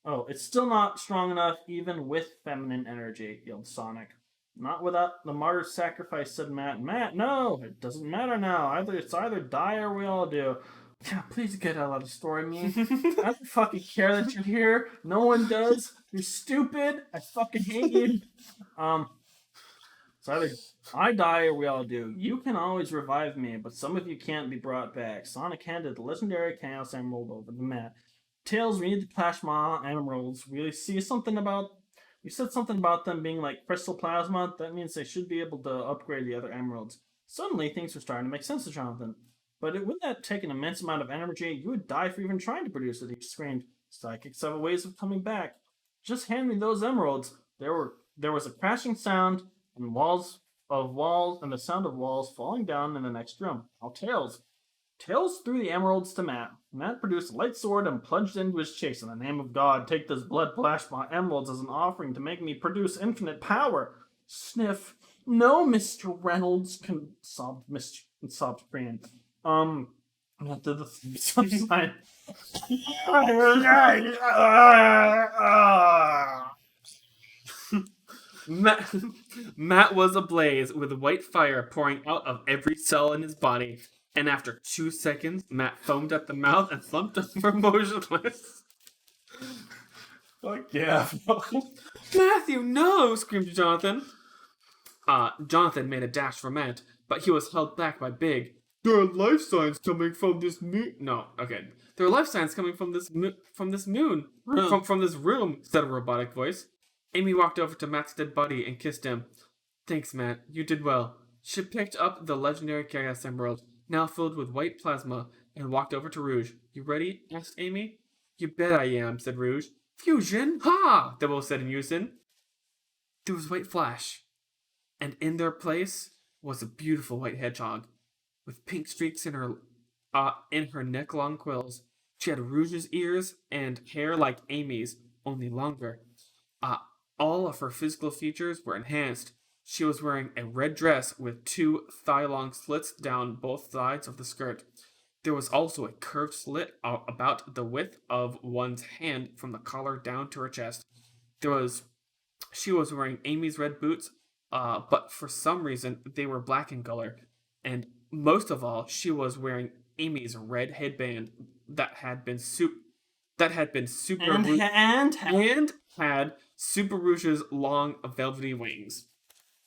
Oh, it's still not strong enough, even with feminine energy, yelled Sonic. Not without the martyr's sacrifice, said Matt. Matt, no! It doesn't matter now. It's either die or we all do. Yeah, please get out of the story, me. I don't fucking care that you're here. No one does. You're stupid. I fucking hate you. It's either I die or we all do. You can always revive me, but some of you can't be brought back. Sonic handed the legendary Chaos Emerald over to Matt. Tails, we need the plasma emeralds. You said something about them being like crystal plasma. That means they should be able to upgrade the other emeralds. Suddenly, things were starting to make sense to Jonathan. But wouldn't that take an immense amount of energy? You would die for even trying to produce it, he screamed. Psychics have ways of coming back. Just hand me those emeralds. There was a crashing sound and the sound of walls falling down in the next room. Now Tails threw the emeralds to Matt. Matt produced a light sword and plunged into his chase. In the name of God, take this blood plasma emeralds as an offering to make me produce infinite power. Sniff. No, Mr. Reynolds, sobbed Fran. After the stop sign. Matt was ablaze with white fire pouring out of every cell in his body, and after 2 seconds, Matt foamed at the mouth and slumped over motionless. Fuck yeah. Matthew, no! Screamed Jonathan. Jonathan made a dash for Matt, but he was held back by Big. There are life signs coming from this moon. No, okay. There are life signs coming from this moon. From this room, said a robotic voice. Amy walked over to Matt's dead body and kissed him. Thanks, Matt. You did well. She picked up the legendary Chaos Emerald, now filled with white plasma, and walked over to Rouge. You ready? Asked Amy. You bet I am, said Rouge. Fusion! Ha! They both said in unison. There was white flash, and in their place was a beautiful white hedgehog, with pink streaks in her neck-long quills. She had Rouge's ears and hair like Amy's, only longer. All of her physical features were enhanced. She was wearing a red dress with 2 thigh-long slits down both sides of the skirt. There was also a curved slit about the width of one's hand from the collar down to her chest. She was wearing Amy's red boots, but for some reason they were black in color. And most of all, she was wearing Amy's red headband that had been Super Rouge's long velvety wings.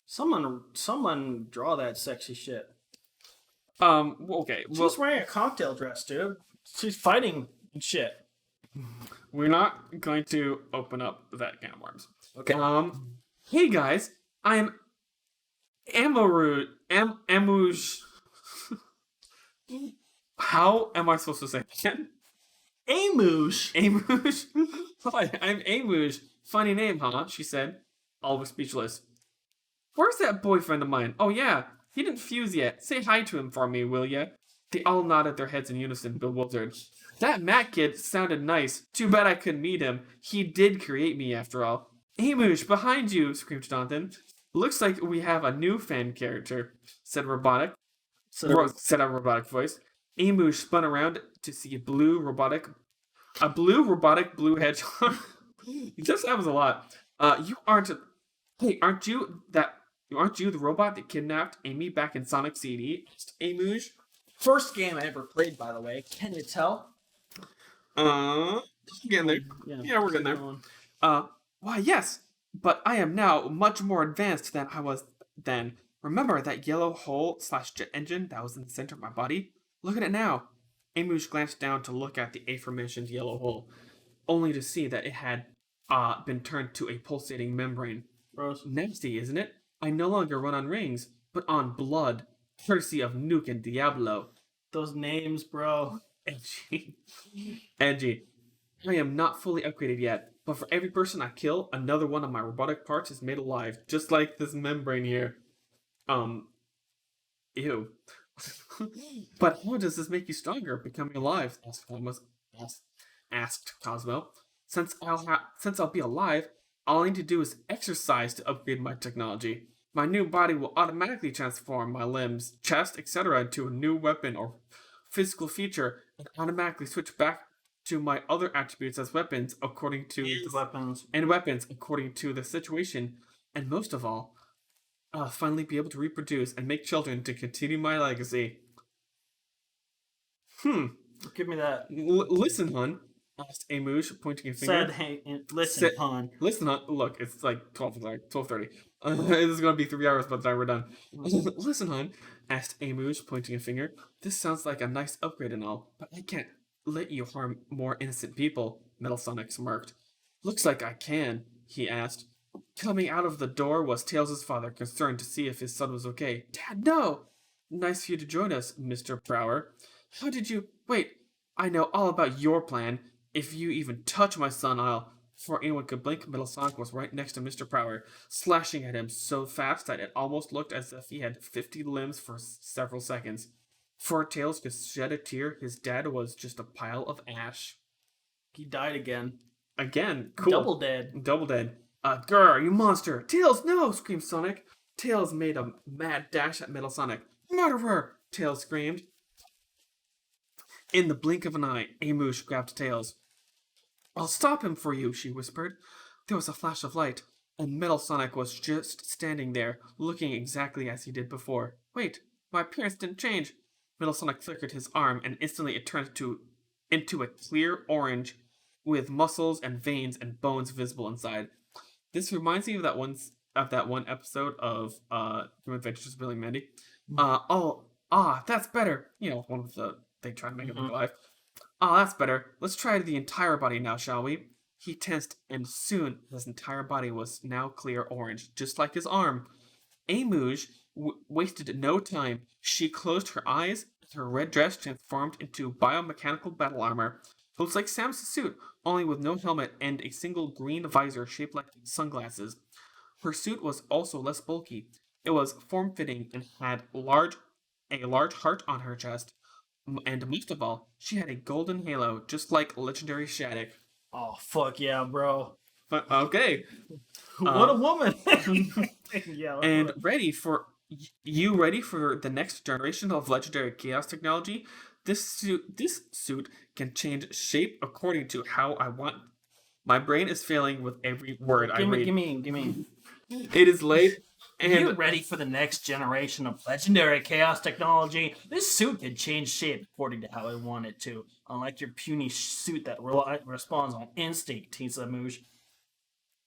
Someone draw that sexy shit. Okay. She's wearing a cocktail dress, dude. She's fighting and shit. We're not going to open up that can of worms. Okay. Hey guys, I'm Amouge. How am I supposed to say it again? Amouge. Amouge? Hi, I'm Amouge. Funny name, huh? She said, always speechless. Where's that boyfriend of mine? Oh, yeah. He didn't fuse yet. Say hi to him for me, will ya? They all nodded their heads in unison, bewildered. That Matt kid sounded nice. Too bad I couldn't meet him. He did create me, after all. Amouge, behind you, screamed Jonathan. Looks like we have a new fan character, said a robotic voice. Amouge spun around to see a blue robotic blue hedgehog. He just happens a lot. Aren't you the robot that kidnapped Amy back in Sonic CD? Asked Amouge. First game I ever played, by the way. Can you tell? Getting there. Yeah, we're getting there. Why, yes, but I am now much more advanced than I was then. Remember that yellow hole / jet engine that was in the center of my body? Look at it now. Amouge glanced down to look at the aforementioned yellow hole, only to see that it had been turned to a pulsating membrane. Gross. Nasty, isn't it? I no longer run on rings, but on blood, courtesy of Nuke and Diablo. Those names, bro. Edgy. I am not fully upgraded yet, but for every person I kill, another one of my robotic parts is made alive, just like this membrane here. Ew. But how does this make you stronger, becoming alive? Asked Cosmo. Since I'll be alive, all I need to do is exercise to upgrade my technology. My new body will automatically transform my limbs, chest, etc. into a new weapon or physical feature, and automatically switch back to my other attributes as weapons according to weapons according to the situation. And most of all, I'll finally be able to reproduce and make children to continue my legacy. Give me that. Listen, hon, asked Amouge, pointing a finger. Listen, hon. Listen, hon. Look, it's like 12:30. This is going to be 3 hours by the time we're done. Listen, hon, asked Amouge, pointing a finger. This sounds like a nice upgrade and all, but I can't let you harm more innocent people, Metal Sonic smirked. Looks like I can, he asked. Coming out of the door was Tails' father, concerned to see if his son was okay. Dad, no! Nice of you to join us, Mr. Prower. How did you... Wait, I know all about your plan. If you even touch my son, I'll... Before anyone could blink, Metal Sonic was right next to Mr. Prower, slashing at him so fast that it almost looked as if he had 50 limbs for several seconds. Before Tails could shed a tear, his dad was just a pile of ash. He died again. Again? Cool. Double dead. Grr, you monster! Tails, no! Screamed Sonic. Tails made a mad dash at Metal Sonic. Murderer! Tails screamed. In the blink of an eye, Amouge grabbed Tails. I'll stop him for you, she whispered. There was a flash of light, and Metal Sonic was just standing there, looking exactly as he did before. Wait, my appearance didn't change. Metal Sonic flickered his arm, and instantly it turned into a clear orange, with muscles and veins and bones visible inside. This reminds me of that one episode of Grim Adventures of Billy and Mandy. That's better. You know, one of they try to make it look alive. That's better. Let's try the entire body now, shall we? He tensed, and soon his entire body was now clear orange, just like his arm. Amouge wasted no time. She closed her eyes, and her red dress transformed into biomechanical battle armor. It looks like Samus' suit, only with no helmet and a single green visor shaped like sunglasses. Her suit was also less bulky. It was form-fitting and had a large heart on her chest. And most of all, she had a golden halo, just like legendary Shattuck. Oh, fuck yeah, bro. Okay. What a woman! Ready for the next generation of legendary chaos technology? This suit can change shape according to how I want. My brain is failing with every word I read. Give me. It is late. And you ready for the next generation of legendary chaos technology? This suit can change shape according to how I want it to, unlike your puny suit that responds on instinct, Teens Amouge.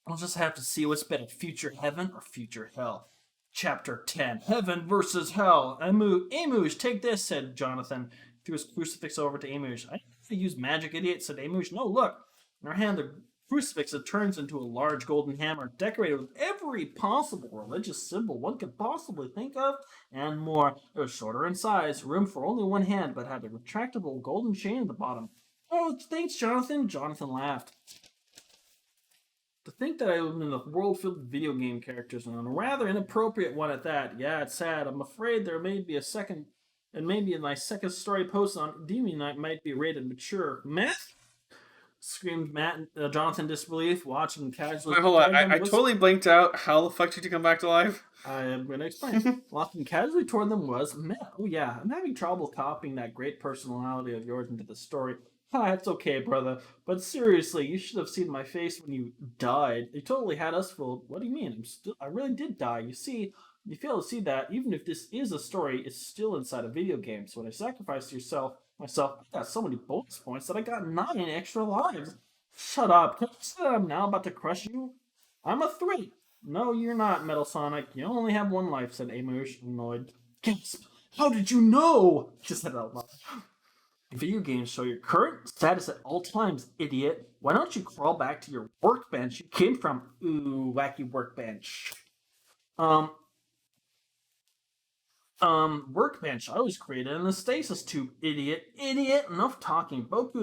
I'll just have to see what's better, future heaven or future hell. Chapter 10, Heaven versus Hell. Amouge, take this, said Jonathan. Threw his crucifix over to Amouge. I have to use magic, idiot, said Amouge. No, look. In her hand, the crucifix that turns into a large golden hammer decorated with every possible religious symbol one could possibly think of, and more. It was shorter in size, room for only one hand, but had a retractable golden chain at the bottom. Oh, thanks, Jonathan. Jonathan laughed. To think that I live in a world filled with video game characters, and a rather inappropriate one at that. Yeah, it's sad. I'm afraid there may be a second, and maybe in my second story post on Demon Night might be rated mature. Matt? Screamed Jonathan, disbelief, watching casually. Wait, hold on. I totally blanked out. How the fuck did you come back to life? I am going to explain. Walking casually toward them was Matt. Oh yeah, I'm having trouble copying that great personality of yours into the story. It's okay, brother. But seriously, you should have seen my face when you died. You totally had us fooled. What do you mean? I really did die. You see, you fail to see that even if this is a story, it's still inside a video game. So when I sacrificed myself, I got so many bonus points that I got 9 extra lives. Shut up. Can you say that I'm now about to crush you? I'm a 3. No, you're not, Metal Sonic. You only have 1 life, said Amush, annoyed. Gasp! How did you know? She said out loud. Video games show your current status at all times, idiot. Why don't you crawl back to your workbench you came from? Ooh, wacky workbench. Workbench. I was created in the stasis tube, idiot. Idiot. Enough talking. Boku,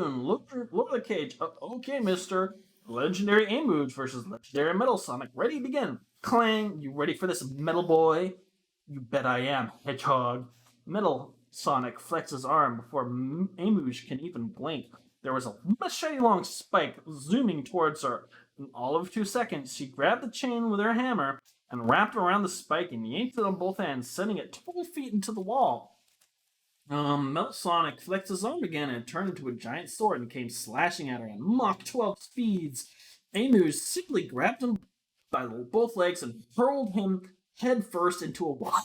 lower the cage. Okay, mister. Legendary Amuge versus Legendary Metal Sonic. Ready, begin. Clang. You ready for this, Metal Boy? You bet I am, Hedgehog. Metal Sonic flexed his arm before Amuge can even blink. There was a machete long spike zooming towards her. In all of 2 seconds, she grabbed the chain with her hammer and wrapped around the spike and yanked it on both ends, sending it 12 feet into the wall. Metal Sonic flexed his arm again and turned into a giant sword and came slashing at her at Mach 12 speeds. Amuge simply grabbed him by both legs and hurled him head first into a wall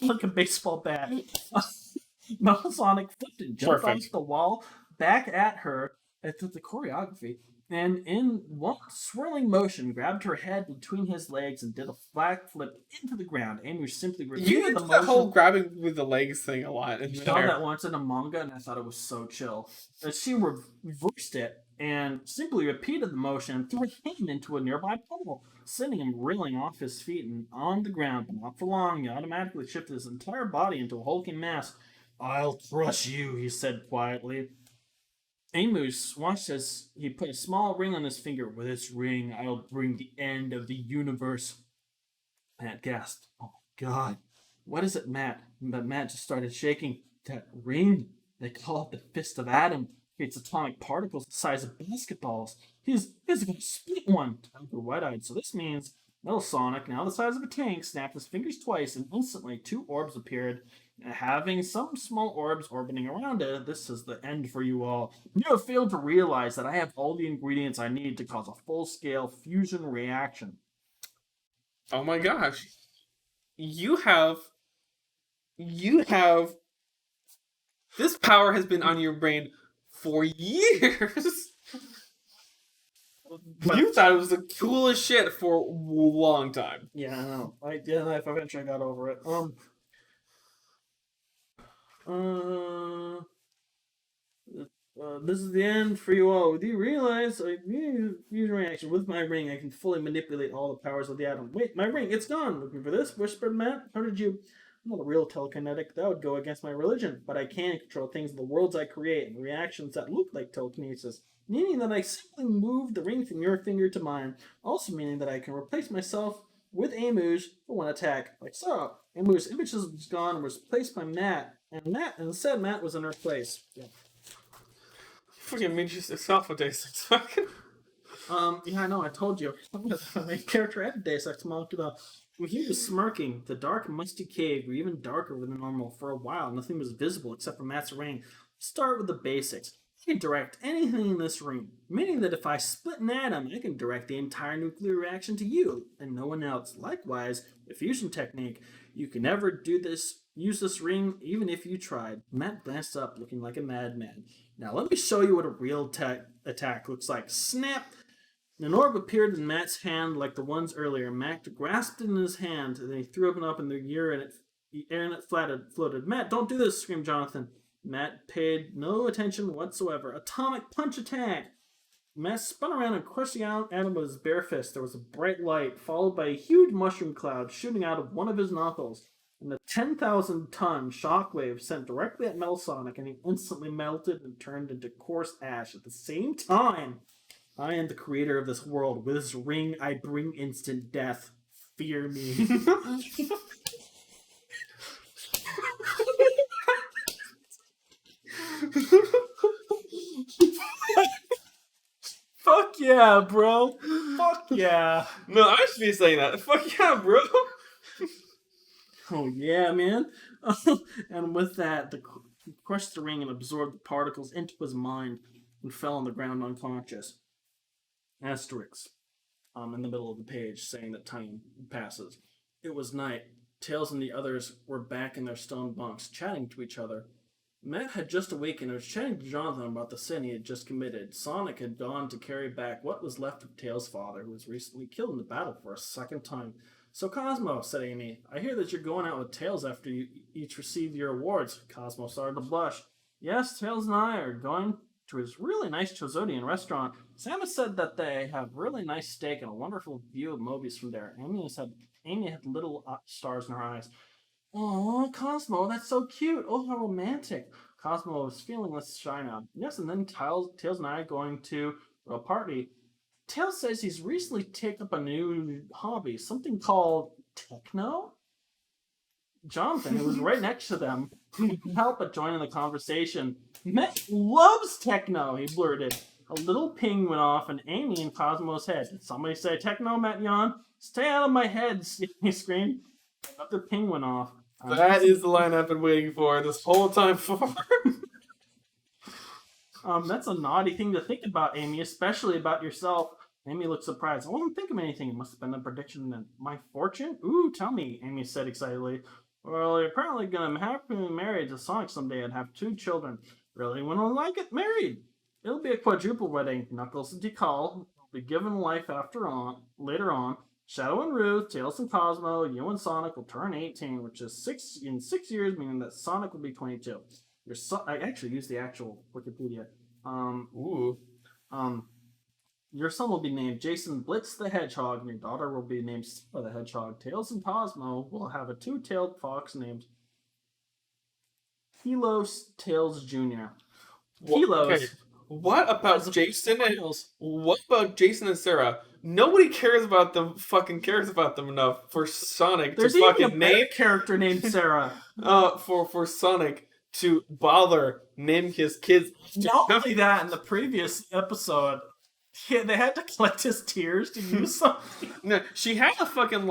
like a baseball bat. Metal Sonic flipped and jumped off the wall back at her at the choreography, and in one swirling motion grabbed her head between his legs and did a flat flip into the ground. Amuge simply repeated You the did motion. that whole grabbing with the legs thing a lot. I saw that once in a manga and I thought it was so chill. She reversed it and simply repeated the motion and threw him into a nearby puddle, sending him reeling off his feet and on the ground. But not for long, he automatically shifted his entire body into a hulking mass. I'll crush you, he said quietly. Amuge watched as he put a small ring on his finger. With this ring, I'll bring the end of the universe. Matt gasped. Oh, God. What is it, Matt? But Matt just started shaking. That ring, they call it the Fist of Adam. Creates atomic particles the size of basketballs. He's going to split one. Time grew wide-eyed. So this means Metal Sonic, now the size of a tank, snapped his fingers twice, and instantly 2 orbs appeared. Having some small orbs orbiting around it, this is the end for you all. You have failed to realize that I have all the ingredients I need to cause a full-scale fusion reaction. Oh my gosh. You have... This power has been on your brain for years. You thought it was the coolest shit for a long time. Yeah, I know. I eventually got over it. This is the end for you all. Do you realize fusion reaction with my ring? I can fully manipulate all the powers of the atom. Wait, my ring, it's gone. Looking for this? Whispered Matt. How did you? I'm not a real telekinetic. That would go against my religion. But I can control things in the worlds I create and reactions that look like telekinesis. Meaning that I simply move the ring from your finger to mine. Also meaning that I can replace myself with Amuge for one attack. Like so. Amuge's image was gone and was replaced by Matt. And instead Matt was in her place. Yeah. Fucking made yourself a Deus Ex fucking. Yeah, I know, I told you. My character had Deus Ex Machina. When he was smirking, the dark, musty cave grew even darker than normal. For a while, nothing was visible except for Matt's ring. Start with the basics. I can direct anything in this room, meaning that if I split an atom, I can direct the entire nuclear reaction to you, and no one else. Likewise, the fusion technique. You can never use this ring, even if you tried. Matt glanced up, looking like a madman. Now let me show you what a real attack looks like. Snap! An orb appeared in Matt's hand like the ones earlier. Matt grasped it in his hand, and then he threw it up in the air, and it floated. Matt, don't do this, screamed Jonathan. Matt paid no attention whatsoever. Atomic punch attack! Matt spun around and crushed the animal with his bare fist. There was a bright light, followed by a huge mushroom cloud shooting out of one of his knuckles. And a 10,000-ton shockwave sent directly at Metal Sonic, and he instantly melted and turned into coarse ash. At the same time, I am the creator of this world. With this ring, I bring instant death. Fear me. Fuck yeah, bro. Fuck yeah. No, I should be saying that. Fuck yeah, bro. Oh yeah, man. And with that, he crushed the ring and absorbed the particles into his mind and fell on the ground unconscious. Asterix. In the middle of the page, saying that time passes. It was night. Tails and the others were back in their stone bunks, chatting to each other. Matt had just awakened and was chatting to Jonathan about the sin he had just committed. Sonic had gone to carry back what was left of Tails' father, who was recently killed in the battle for a second time. So Cosmo, said Amy, I hear that you're going out with Tails after you each receive your awards. Cosmo started to blush. Yes, Tails and I are going to his really nice Chozodian restaurant. Samus said that they have really nice steak and a wonderful view of Mobius from there. Amy had little stars in her eyes. Oh, Cosmo, that's so cute. Oh, how romantic. Cosmo was feeling less shy now. Yes, and then Tails and I are going to a party. Tails says he's recently taken up a new hobby, something called techno? Jonathan, who was right next to them, couldn't help but join in the conversation. Matt loves techno, he blurted. A little ping went off in Amy and Cosmo's head. Did somebody say techno, Matt yawned? Stay out of my head, he screamed. Another ping went off. That is the line I've been waiting for this whole time for. That's a naughty thing to think about, Amy, especially about yourself. Amy looked surprised. I wasn't thinking of anything. It must have been a prediction of my fortune. Ooh, tell me, Amy said excitedly. Well, you're apparently going to have to be married to Sonic someday and have 2 children. Really, when will I get married? It'll be a quadruple wedding. Knuckles and Tikal will be given life later on. Shadow and Ruth, Tails and Cosmo, you and Sonic will turn 18, which is in 6 years, meaning that Sonic will be 22. I actually used the actual Wikipedia. Your son will be named Jason Blitz the Hedgehog, and your daughter will be named Sarah the Hedgehog. Tails and Cosmo will have a 2-tailed fox named Helos Tails Jr. Helos. Okay. What about Jason and Sarah? Nobody cares about them. Fucking cares about them enough for Sonic There's to fucking even a character named Sarah. For Sonic to bother naming his kids. Not only that, in the previous episode, they had to collect his tears to use something. No, she had a fucking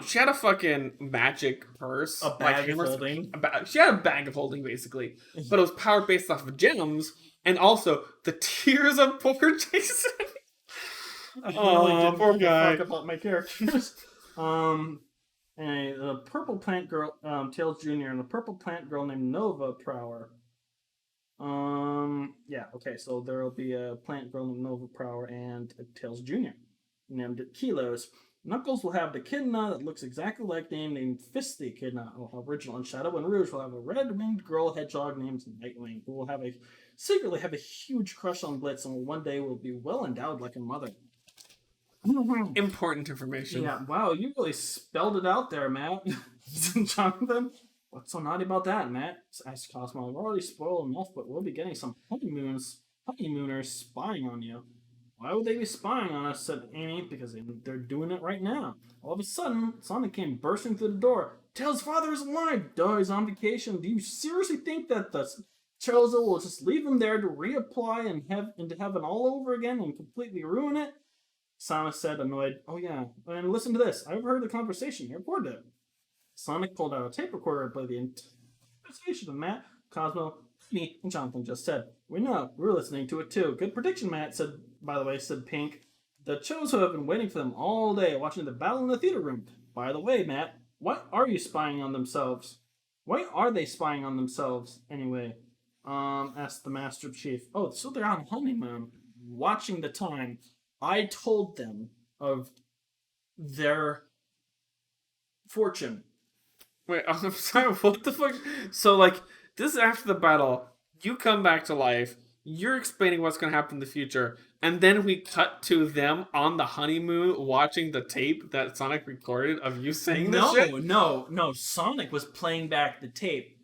she had a fucking magic purse, A bag of holding. She had a bag of holding basically, but it was powered based off of gems, and also the tears of poor Jason. Oh, poor guy. Fuck about my characters. The purple plant girl, Tails Jr., and the purple plant girl named Nova Prower. Yeah, okay, so there will be a plant girl named Nova Prower and a Tails Jr. named Kilos. Knuckles will have the Echidna that looks exactly like the name named Fist the Echidna, original, and Shadow and Rouge will have a red-winged girl hedgehog named Nightwing, who will secretly have a huge crush on Blitz and one day will be well endowed like her mother. Important information. Yeah, wow, you really spelled it out there, Matt. Jonathan, what's so naughty about that, Matt? Asked Cosmo. We're already spoiled enough, but we'll be getting some honeymooners spying on you. Why would they be spying on us, said Amy, because they're doing it right now. All of a sudden, Sonic came bursting through the door. Tails' father is alive! Duh, he's on vacation. Do you seriously think that the Charizard will just leave him there to reapply into heaven all over again and completely ruin it? Samus said, annoyed, oh yeah, and listen to this. I overheard the conversation. You reported it. Sonic pulled out a tape recorder and played the conversation of Matt, Cosmo, me, and Jonathan just said. We know. We're listening to it too. Good prediction, Matt, said Pink. The Chozo have been waiting for them all day, watching the battle in the theater room. By the way, Matt, why are you spying on themselves? Why are they spying on themselves, anyway? Asked the Master Chief. Oh, so they're on honeymoon, watching the time. I told them of their fortune. Wait, I'm sorry, what the fuck? So, this is after the battle. You come back to life. you're explaining what's going to happen in the future, and then we cut to them on the honeymoon watching the tape that Sonic recorded of you saying this shit. No. Sonic was playing back the tape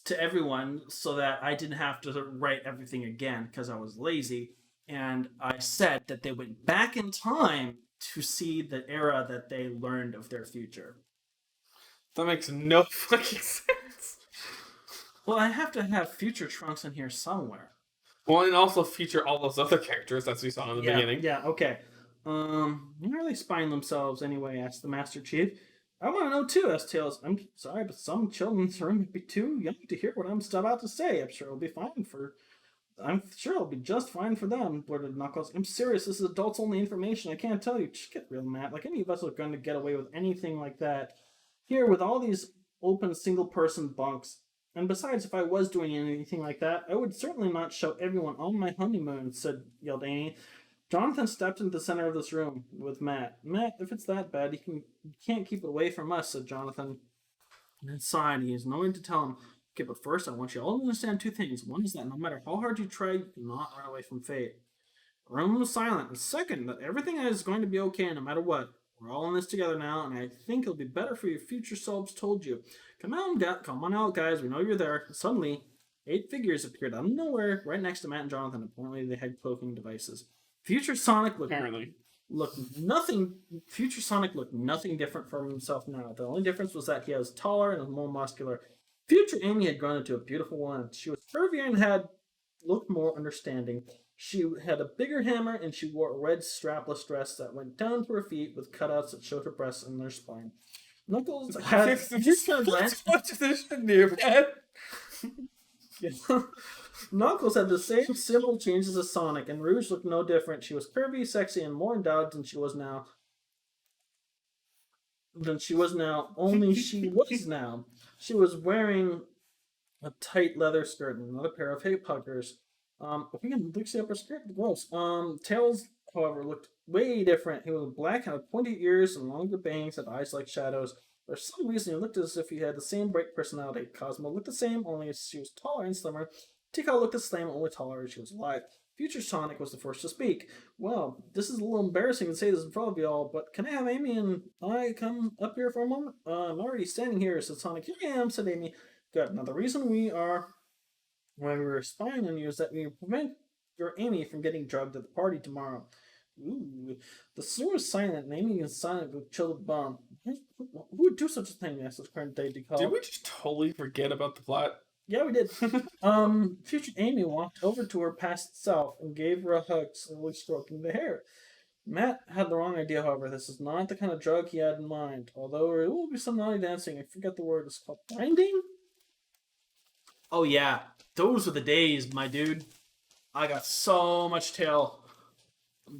to everyone so that I didn't have to write everything again because I was lazy. And I said that they went back in time to see the era that they learned of their future. That makes no fucking sense. Well, I have to have future Trunks in here somewhere. Well, and also feature all those other characters that we saw in the beginning. Yeah, okay. Where are they spying themselves anyway? Asked the Master Chief. I want to know too, asked Tails. I'm sorry, but some children in this room may be too young to hear what I'm about to say. I'm sure it'll be just fine for them, blurted Knuckles. I'm serious, this is adults only information. I can't tell you. Just get real, Matt. Like any of us are going to get away with anything like that. Here, with all these open single-person bunks. And besides, if I was doing anything like that, I would certainly not show everyone on my honeymoon, yelled Amy. Jonathan stepped into the center of this room with Matt. Matt, if it's that bad, you can't keep it away from us, said Jonathan. And inside, he has no one to tell him. Okay, but first, I want you all to understand two things. One is that no matter how hard you try, you cannot run away from fate. The room was silent. And second, that everything is going to be okay no matter what. We're all in this together now, and I think it'll be better for your future selves told you. Come on out, guys. We know you're there. Suddenly, 8 figures appeared out of nowhere right next to Matt and Jonathan. Apparently, they had cloaking devices. Future Sonic looked nothing different from himself now. The only difference was that he was taller and more muscular. Future Amy had grown into a beautiful woman. She was curvier and looked more understanding. She had a bigger hammer, and she wore a red strapless dress that went down to her feet with cutouts that showed her breasts and their spine. Knuckles had Knuckles had the same simple changes as Sonic, and Rouge looked no different. She was curvy, sexy, and more endowed than she was now. Only she was now. She was wearing a tight leather skirt and another pair of hip huggers. We can look up her skirt. Gross. Tails, however, looked way different. He was black, had pointy ears and longer bangs, had eyes like shadows. For some reason, he looked as if he had the same bright personality. Cosmo looked the same, only she was taller and slimmer. Tikal looked the same, only taller as she was alive. Future Sonic was the first to speak. Well, this is a little embarrassing to say this in front of you all, but can I have Amy and I come up here for a moment? I'm already standing here, said Sonic. Here I am, said Amy. Good. Now, the reason when we were spying on you is that we prevent your Amy from getting drugged at the party tomorrow. Ooh. The store was silent, and Amy and Sonic would chill the bomb. Who would do such a thing? Asked his current day Tikal. Did we just totally forget about the plot? Yeah, we did. Future Amy walked over to her past self and gave her a hug, slowly stroking the hair. Matt had the wrong idea, however. This is not the kind of drug he had in mind. Although there will be some naughty dancing. I forget the word. It's called grinding? Oh, yeah. Those were the days, my dude. I got so much tail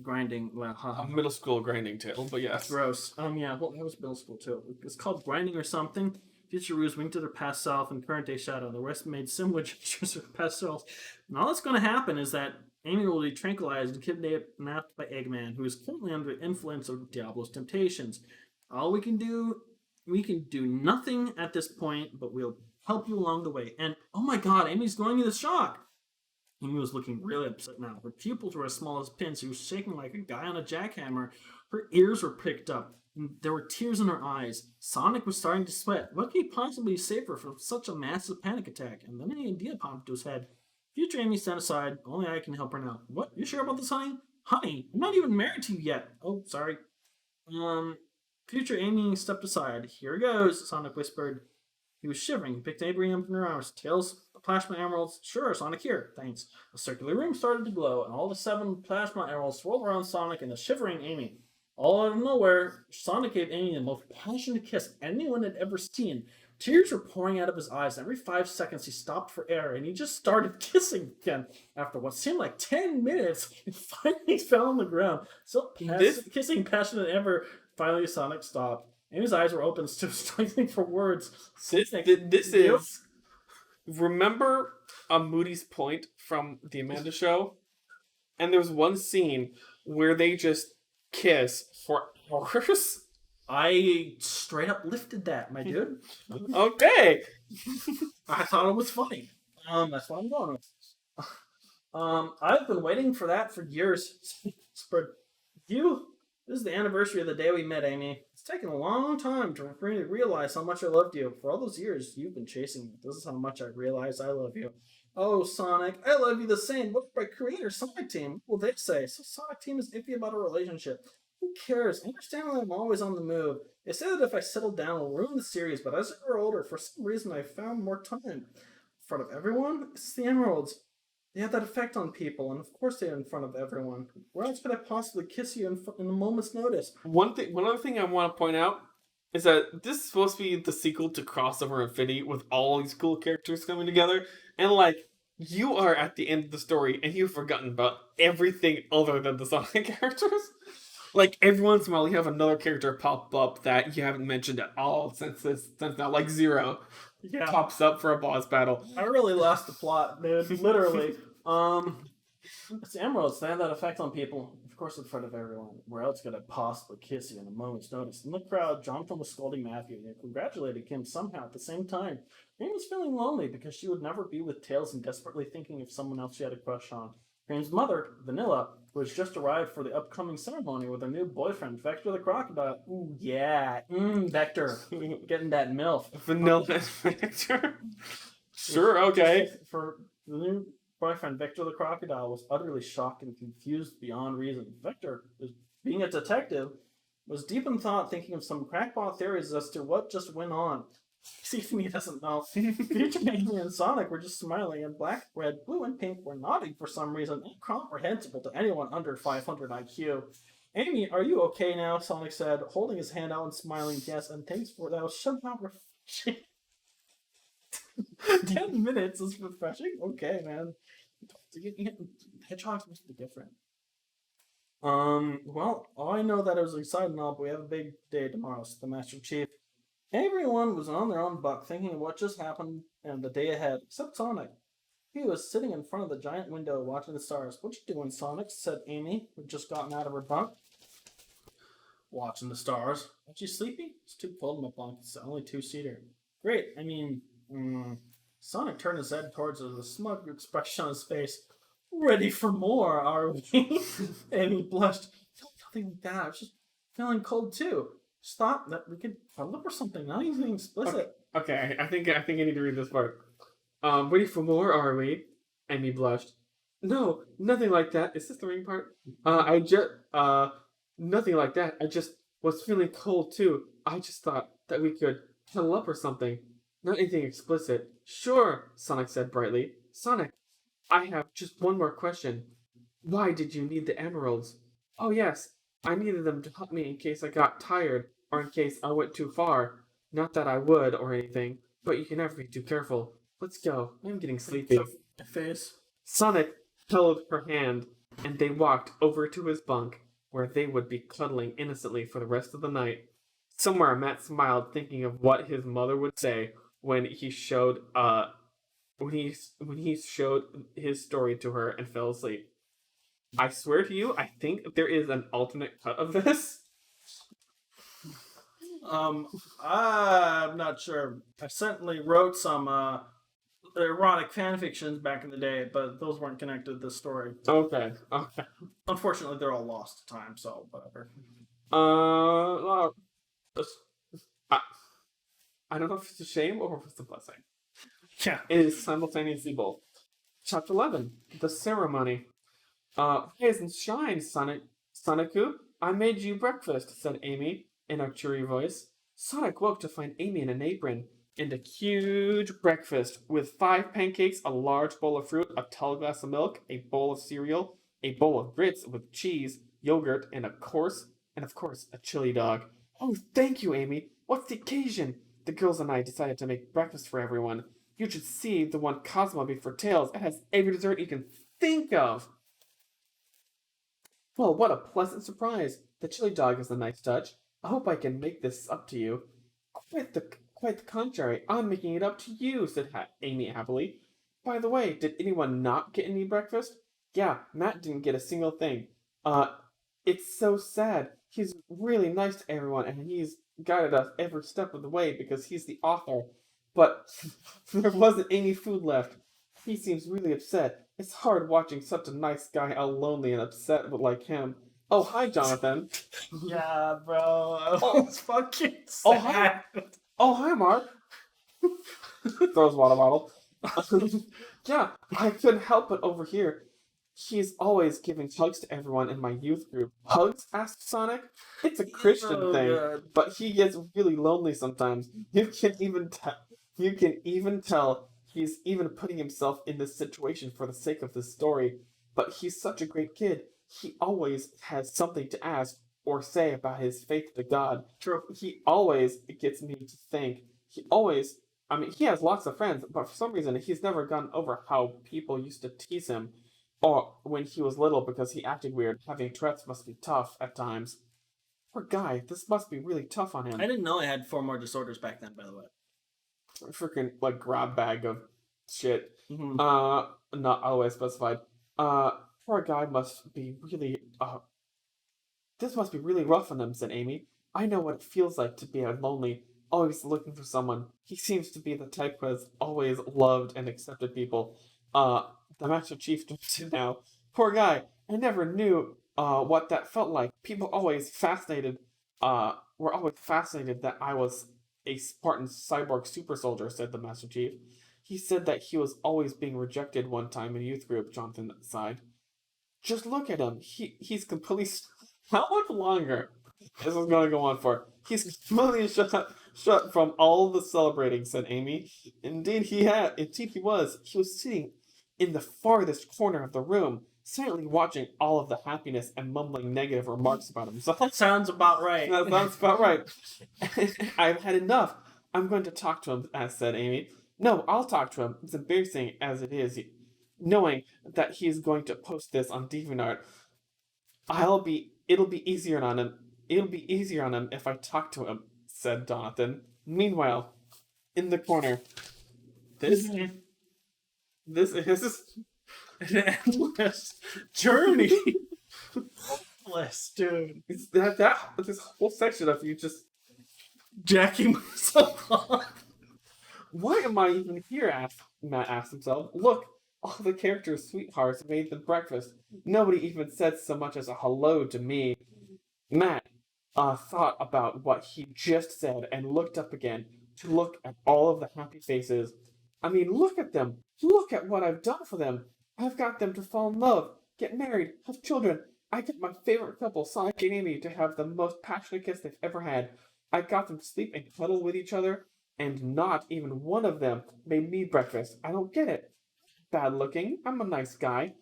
grinding. Well, a middle school grinding tail, but yes. Gross. Yeah, well, that was middle school, too. It's called grinding or something. Future Ruse winked at her past self and current day Shadow. The rest made similar gestures of past selves. And all that's going to happen is that Amy will be tranquilized and kidnapped by Eggman, who is currently under the influence of Diablo's temptations. All we can do nothing at this point, but we'll help you along the way. And, oh my god, Amy's going into shock. Amy was looking really upset now. Her pupils were as small as pins. She was shaking like a guy on a jackhammer. Her ears were pricked up. There were tears in her eyes. Sonic was starting to sweat. What could he possibly save her from such a massive panic attack? And then an idea popped into his head. Future Amy stand aside. Only I can help her now. What? You sure about this, honey? Honey, I'm not even married to you yet. Oh, sorry. Future Amy stepped aside. Here goes, Sonic whispered. He was shivering. He picked Amy up in her arms. Tails, plasma emeralds. Sure, Sonic, here. Thanks. A circular room started to glow, and all the 7 plasma emeralds swirled around Sonic and the shivering Amy. All out of nowhere, Sonic gave Amy the most passionate kiss anyone had ever seen. Tears were pouring out of his eyes, and every 5 seconds he stopped for air, and he just started kissing again. After what seemed like 10 minutes, he finally fell on the ground. Kissing passionate than ever, finally Sonic stopped. Amy's eyes were open, still struggling for words. This is... Remember Moody's Point from the Amanda Show? And there's one scene where they just kiss for hours. I straight up lifted that, my dude. Okay. I thought it was funny. That's what I'm going with. I've been waiting for that for years. For you, this is the anniversary of the day we met, Amy. It's taken a long time for me to realize how much I loved you. For all those years you've been chasing me, this is how much I realize I love you. Oh, Sonic, I love you the same. Look, my creator, Sonic Team. What will they say? So Sonic Team is iffy about our relationship. Who cares? Understandably, I'm always on the move. They say that if I settle down, it'll ruin the series, but as I grow older, for some reason, I found more time. In front of everyone? It's the Emeralds. They have that effect on people, and of course they're in front of everyone. Where else could I possibly kiss you in a moment's notice? One other thing I want to point out is that this is supposed to be the sequel to Crossover Infinity with all these cool characters coming together, and like you are at the end of the story and you've forgotten about everything other than the Sonic characters. Like every once in a while, you have another character pop up that you haven't mentioned at all since now, like Zero pops up for a boss battle. I really lost the plot, dude. Literally. It's Emeralds. They have that effect on people. Of course, in front of everyone. Where else could I possibly kiss you in a moment's notice? In the crowd, Jonathan was scolding Matthew and congratulating him somehow at the same time. Cream was feeling lonely because she would never be with Tails and desperately thinking of someone else she had a crush on. Cream's mother, Vanilla, who has just arrived for the upcoming ceremony with her new boyfriend, Vector the Crocodile. Ooh, yeah. Vector. Getting that MILF. Vanilla Vector? Sure, okay. For the new boyfriend, Vector the Crocodile, was utterly shocked and confused beyond reason. Vector, being a detective, was deep in thought, thinking of some crackpot theories as to what just went on. See, if he doesn't know. Future Amy and Sonic were just smiling, and black, red, blue, and pink were nodding for some reason, incomprehensible to anyone under 500 IQ. Amy, are you okay now? Sonic said, holding his hand out and smiling. Yes, and thanks for that. Was somehow refreshing. 10 minutes is refreshing? Okay, man. Hedgehogs must be different. Well, I know that it was exciting and all, but we have a big day tomorrow, so the Master Chief. Everyone was on their own buck, thinking of what just happened and the day ahead, except Sonic. He was sitting in front of the giant window watching the stars. What you doing, Sonic? Said Amy, who'd just gotten out of her bunk. Watching the stars. Aren't you sleepy? It's too cold in my bunk. It's only two-seater. Great. I mean, Sonic turned his head towards her with a smug expression on his face. Ready for more, are we? Amy blushed. Nothing like that. I was just feeling cold too. Just thought that we could cuddle up or something. Not anything explicit. Okay, I think I need to read this part. Ready for more, are we? Amy blushed. No, nothing like that. Is this the ring part? Nothing like that. I just was feeling cold too. I just thought that we could cuddle up or something. Not anything explicit. Sure, Sonic said brightly. Sonic, I have just one more question. Why did you need the emeralds? Oh yes, I needed them to help me in case I got tired or in case I went too far. Not that I would or anything, but you can never be too careful. Let's go. I'm getting sleepy. Face. Sonic held her hand, and they walked over to his bunk, where they would be cuddling innocently for the rest of the night. Somewhere Matt smiled, thinking of what his mother would say when he showed his story to her and fell asleep. I swear to you, I think there is an alternate cut of this. I'm not sure. I certainly wrote some erotic fanfictions back in the day, but those weren't connected to this story. Okay. Unfortunately, they're all lost to time, so whatever. I don't know if it's a shame or if it's a blessing. Yeah. It is simultaneously both. Chapter 11, The Ceremony. Rise and shine, Sonic-ku. I made you breakfast, said Amy in a cheery voice. Sonic woke to find Amy in an apron and a huge breakfast with 5 pancakes, a large bowl of fruit, a tall glass of milk, a bowl of cereal, a bowl of grits with cheese, yogurt, and of course, a chili dog. Oh, thank you, Amy. What's the occasion? The girls and I decided to make breakfast for everyone. You should see the one Cosmo made for Tails. It has every dessert you can think of. Well, what a pleasant surprise. The chili dog is a nice touch. I hope I can make this up to you. Quite the contrary. I'm making it up to you, said Amy happily. By the way, did anyone not get any breakfast? Yeah, Matt didn't get a single thing. It's so sad. He's really nice to everyone, and he's guided us every step of the way because he's the author. But there wasn't any food left. He seems really upset. It's hard watching such a nice guy out lonely and upset like him. Oh, hi, Jonathan. Yeah, bro. I Oh. was fucking Oh, hi. sad. Oh, hi, Mark. Throws water bottle. Yeah, I couldn't help but overhear. He's always giving hugs to everyone in my youth group. Hugs? Asked Sonic. It's a Christian Oh, thing, God. but he gets really lonely sometimes. You can even tell he's even putting himself in this situation for the sake of this story. But he's such a great kid. He always has something to ask or say about his faith to God. True. He always gets me to think. He always I mean, he has lots of friends, but for some reason, he's never gotten over how people used to tease him, or when he was little because he acted weird. Having Tourette's must be tough at times. Poor guy, this must be really tough on him. I didn't know I had 4 more disorders back then, by the way. Freaking like grab bag of shit. Mm-hmm. Not always specified. Poor guy must be really. This must be really rough on him," said Amy. "I know what it feels like to be lonely, always looking for someone. He seems to be the type who has always loved and accepted people. The Master Chief jumps in now. Poor guy, I never knew what that felt like. People always were always fascinated that I was a Spartan cyborg super soldier," said the Master Chief. "He said that he was always being rejected one time in youth group," Jonathan sighed. "Just look at him. He's completely. How much longer this is going to go on for? He's completely shut from all the celebrating," said Amy. Indeed he had. Indeed he was. He was sitting in the farthest corner of the room, silently watching all of the happiness and mumbling negative remarks about himself. That sounds about right. That sounds about right. "I've had enough. I'm going to talk to him," said Amy. "No, I'll talk to him. It's embarrassing as it is, knowing that he is going to post this on DeviantArt. It'll be easier on him. It'll be easier on him if I talk to him," said Jonathan. Meanwhile, in the corner, this is An endless journey. Endless, dude. this whole section of you just. Jacking myself off. Why am I even here? Matt asked himself. Look, all the characters' sweethearts made them breakfast. Nobody even said so much as a hello to me. Matt thought about what he just said and looked up again to look at all of the happy faces. I mean, look at them. Look at what I've done for them. I've got them to fall in love, get married, have children. I got my favorite couple, Sonic and Amy, to have the most passionate kiss they've ever had. I got them to sleep and cuddle with each other, and not even one of them made me breakfast. I don't get it. Bad looking. I'm a nice guy.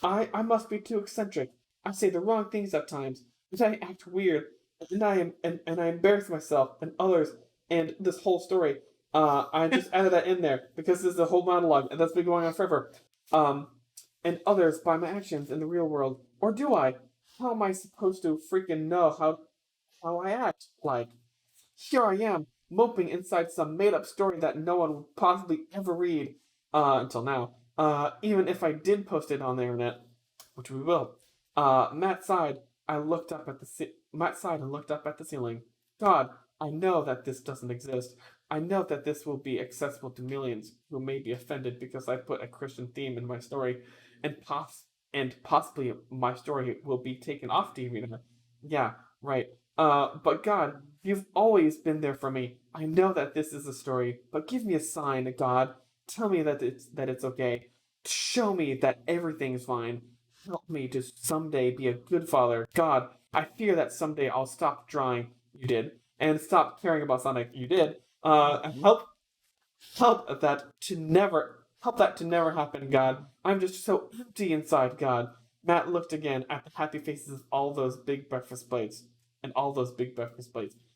I must be too eccentric. I say the wrong things at times, and I act weird, and I embarrass myself and others, and this whole story. I just added that in there because this is a whole monologue, and that's been going on forever. And others by my actions in the real world, or do I? How am I supposed to freaking know how I act like? Here I am, moping inside some made-up story that no one would possibly ever read, until now. Even if I did post it on the internet, which we will. Matt sighed. Matt sighed and looked up at the ceiling. God, I know that this doesn't exist. I know that this will be accessible to millions who may be offended because I put a Christian theme in my story, and possibly my story will be taken off DeviantArt. Yeah, right. But God, you've always been there for me. I know that this is a story, but give me a sign, God. Tell me that it's okay. Show me that everything's fine. Help me to someday be a good father. God, I fear that someday I'll stop drawing. You did. And stop caring about Sonic. You did. And help that to never happen, God. I'm just so empty inside, God. Matt looked again at the happy faces of all those big breakfast plates.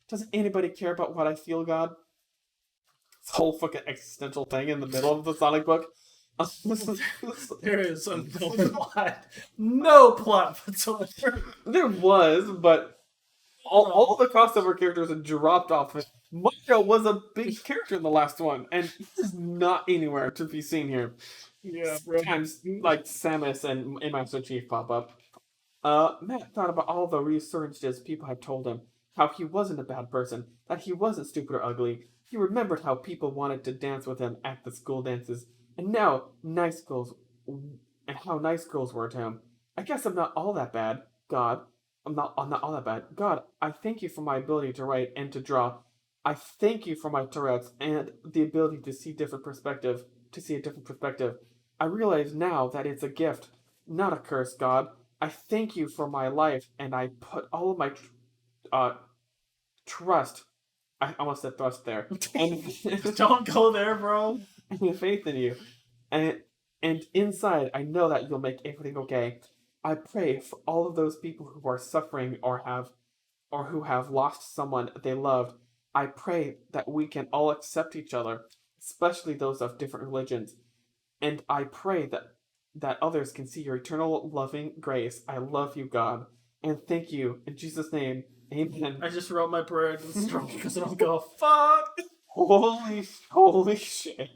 Doesn't anybody care about what I feel, God? This whole fucking existential thing in the middle of the Sonic book. There is no plot whatsoever. There was, but all the crossover characters had dropped off. Mario was a big character in the last one, and he's not anywhere to be seen here. Yeah, bro. Sometimes, like Samus and Master Chief pop up. Matt thought about all the reassurances people had told him, how he wasn't a bad person, that he wasn't stupid or ugly. He remembered how people wanted to dance with him at the school dances, And now, nice girls, and how nice girls were to him. I guess I'm not all that bad, God. I'm not all that bad. God, I thank you for my ability to write and to draw. I thank you for my Tourette's and the ability to see a different perspective. I realize now that it's a gift, not a curse, God. I thank you for my life, and I put all of my uh, trust. I almost said thrust there. And Don't go there, bro. and faith in you. And and inside I know that you'll make everything okay. I pray for all of those people who are suffering or who have lost someone they loved. I pray that we can all accept each other, especially those of different religions. And I pray that others can see your eternal loving grace. I love you, God. And thank you. In Jesus' name, amen. I just wrote my prayer to the stroke because I don't go, fuck. Holy shit.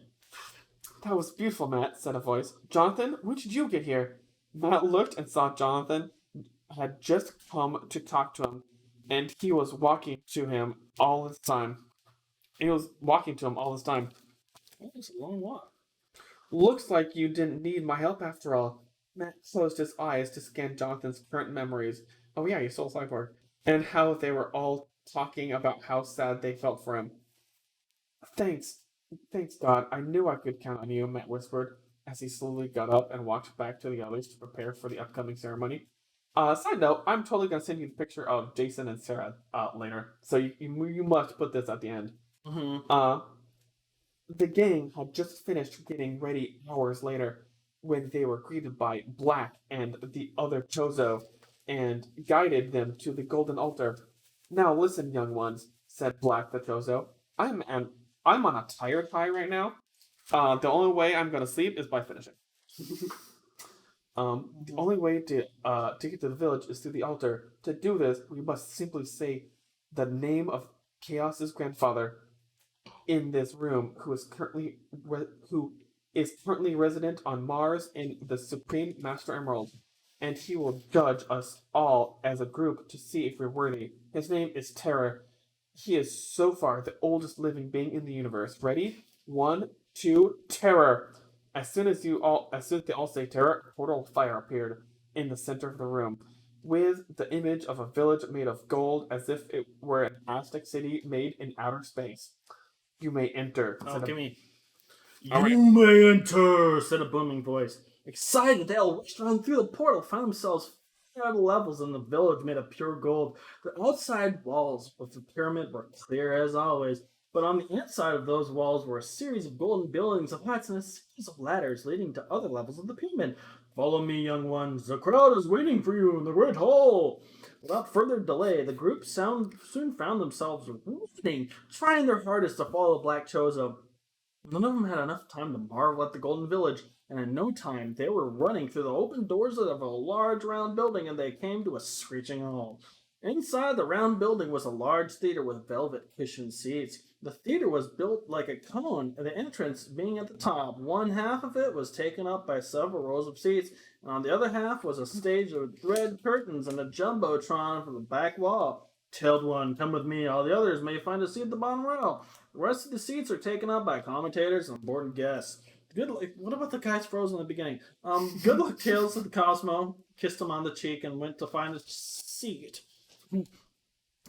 That was beautiful, Matt, said a voice. Jonathan, when did you get here? Matt looked and saw Jonathan had just come to talk to him, and he was walking to him all this time. That was a long walk. Looks like you didn't need my help after all. Matt closed his eyes to scan Jonathan's current memories. Oh yeah, you stole Cyborg. And how they were all talking about how sad they felt for him. Thanks, God. I knew I could count on you, Matt whispered as he slowly got up and walked back to the others to prepare for the upcoming ceremony. Side note, I'm totally gonna send you the picture of Jason and Sarah later, so you must put this at the end. Mm-hmm. The gang had just finished getting ready hours later when they were greeted by Black and the other Chozo and guided them to the golden altar. Now listen, young ones, said Black the Chozo. I'm on a tired high right now. The only way I'm gonna sleep is by finishing. The only way to get to the village is through the altar. To do this, we must simply say the name of Chaos's grandfather in this room, who is currently resident on Mars in the Supreme Master Emerald, and he will judge us all as a group to see if we're worthy. His name is Terror. He is so far the oldest living being in the universe. Ready? 1, 2, Terror! As soon as they all say Terror, a portal of fire appeared in the center of the room, with the image of a village made of gold, as if it were an Aztec city made in outer space. You may enter. Oh, give me. All right. You may enter, said a booming voice. Excited, they all rushed on through the portal, found themselves at levels in the village made of pure gold. The outside walls of the pyramid were clear as always, but on the inside of those walls were a series of golden buildings of huts and a series of ladders leading to other levels of the pyramid. Follow me, young ones. The crowd is waiting for you in the great hall. Without further delay, the group soon found themselves running, trying their hardest to follow Black Chozo. None of them had enough time to marvel at the Golden Village, and in no time they were running through the open doors of a large round building, and they came to a screeching halt. Inside the round building was a large theater with velvet cushioned seats. The theater was built like a cone, and the entrance being at the top. One half of it was taken up by several rows of seats, and on the other half was a stage with red curtains and a jumbotron from the back wall. Tailed one, come with me. All the others may find a seat at the bottom row. The rest of the seats are taken up by commentators and important guests. What about the guys frozen in the beginning? Good luck, Tails, said the Cosmo, kissed him on the cheek, and went to find a seat.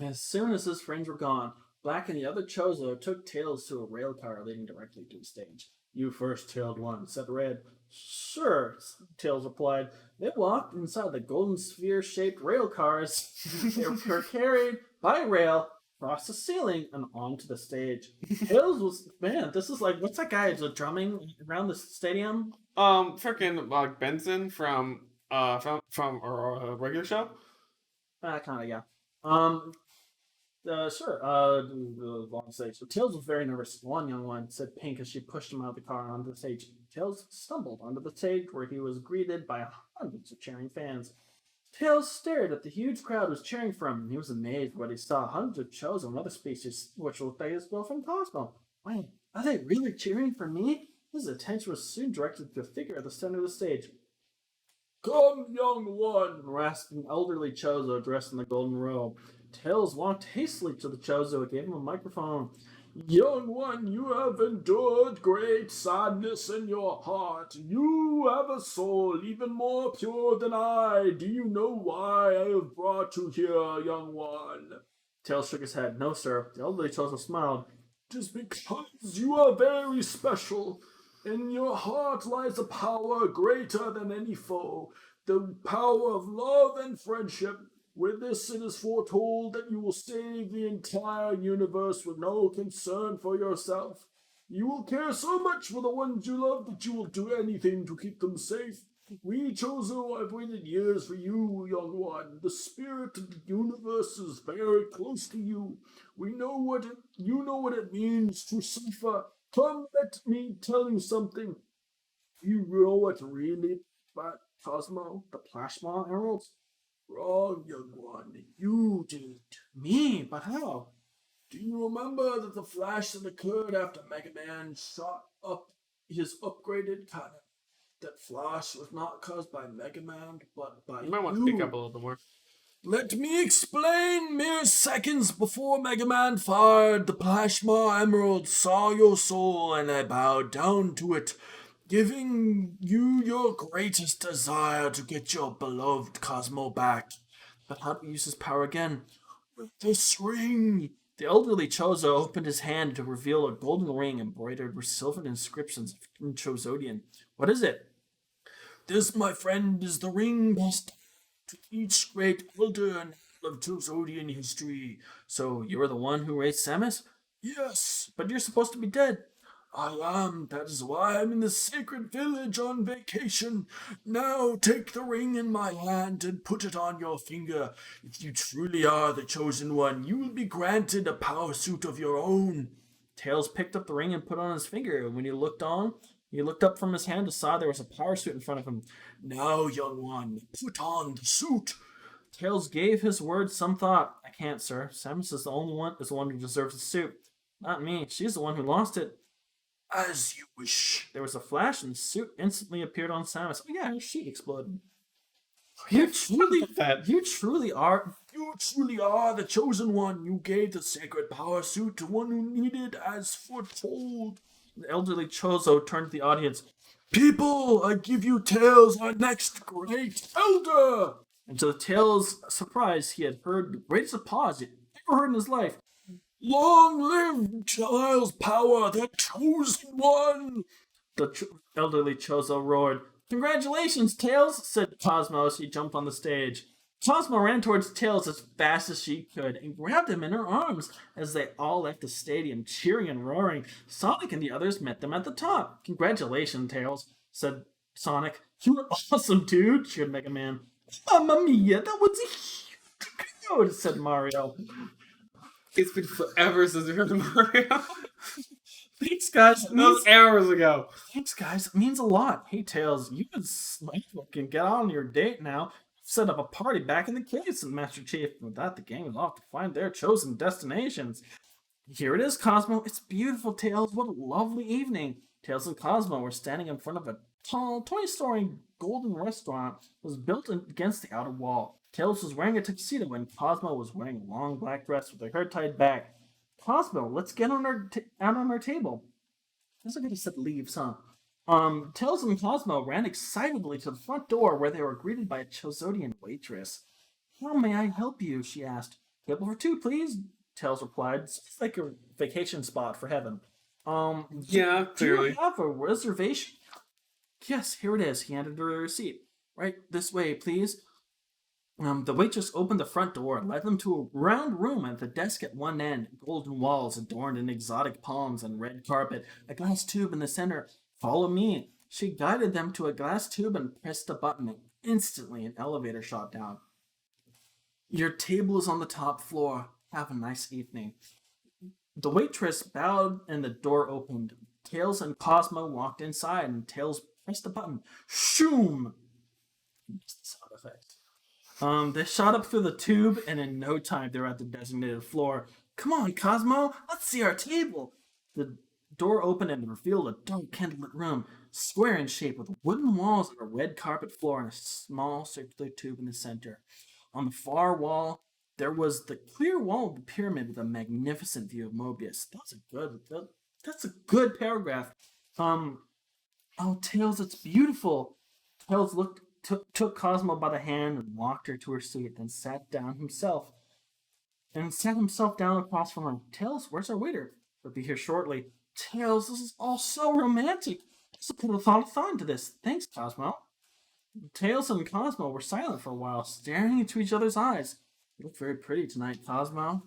As soon as his friends were gone, Black and the other Chozo took Tails to a rail car leading directly to the stage. You first, Tailed One, said Red. Sure, Tails replied. They walked inside the golden sphere-shaped rail cars. They were carried by rail across the ceiling and onto the stage. Tails was, man, this is like, what's that guy who's drumming around the stadium? Freaking like Benson from a regular show. Kind of, yeah. Sure. Long stage. So Tails was very nervous. One young one, said Pink as she pushed him out of the car onto the stage. Tails stumbled onto the stage where he was greeted by hundreds of cheering fans. Tails stared at the huge crowd was cheering for him, and he was amazed at what he saw. Hundreds of Chozo and other species, which looked like his girlfriend Cosmo. Wait, are they really cheering for me? His attention was soon directed to the figure at the center of the stage. Come, young one, rasped an elderly Chozo dressed in the golden robe. Tails walked hastily to the Chozo and gave him a microphone. Young one, you have endured great sadness in your heart. You have a soul even more pure than I. Do you know why I have brought you here, young one? Tails shook his head. No, sir. The elderly Chozo smiled. Just because you are very special. In your heart lies a power greater than any foe, the power of love and friendship. With this, it is foretold that you will save the entire universe with no concern for yourself. You will care so much for the ones you love that you will do anything to keep them safe. We Chozo have waited years for you, young one. The spirit of the universe is very close to you. You know what it means to suffer. Come, let me tell you something. You know what really about Cosmo? The plasma emeralds? Wrong, young one. You did. Me? But how? Do you remember that the flash that occurred after Mega Man shot up his upgraded cannon? That flash was not caused by Mega Man, but by You might want to speak up a little bit more. Let me explain. Mere seconds before Mega Man fired, the Plasma Emerald saw your soul and I bowed down to it, giving you your greatest desire to get your beloved Cosmo back. But how do we use his power again? With this ring. The elderly Chozo opened his hand to reveal a golden ring embroidered with silver inscriptions in Chozodian. What is it? This, my friend, is the ring best to each great elder and of Chozodian history. So you're the one who raised Samus? Yes, But you're supposed to be dead. I am. That is why I'm in the sacred village on vacation. Now take the ring in my hand and put it on your finger. If you truly are the chosen one, you will be granted a power suit of your own. Tails picked up the ring and put it on his finger. When he looked up from his hand and saw there was a power suit in front of him. Now, young one, put on the suit. Tails gave his words some thought. I can't, sir. Samus is the one who deserves the suit. Not me. She's the one who lost it. As you wish. There was a flash, and the suit instantly appeared on Samus. Oh yeah, her sheet exploded. You truly that. You truly are. You truly are the chosen one. You gave the sacred power suit to one who needed as foretold. The elderly Chozo turned to the audience. People, I give you Tails, our next great elder. And to the Tails' surprise, he had heard the greatest applause he'd ever heard in his life. Long live Tails' power, the chosen one. The elderly Chozo roared. Congratulations, Tails, said Cosmo as he jumped on the stage. Cosmo ran towards Tails as fast as she could and grabbed him in her arms as they all left the stadium, cheering and roaring. Sonic and the others met them at the top. Congratulations, Tails, said Sonic. You were awesome, dude, cheered Mega Man. Mamma mia, that was a huge crowd, said Mario. It's been forever since we heard of Mario. Thanks, guys. That was hours ago. Thanks, guys. It means a lot. Hey, Tails, you and Sniper can get on your date now. Set up a party back in the cave, said Master Chief. With that, the gang is off to find their chosen destinations. Here it is, Cosmo. It's beautiful, Tails. What a lovely evening. Tails and Cosmo were standing in front of a tall, 20-story golden restaurant that was built against the outer wall. Tails was wearing a tuxedo and Cosmo was wearing a long black dress with her hair tied back. Cosmo, let's get on out on our table. That's like I just said leaves, huh? Tails and Cosmo ran excitedly to the front door where they were greeted by a Chozodian waitress. How may I help you? She asked. Table for two, please. Tails replied. It's like a vacation spot for heaven. Yeah, Do you clearly. have a reservation? Yes, here it is. He handed her a receipt. Right this way, please. The waitress opened the front door and led them to a round room at the desk at one end, golden walls adorned in exotic palms and red carpet, a glass tube in the center. Follow me. She guided them to a glass tube and pressed a button, and instantly an elevator shot down. Your table is on the top floor. Have a nice evening. The waitress bowed and the door opened. Tails and Cosmo walked inside and Tails pressed the button. Shoom! Sound effect. They shot up through the tube, and in no time they were at the designated floor. Come on, Cosmo, let's see our table. The door opened and revealed a dark candlelit room, square in shape with wooden walls and a red carpet floor and a small circular tube in the center. On the far wall, there was the clear wall of the pyramid with a magnificent view of Mobius. That's a good paragraph. Oh, Tails, it's beautiful. Tails took Cosmo by the hand and walked her to her seat, and sat himself down across from her. Tails, where's our waiter? He'll be here shortly. Tails, this is all so romantic. Just put a thought into this. Thanks, Cosmo. Tails and Cosmo were silent for a while, staring into each other's eyes. You look very pretty tonight, Cosmo.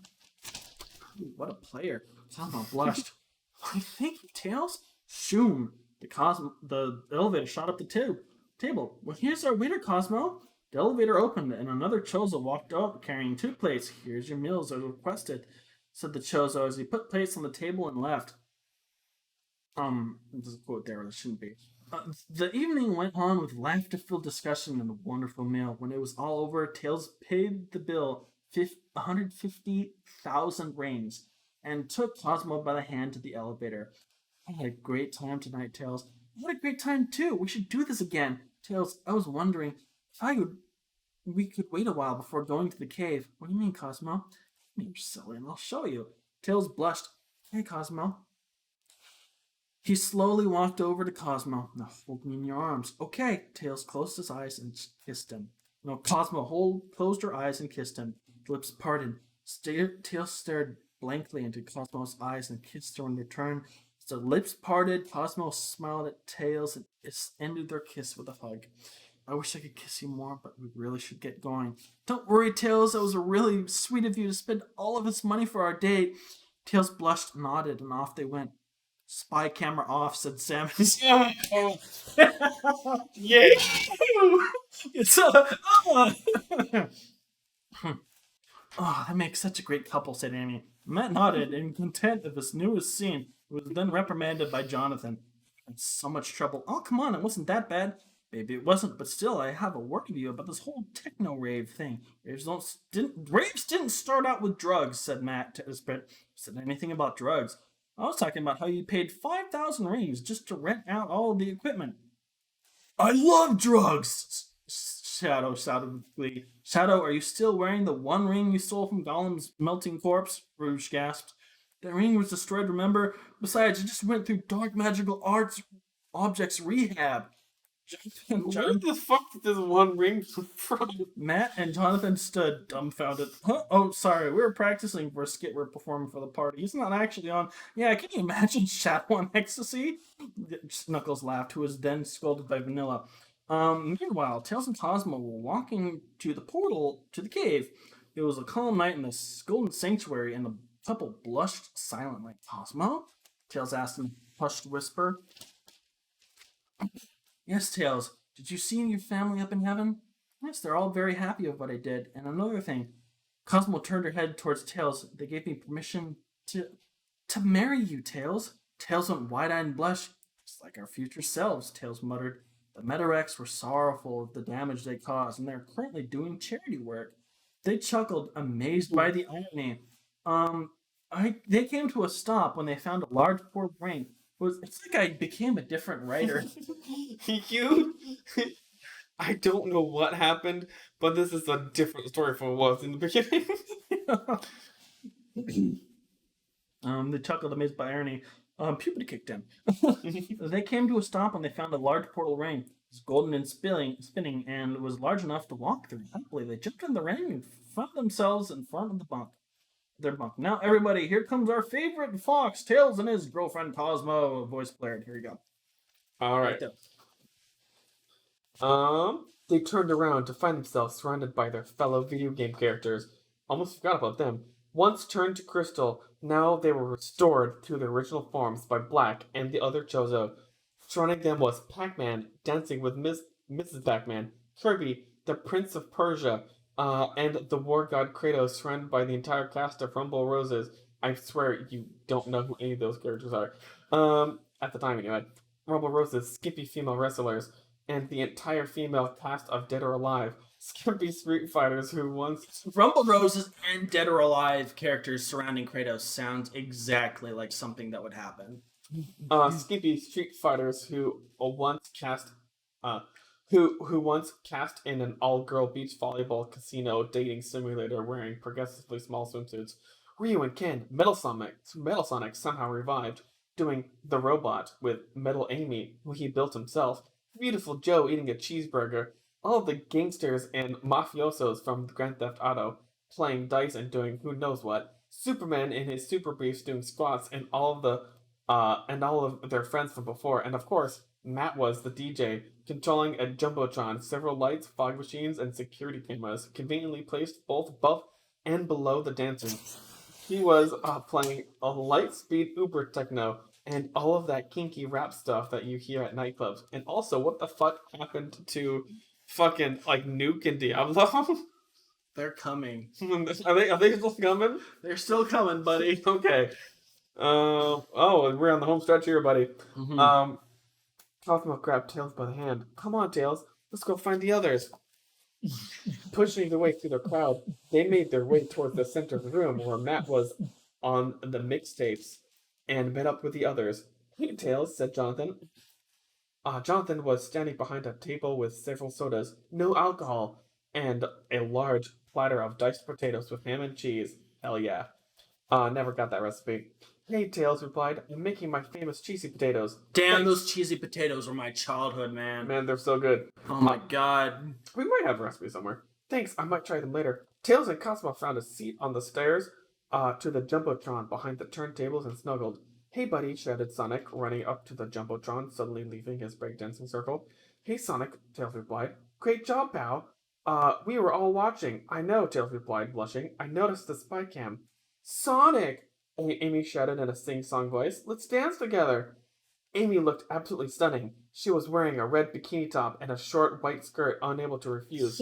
Ooh, what a player. Cosmo blushed. Why, thank you, Tails. Shoom. The elevator shot up the table. Well, here's our waiter, Cosmo. The elevator opened, and another Chozo walked out carrying 2 plates. Here's your meals as requested, said the Chozo as he put plates on the table and left. There's a quote there, it shouldn't be. The evening went on with laughter-filled discussion and a wonderful meal. When it was all over, Tails paid the bill, 150,000 rings, and took Cosmo by the hand to the elevator. I had a great time tonight, Tails. I had a great time too. We should do this again. Tails, I was wondering if we could wait a while before going to the cave. What do you mean, Cosmo? You're silly, and I'll show you. Tails blushed. Hey, Cosmo. He slowly walked over to Cosmo. Now hold me in your arms. Okay. Tails closed his eyes and kissed him. No, Cosmo closed her eyes and kissed him. The lips parted. Tails stared blankly into Cosmo's eyes and kissed her in return. As the lips parted, Cosmo smiled at Tails and ended their kiss with a hug. I wish I could kiss you more, but we really should get going. Don't worry, Tails. That was really sweet of you to spend all of this money for our date. Tails blushed, nodded, and off they went. Spy camera off, said Samus. Yeah. It's Oh, that makes such a great couple, said Amy. Matt nodded in content of his newest scene. He was then reprimanded by Jonathan. In so much trouble. Oh, come on, it wasn't that bad. Maybe it wasn't, but still, I have a word with you about this whole techno-rave thing. Raves didn't start out with drugs, said Matt to his friend. Said anything about drugs. I was talking about how you paid 5,000 rings just to rent out all of the equipment. I love drugs, Shadow shouted with glee. Shadow, are you still wearing the one ring you stole from Gollum's melting corpse? Rouge gasped. The ring was destroyed, remember? Besides, it just went through dark magical objects rehab. Where the fuck did this one ring come from? Matt and Jonathan stood dumbfounded. Huh? Oh, sorry, we were practicing for a skit we're performing for the party. He's not actually on. Yeah, can you imagine Shadow on ecstasy? Knuckles laughed, who was then scolded by Vanilla. Meanwhile, Tails and Cosmo were walking to the portal to the cave. It was a calm night in the golden sanctuary, and the couple blushed silently. Cosmo? Tails asked in a hushed whisper. Yes, Tails. Did you see your family up in heaven? Yes, they're all very happy with what I did. And another thing. Cosmo turned her head towards Tails. They gave me permission to marry you, Tails. Tails went wide-eyed and blushed. It's like our future selves, Tails muttered. The Metarex were sorrowful of the damage they caused, and they're currently doing charity work. They chuckled, amazed by the irony. They came to a stop when they found a large port ring. It's like I became a different writer. I don't know what happened, but this is a different story from what was in the beginning. They chuckled, amazed by irony. Puberty kicked in. They came to a stop when they found a large portal ring. It was golden and spinning, and was large enough to walk through. Happily, they jumped in the ring and found themselves in front of their bunk. Now, everybody, here comes our favorite fox, Tails and his girlfriend Cosmo. A voice blared. Here you go. All right. They turned around to find themselves surrounded by their fellow video game characters. Almost forgot about them. Once turned to crystal, now they were restored to their original forms by Black and the other Chozo. Surrounding them was Pac-Man, dancing with Mrs. Pac-Man, Kirby, the Prince of Persia, and the war god Kratos, surrounded by the entire cast of Rumble Roses. I swear you don't know who any of those characters are. At the time anyway. Rumble Roses, skimpy female wrestlers, and the entire female cast of Dead or Alive. Skimpy Street Fighters who once... Rumble Roses and Dead or Alive characters surrounding Kratos sounds exactly like something that would happen. Skimpy Street Fighters who once cast who once cast in an all-girl beach volleyball casino dating simulator wearing progressively small swimsuits. Ryu and Ken, Metal Sonic somehow revived, doing The Robot with Metal Amy, who he built himself, Beautiful Joe eating a cheeseburger, all of the gangsters and mafiosos from Grand Theft Auto playing dice and doing who knows what, Superman in his super briefs doing squats, and all of their friends from before, and of course, Matt was the DJ, controlling a jumbotron, several lights, fog machines, and security cameras, conveniently placed both above and below the dancers. He was playing a light-speed Uber techno and all of that kinky rap stuff that you hear at nightclubs. And also, what the fuck happened to fucking like Nuke and Diablo? They're coming. Are they still coming? They're still coming, buddy. Okay. We're on the home stretch here, buddy. Mhm. Cosmo grabbed Tails by the hand. Come on, Tails. Let's go find the others. Pushing their way through the crowd, they made their way towards the center of the room where Matt was on the mixtapes and met up with the others. Hey, Tails, said Jonathan. Jonathan was standing behind a table with several sodas, no alcohol, and a large platter of diced potatoes with ham and cheese. Hell yeah. Never got that recipe. Hey, Tails replied, I'm making my famous cheesy potatoes. Damn, Thanks. those cheesy potatoes were my childhood, man. Man, they're so good. Oh my god. We might have a recipe somewhere. Thanks, I might try them later. Tails and Cosmo found a seat on the stairs to the Jumbotron behind the turntables and snuggled. Hey, buddy, shouted Sonic, running up to the Jumbotron, suddenly leaving his breakdancing circle. Hey, Sonic, Tails replied. Great job, pal. We were all watching. I know, Tails replied, blushing. I noticed the spy cam. Sonic! Amy shouted in a sing-song voice. Let's dance together! Amy looked absolutely stunning. She was wearing a red bikini top and a short white skirt, unable to refuse.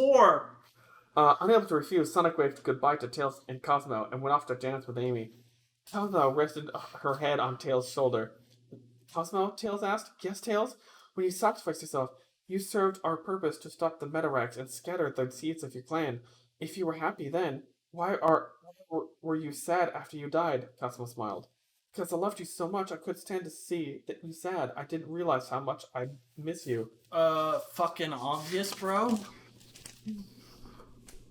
Unable to refuse, Sonic waved goodbye to Tails and Cosmo and went off to dance with Amy. Cosmo rested her head on Tails' shoulder. Cosmo? Tails asked. Yes, Tails? When you sacrificed yourself, you served our purpose to stop the Metarax and scatter the seeds of your clan. If you were happy then, why were you sad after you died? Cosmo smiled. Because I loved you so much, I couldn't stand to see that you sad. I didn't realize how much I miss you. Fucking obvious, bro.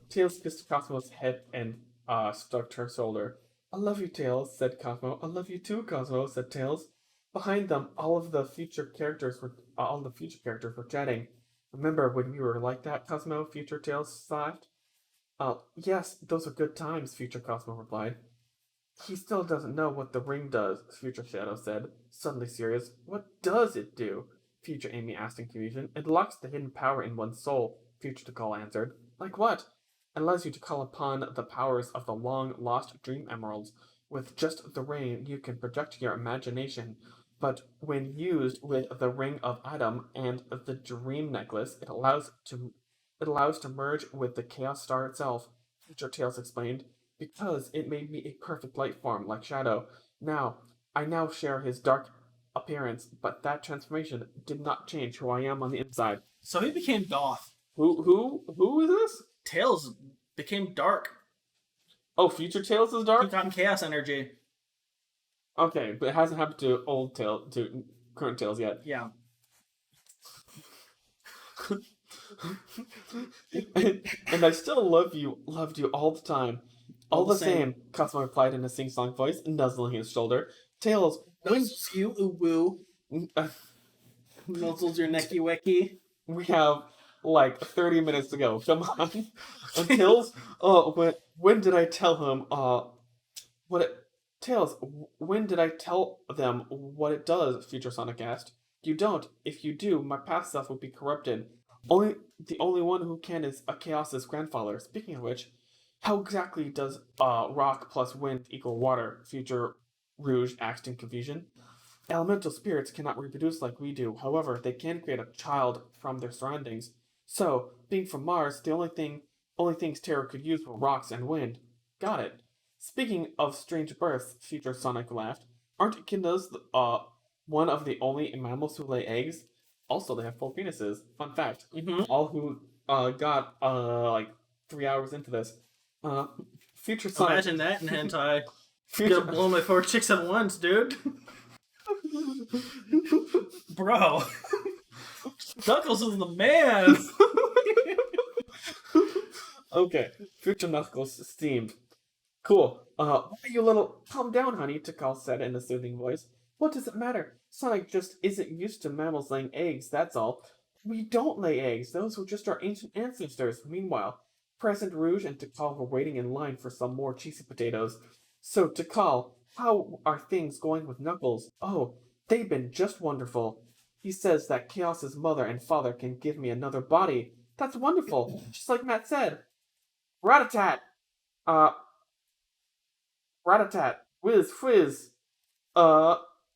Tails kissed Cosmo's head and stroked her shoulder. I love you, Tails, said Cosmo. I love you too, Cosmo, said Tails. Behind them, all the future characters were chatting. Remember when we were like that, Cosmo? Future Tails laughed. Yes, those are good times, Future Cosmo replied. He still doesn't know what the ring does, Future Shadow said, suddenly serious. What does it do? Future Amy asked in confusion. It locks the hidden power in one's soul, Future Tikal answered. Like what? It allows you to call upon the powers of the long-lost Dream Emeralds. With just the ring, you can project your imagination, but when used with the Ring of Adam and the Dream Necklace, it allows to merge with the Chaos Star itself, Future Tails explained, because it made me a perfect light form like Shadow. I now share his dark appearance, but that transformation did not change who I am on the inside. So he became Goth. Who is this? Tails became dark. Oh, Future Tails is He dark? got chaos energy. Okay, but it hasn't happened to current Tails yet. Yeah. and I still loved you all the time. All the same, Cosmo replied in a sing-song voice, nuzzling his shoulder. Tails, Nuzzles you, ooh woo. Nuzzles your necky wecky. we have like 30 minutes to go. Come on. And Tails, when did I tell him, Tails, when did I tell them what it does? Future Sonic asked. You don't. If you do, my past self will be corrupted. The only one who can is a Chaos's grandfather. Speaking of which, how exactly does rock plus wind equal water? Future Rouge asked in confusion. Elemental spirits cannot reproduce like we do. However, they can create a child from their surroundings. So, being from Mars, the only things Terra could use were rocks and wind. Got it. Speaking of strange births, Future Sonic laughed. Aren't echidnas one of the only mammals who lay eggs? Also, they have full penises. Fun fact. Mm-hmm. All who got like 3 hours into this. Future Sonic. Imagine that in hentai. Future... Gonna blow my 4 chicks at once, dude. Bro. Knuckles is the man. Okay, future Knuckles steamed. Cool. Why you little... Calm down, honey, Tikal said in a soothing voice. What does it matter? Sonic just isn't used to mammals laying eggs, that's all. We don't lay eggs. Those were just our ancient ancestors. Meanwhile, President Rouge and Tikal were waiting in line for some more cheesy potatoes. So, Tikal, how are things going with Knuckles? Oh, they've been just wonderful. He says that Chaos's mother and father can give me another body. That's wonderful, just like Matt said. Rat-a-tat! Uh, Rat-a-tat! Whiz, fizz!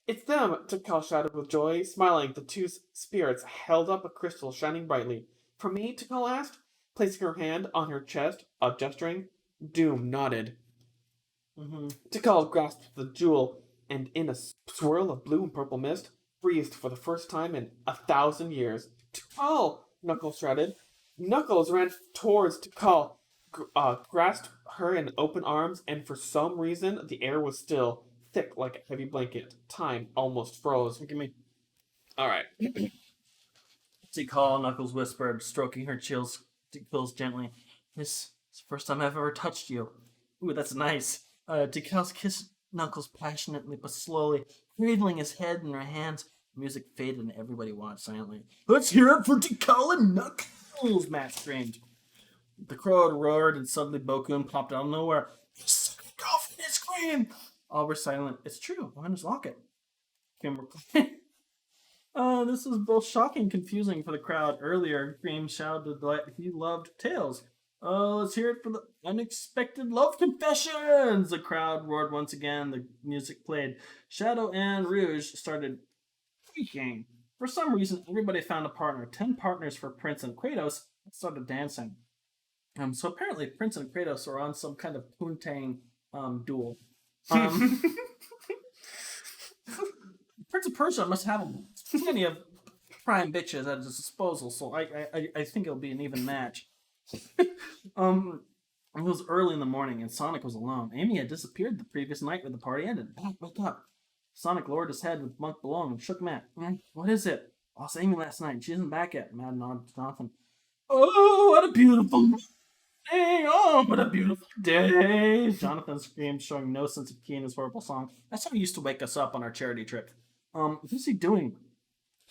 It's them, Tikal shouted with joy. Smiling, the two spirits held up a crystal shining brightly. For me? Tikal asked, placing her hand on her chest, gesturing. Doom nodded. Tikal grasped the jewel, and in a swirl of blue and purple mist, breathed for the first time in 1,000 years. Tikal! Knuckles shouted. Knuckles ran towards Tikal, grasped her in open arms, and for some reason the air was still, thick like a heavy blanket. Time almost froze. Look at me. Alright. Tikal, Knuckles whispered, stroking her chills gently. This is the first time I've ever touched you. Ooh, that's nice. Tikal kissed Knuckles passionately but slowly, cradling his head in her hands. The music faded and everybody watched silently. Let's hear it for Tikal and Knuckles, Matt screamed. The crowd roared and suddenly Bokun popped out of nowhere. Suck it off and scream! All were silent. It's true. Behind his locket. Kim replied. This was both shocking and confusing for the crowd. Earlier, Cream shouted that he loved Tails. Let's hear it for the unexpected love confessions! The crowd roared once again. The music played. Shadow and Rouge started freaking. For some reason, everybody found a partner. 10 partners for Prince and Kratos started dancing. So apparently, Prince and Kratos are on some kind of poontang duel. Prince of Persia must have plenty of prime bitches at his disposal, so I think it'll be an even match. It was early in the morning, and Sonic was alone. Amy had disappeared the previous night when the party ended. Wake up. Sonic lowered his head with Monk below him and shook Matt. What is it? I lost Amy last night. She isn't back yet. Matt nodded to Jonathan. Oh, what a beautiful morning! Oh, what a beautiful day! Jonathan screamed, showing no sense of key in his horrible song. That's how he used to wake us up on our charity trip. What's he doing?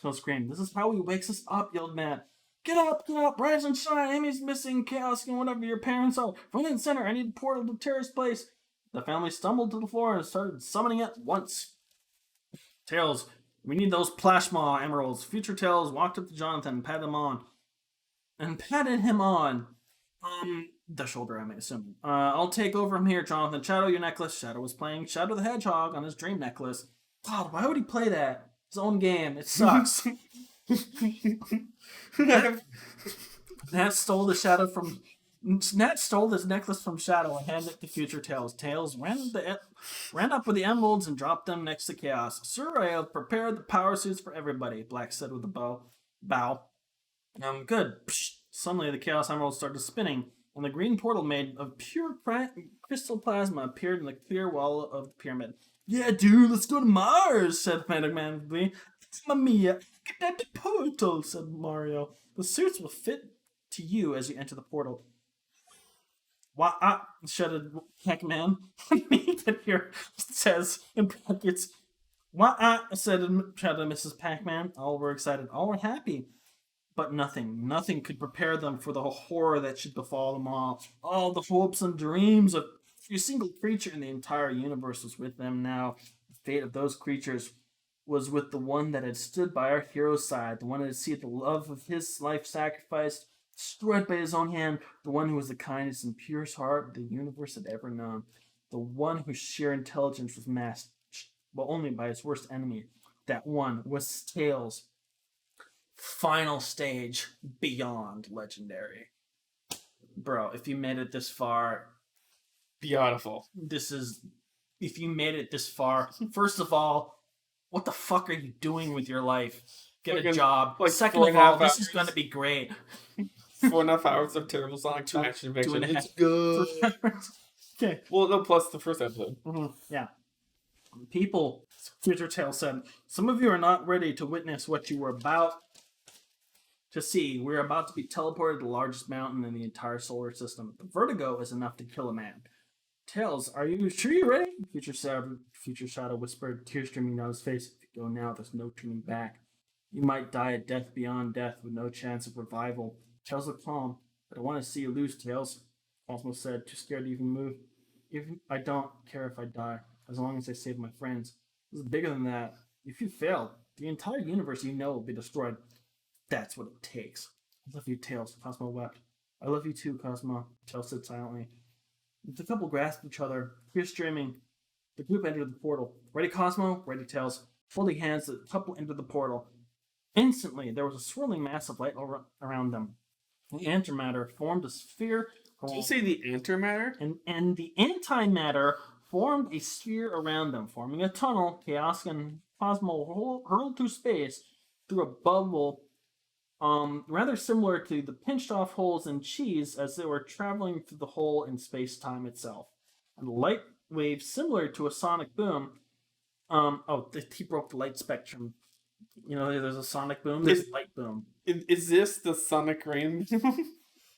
Phil screamed. This is how he wakes us up, yelled Matt. Get up, rise and shine. Amy's missing, Chaos, and whatever your parents are. Front and center, I need a portal to Terrace Place. The family stumbled to the floor and started summoning at once. Tails, we need those plasma emeralds. Future Tails walked up to Jonathan and patted him on. The shoulder, I'm assuming. I'll take over from here, Jonathan. Shadow, your necklace. Shadow was playing Shadow the Hedgehog on his dream necklace. God, why would he play that? His own game. It sucks. Nat stole this necklace from Shadow and handed it to Future Tails. Tails ran up with the emeralds and dropped them next to Chaos. Sir, I have prepared the power suits for everybody, Black said with a bow. Good. Psh. Suddenly, the Chaos Emeralds started spinning, and the green portal made of pure crystal plasma appeared in the clear wall of the pyramid. Yeah, dude, let's go to Mars, said Magic Man with glee. Mamma mia, get at the portal, said Mario. The suits will fit to you as you enter the portal. Wah, shouted Pac-Man. It here says in brackets. Wah, shouted Mrs. Pac-Man. All were excited, all were happy. But nothing could prepare them for the horror that should befall them all. All the hopes and dreams of every single creature in the entire universe was with them now. The fate of those creatures was with the one that had stood by our hero's side, the one that had seen the love of his life sacrificed, destroyed by his own hand, the one who was the kindest and purest heart the universe had ever known, the one whose sheer intelligence was matched, but only by his worst enemy. That one was Tails. Final stage, beyond legendary. Bro, if you made it this far, Beautiful. if you made it this far, first of all, what the fuck are you doing with your life? Get a job. Second of all, this is going to be great. 4.5 hours of terrible Sonic action fiction. It's good. Okay. Well, no, plus the first episode. Mm-hmm. Yeah. People, Future Tail said, some of you are not ready to witness what you were about to see. We're about to be teleported to the largest mountain in the entire solar system. The vertigo is enough to kill a man. Tails, are you sure you're ready? Future Shadow whispered, tears streaming down his face. If you go now, there's no turning back. You might die a death beyond death with no chance of revival. Tails looked calm. I don't want to see you lose, Tails, Cosmo said, too scared to even move. Even I don't care if I die, as long as I save my friends. This is bigger than that. If you fail, the entire universe you know will be destroyed. That's what it takes. I love you, Tails, Cosmo wept. I love you too, Cosmo, Tails said silently. The couple grasped each other, tears streaming. The group entered the portal. Ready, Cosmo? Ready, Tails. Holding hands, the couple entered the portal. Instantly, there was a swirling mass of light around them. The antimatter formed a sphere. Did you say the antimatter? And the antimatter formed a sphere around them, forming a tunnel. Chaos and Cosmo hurled through space through a bubble rather similar to the pinched-off holes in cheese as they were traveling through the hole in space-time itself. And a light wave similar to a sonic boom. He broke the light spectrum. You know, there's a sonic boom, there's a light boom. Is this the sonic rain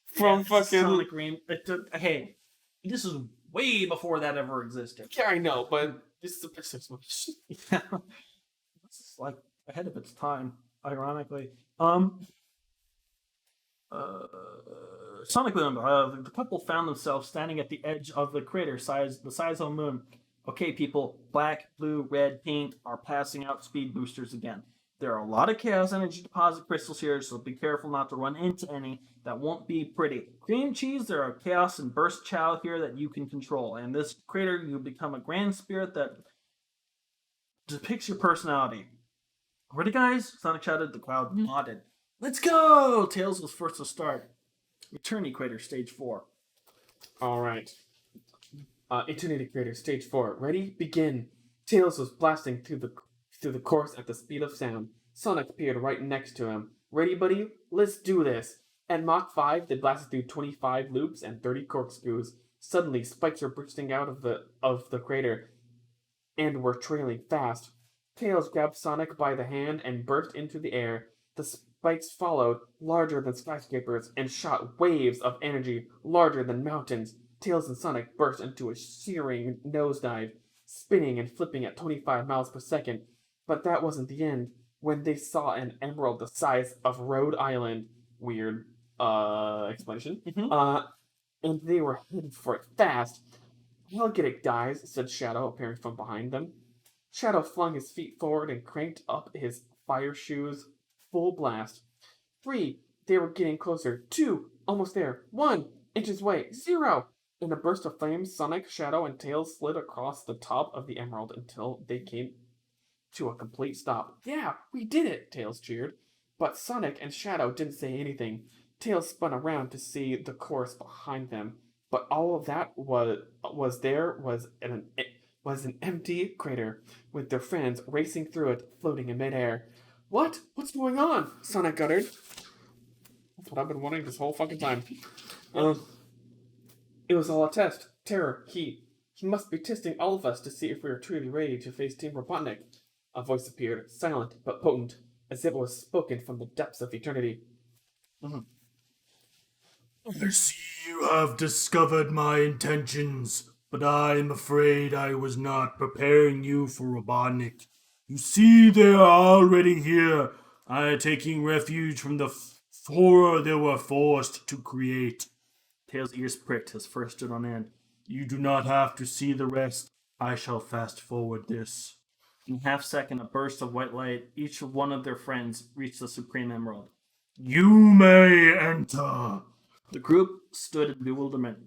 from fucking Sonic rain? Hey, this is way before that ever existed. Yeah, I know, but this is the best explanation. Yeah, this is like ahead of its time, ironically. Sonic boom. The couple found themselves standing at the edge of the crater, the size of a moon. Okay, people, black, blue, red, pink are passing out speed boosters again. There are a lot of chaos energy deposit crystals here, so be careful not to run into any. That won't be pretty. Cream cheese, there are chaos and burst chow here that you can control. And this crater, you'll become a grand spirit that depicts your personality. Ready, guys? Sonic shouted. The crowd nodded. Let's go! Tails was first to start. Eternity Crater, Stage 4. Alright. Eternity Crater, Stage 4. Ready? Begin. Tails was blasting through the course at the speed of sound. Sonic appeared right next to him. Ready, buddy? Let's do this. At Mach 5, they blasted through 25 loops and 30 corkscrews. Suddenly, spikes were bursting out of the crater and were trailing fast. Tails grabbed Sonic by the hand and burst into the air. The spikes followed, larger than skyscrapers, and shot waves of energy larger than mountains. Tails and Sonic burst into a searing nosedive, spinning and flipping at 25 miles per second. But that wasn't the end. When they saw an emerald the size of Rhode Island, weird explanation, and they were headed for it fast. I'll get it, guys, said Shadow, appearing from behind them. Shadow flung his feet forward and cranked up his fire shoes full blast. 3, they were getting closer. 2, almost there. 1, inches away. 0. In a burst of flames, Sonic, Shadow, and Tails slid across the top of the emerald until they came to a complete stop. Yeah, we did it, Tails cheered. But Sonic and Shadow didn't say anything. Tails spun around to see the course behind them, but all of that was an empty crater, with their friends racing through it, floating in midair. What? What's going on? Sonic guttered. That's what I've been wondering this whole fucking time. It was all a test. Terror. He must be testing all of us to see if we are truly ready to face Team Robotnik. A voice appeared, silent but potent, as if it was spoken from the depths of eternity. I see you have discovered my intentions, but I'm afraid I was not preparing you for Robotnik. You see, they are already here. I am taking refuge from the horror they were forced to create. Tails' ears pricked, his fur stood on end. You do not have to see the rest. I shall fast forward this. In a half-second, a burst of white light, each of one of their friends reached the Supreme Emerald. You may enter. The group stood in bewilderment,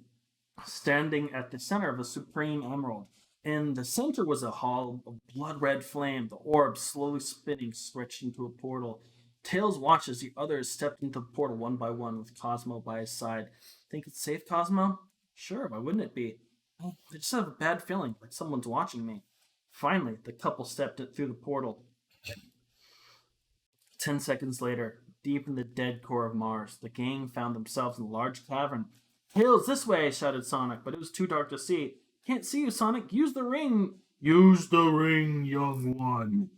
standing at the center of the Supreme Emerald. In the center was a hall of blood-red flame, the orb slowly spinning, stretched into a portal. Tails watched as the others stepped into the portal one by one, with Cosmo by his side. Think it's safe, Cosmo? Sure, why wouldn't it be? I just have a bad feeling, like someone's watching me. Finally, the couple stepped through the portal. 10 seconds later, deep in the dead core of Mars, the gang found themselves in a large cavern. Tails, this way, shouted Sonic, but it was too dark to see. Can't see you, Sonic. Use the ring. Use the ring, young one.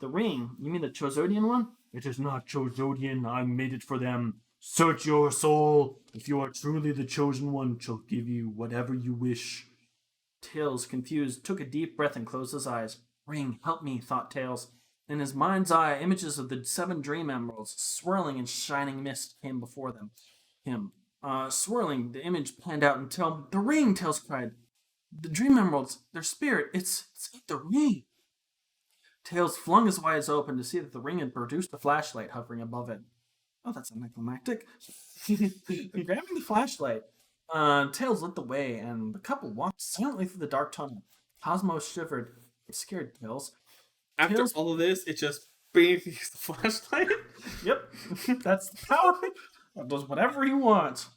The ring? You mean the Chozodian one? It is not Chozodian. I made it for them. Search your soul. If you are truly the chosen one, she'll give you whatever you wish. Tails, confused, took a deep breath and closed his eyes. Ring, help me, thought Tails. In his mind's eye, images of the 7 dream emeralds, swirling in shining mist, came before him. Swirling, the image panned out until... The ring, Tails cried. The dream emeralds, their spirit, it's like the ring. Tails flung his eyes open to see that the ring had produced a flashlight hovering above it. Oh, that's anticlimactic. Grabbing the flashlight, Tails lit the way, and the couple walked silently through the dark tunnel. Cosmo shivered. It scared Tails. After Tails- all of this, it just being use the flashlight. Yep, that's the power. That does whatever he wants.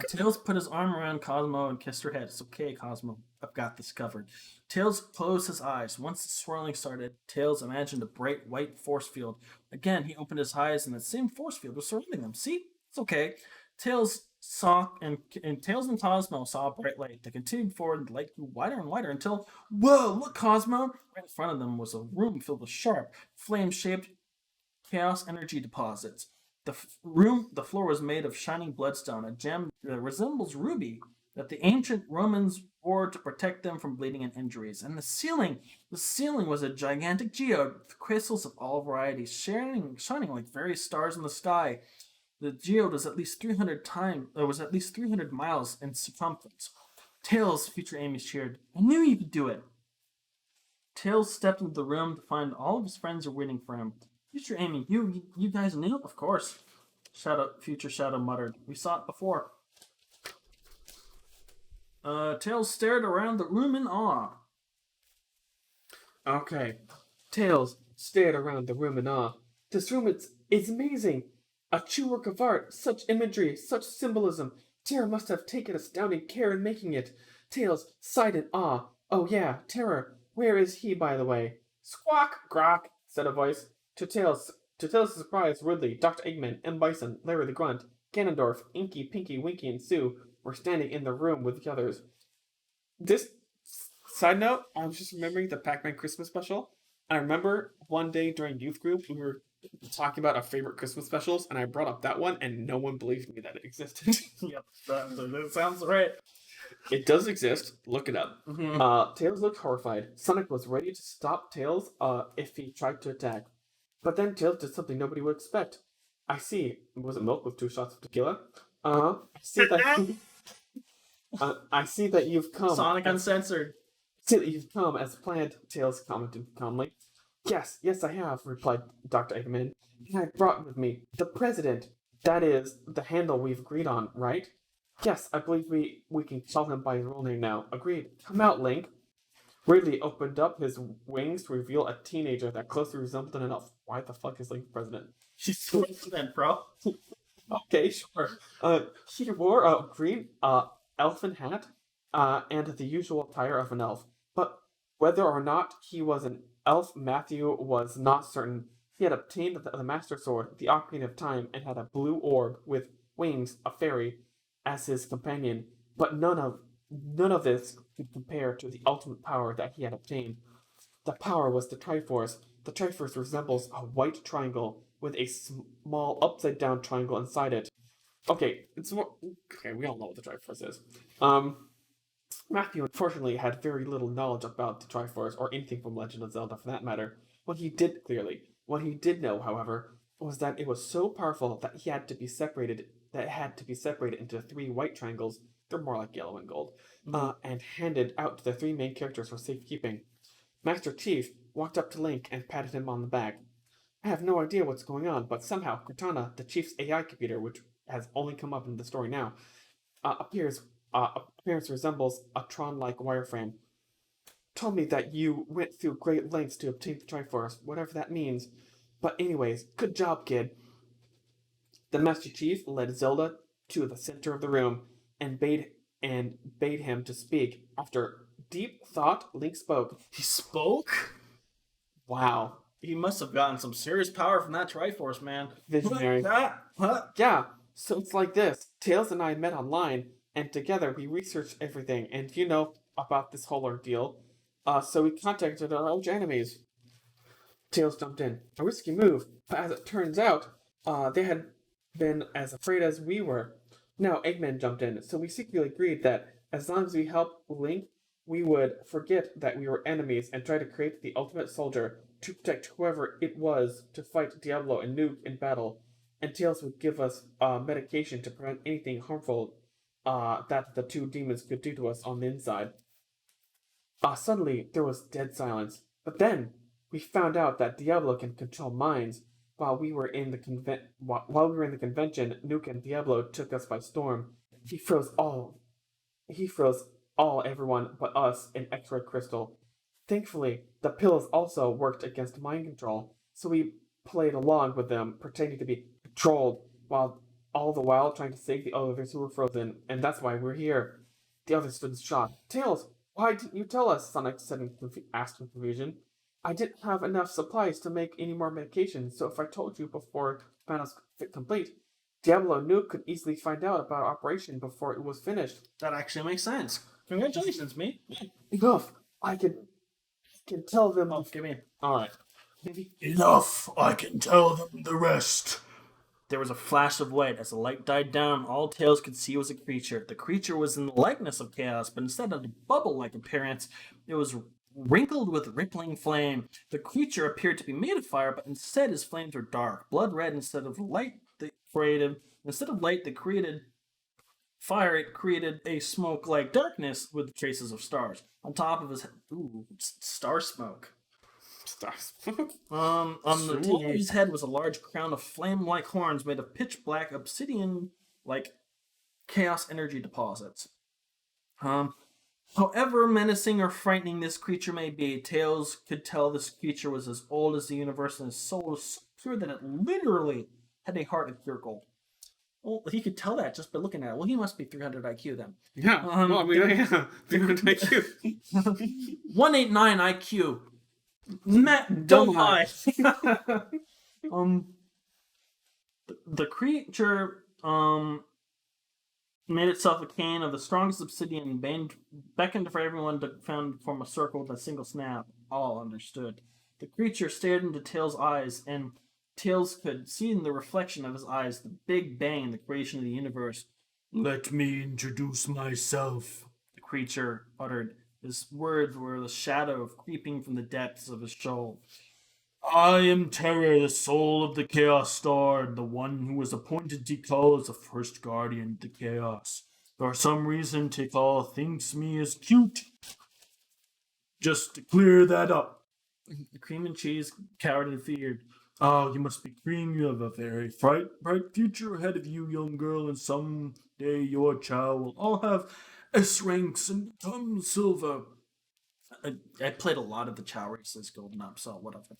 Tails put his arm around Cosmo and kissed her head. It's okay, Cosmo. I've got this covered. Tails closed his eyes. Once the swirling started, Tails imagined a bright white force field. Again, he opened his eyes, and that same force field was surrounding them. See? It's okay. Tails saw, and Tails and Cosmo saw a bright light. They continued forward, and the light grew wider and wider until, whoa, look, Cosmo! Right in front of them was a room filled with sharp, flame-shaped chaos energy deposits. The floor was made of shining bloodstone, a gem that resembles ruby that the ancient Romans wore to protect them from bleeding and injuries. And the ceiling was a gigantic geode with crystals of all varieties, shining like various stars in the sky. The geode was at least 300 miles in circumference. Tails, future Amy cheered. I knew you could do it. Tails stepped into the room to find all of his friends are waiting for him. Future Amy, you guys knew? Of course. Future Shadow muttered. We saw it before. Tails stared around the room in awe. Okay. Tails stared around the room in awe. This room, it's amazing. A true work of art. Such imagery, such symbolism. Terror must have taken astounding care in making it. Tails sighed in awe. Oh yeah, Terror. Where is he, by the way? Squawk, grok, said a voice. To Tails' surprise, Ridley, Dr. Eggman, M. Bison, Larry the Grunt, Ganondorf, Inky, Pinky, Winky, and Sue were standing in the room with the others. This side note, I was just remembering the Pac-Man Christmas special. I remember one day during youth group, we were talking about our favorite Christmas specials, and I brought up that one, and no one believed me that it existed. Yep, that sounds right. It does exist. Look it up. Mm-hmm. Tails looked horrified. Sonic was ready to stop Tails if he tried to attack. But then Tails did something nobody would expect. I see. Was it milk with 2 shots of tequila? I see that. I see that you've come. Sonic Uncensored. See that you've come as planned. Tails commented calmly. Yes, I have, replied Dr. Eggman. And I brought with me the president. That is the handle we've agreed on, right? Yes, I believe we can call him by his real name now. Agreed. Come out, Link. Ridley opened up his wings to reveal a teenager that closely resembled an elf. Why the fuck is Link president? She's president, bro. Okay, sure. He wore a green elfin hat and the usual attire of an elf. But whether or not he was an elf, Matthew was not certain. He had obtained the Master Sword, the Ocarina of Time, and had a blue orb with wings, a fairy, as his companion. But none of this could compare to the ultimate power that he had obtained. The power was the Triforce. The Triforce resembles a white triangle with a small upside-down triangle inside it. Okay, we all know what the Triforce is. Matthew, unfortunately, had very little knowledge about the Triforce, or anything from Legend of Zelda for that matter. What he did know, however, was that it was so powerful that it had to be separated into 3 white triangles. They're more like yellow and gold. And handed out to the 3 main characters for safekeeping. Master Chief walked up to Link and patted him on the back. I have no idea what's going on, but somehow Cortana, the Chief's AI computer, which has only come up in the story now, appearance resembles a Tron-like wireframe. Told me that you went through great lengths to obtain the Triforce, whatever that means. But anyways, good job, kid. The Master Chief led Zelda to the center of the room and bade him to speak. After deep thought, Link spoke. He spoke? Wow. He must have gotten some serious power from that Triforce, man. Visionary. What? Yeah, so it's like this. Tails and I met online, and together we researched everything, and about this whole ordeal. So we contacted our arch enemies. Tails jumped in. A risky move, but as it turns out, they had been as afraid as we were. Now Eggman jumped in, so we secretly agreed that as long as we helped Link, we would forget that we were enemies and try to create the ultimate soldier to protect whoever it was to fight Diablo and Nuke in battle. And Tails would give us medication to prevent anything harmful that the two demons could do to us on the inside. Suddenly, there was dead silence. But then, we found out that Diablo can control minds. While we were in the convention, Nuke and Diablo took us by storm. He froze everyone but us in X-ray crystal. Thankfully, the pills also worked against mind control, so we played along with them, pretending to be controlled, while all the while trying to save the others who were frozen, and that's why we're here. The others stood in shock. Tails, why didn't you tell us? Sonic asked in confusion. I didn't have enough supplies to make any more medication, so if I told you before the battle's complete, Diablo and Nuke could easily find out about our operation before it was finished. That actually makes sense. Congratulations, mate. Enough! I can tell them. Oh, give me. Alright. Maybe. Enough! I can tell them the rest. There was a flash of light. As the light died down, all Tails could see was a creature. The creature was in the likeness of Chaos, but instead of a bubble-like appearance, it was wrinkled with rippling flame. The creature appeared to be made of fire, but instead his flames were dark, blood red instead of light. Instead of light that created fire, it created a smoke-like darkness with traces of stars. On top of his head, star smoke. On the top of his head was a large crown of flame-like horns made of pitch-black obsidian-like chaos energy deposits. However menacing or frightening this creature may be, Tails could tell this creature was as old as the universe, and his soul was so pure that it literally had a heart of pure gold. Well, he could tell that just by looking at it. Well, he must be 300 IQ then. Yeah. 300 IQ. 189 IQ. Matt, don't lie. The creature made itself a cane of the strongest obsidian, beckoned for everyone to form a circle with a single snap. All understood. The creature stared into Tails' eyes, and Tails could see in the reflection of his eyes the Big Bang, the creation of the universe. Let me introduce myself, The creature uttered. His words were the shadow creeping from the depths of his soul. I am Terra, the soul of the Chaos Star, and the one who was appointed Tikal as the first guardian of the Chaos. For some reason, Tikal thinks me as cute. Just to clear that up. Cream and cheese cowered in fear. Oh, you must be Cream. You have a very bright future ahead of you, young girl, and someday your child will all have S ranks and become silver. I played a lot of the Chow races growing up, so whatever.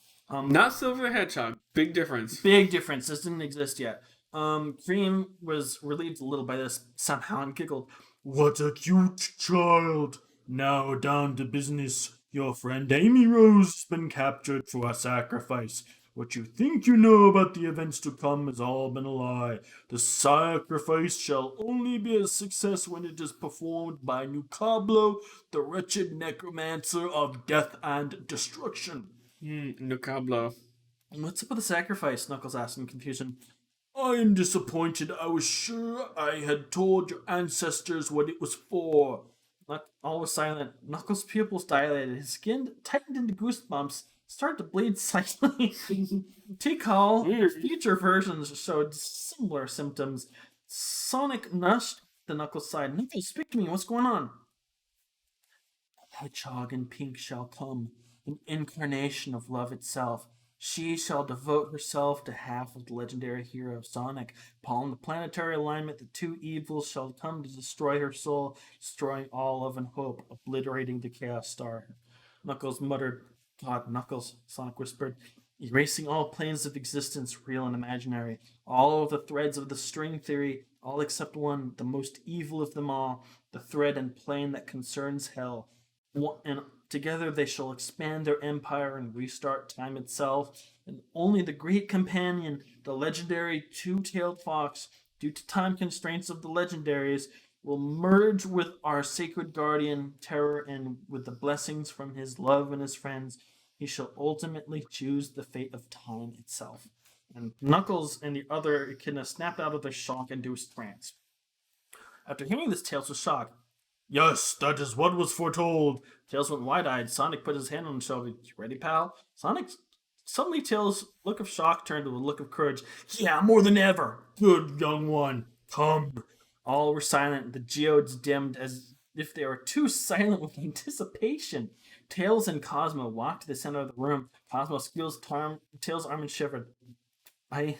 Not Silver the Hedgehog. Big difference. Big difference. This didn't exist yet. Cream was relieved a little by this somehow and giggled. What a cute child. Now down to business. Your friend Amy Rose has been captured for a sacrifice. What you think you know about the events to come has all been a lie. The sacrifice shall only be a success when it is performed by Nucablo, the wretched necromancer of death and destruction. Nucablo. What's up with the sacrifice? Knuckles asked in confusion. I am disappointed. I was sure I had told your ancestors what it was for. All was silent. Knuckles' pupils dilated. His skin tightened into goosebumps. Started to bleed slightly. Tikal, future versions showed similar symptoms. Sonic nudged the Knuckles' side. Knuckles, speak to me. What's going on? A hedgehog in pink shall come, an incarnation of love itself. She shall devote herself to half of the legendary hero Sonic. Upon the planetary alignment, the two evils shall come to destroy her soul, destroying all love and hope, obliterating the Chaos Star. Knuckles muttered, God, Knuckles, Sonic whispered, erasing all planes of existence, real and imaginary, all of the threads of the string theory, all except one, the most evil of them all, the thread and plane that concerns hell. And together they shall expand their empire and restart time itself, and only the great companion, the legendary two-tailed fox, due to time constraints of the legendaries, will merge with our sacred guardian, Terror, and with the blessings from his love and his friends, he shall ultimately choose the fate of time itself. And Knuckles and the other echidna snapped out of their shock-induced trance. After hearing this, Tails was shocked. Yes, that is what was foretold. Tails went wide-eyed. Sonic put his hand on his shoulder. You ready, pal? Suddenly Tails' look of shock turned to a look of courage. Yeah, more than ever. Good young one, come. All were silent. The geodes dimmed as if they were too silent with anticipation. Tails and Cosmo walked to the center of the room. Cosmo squeezed Tails' arm and shivered. I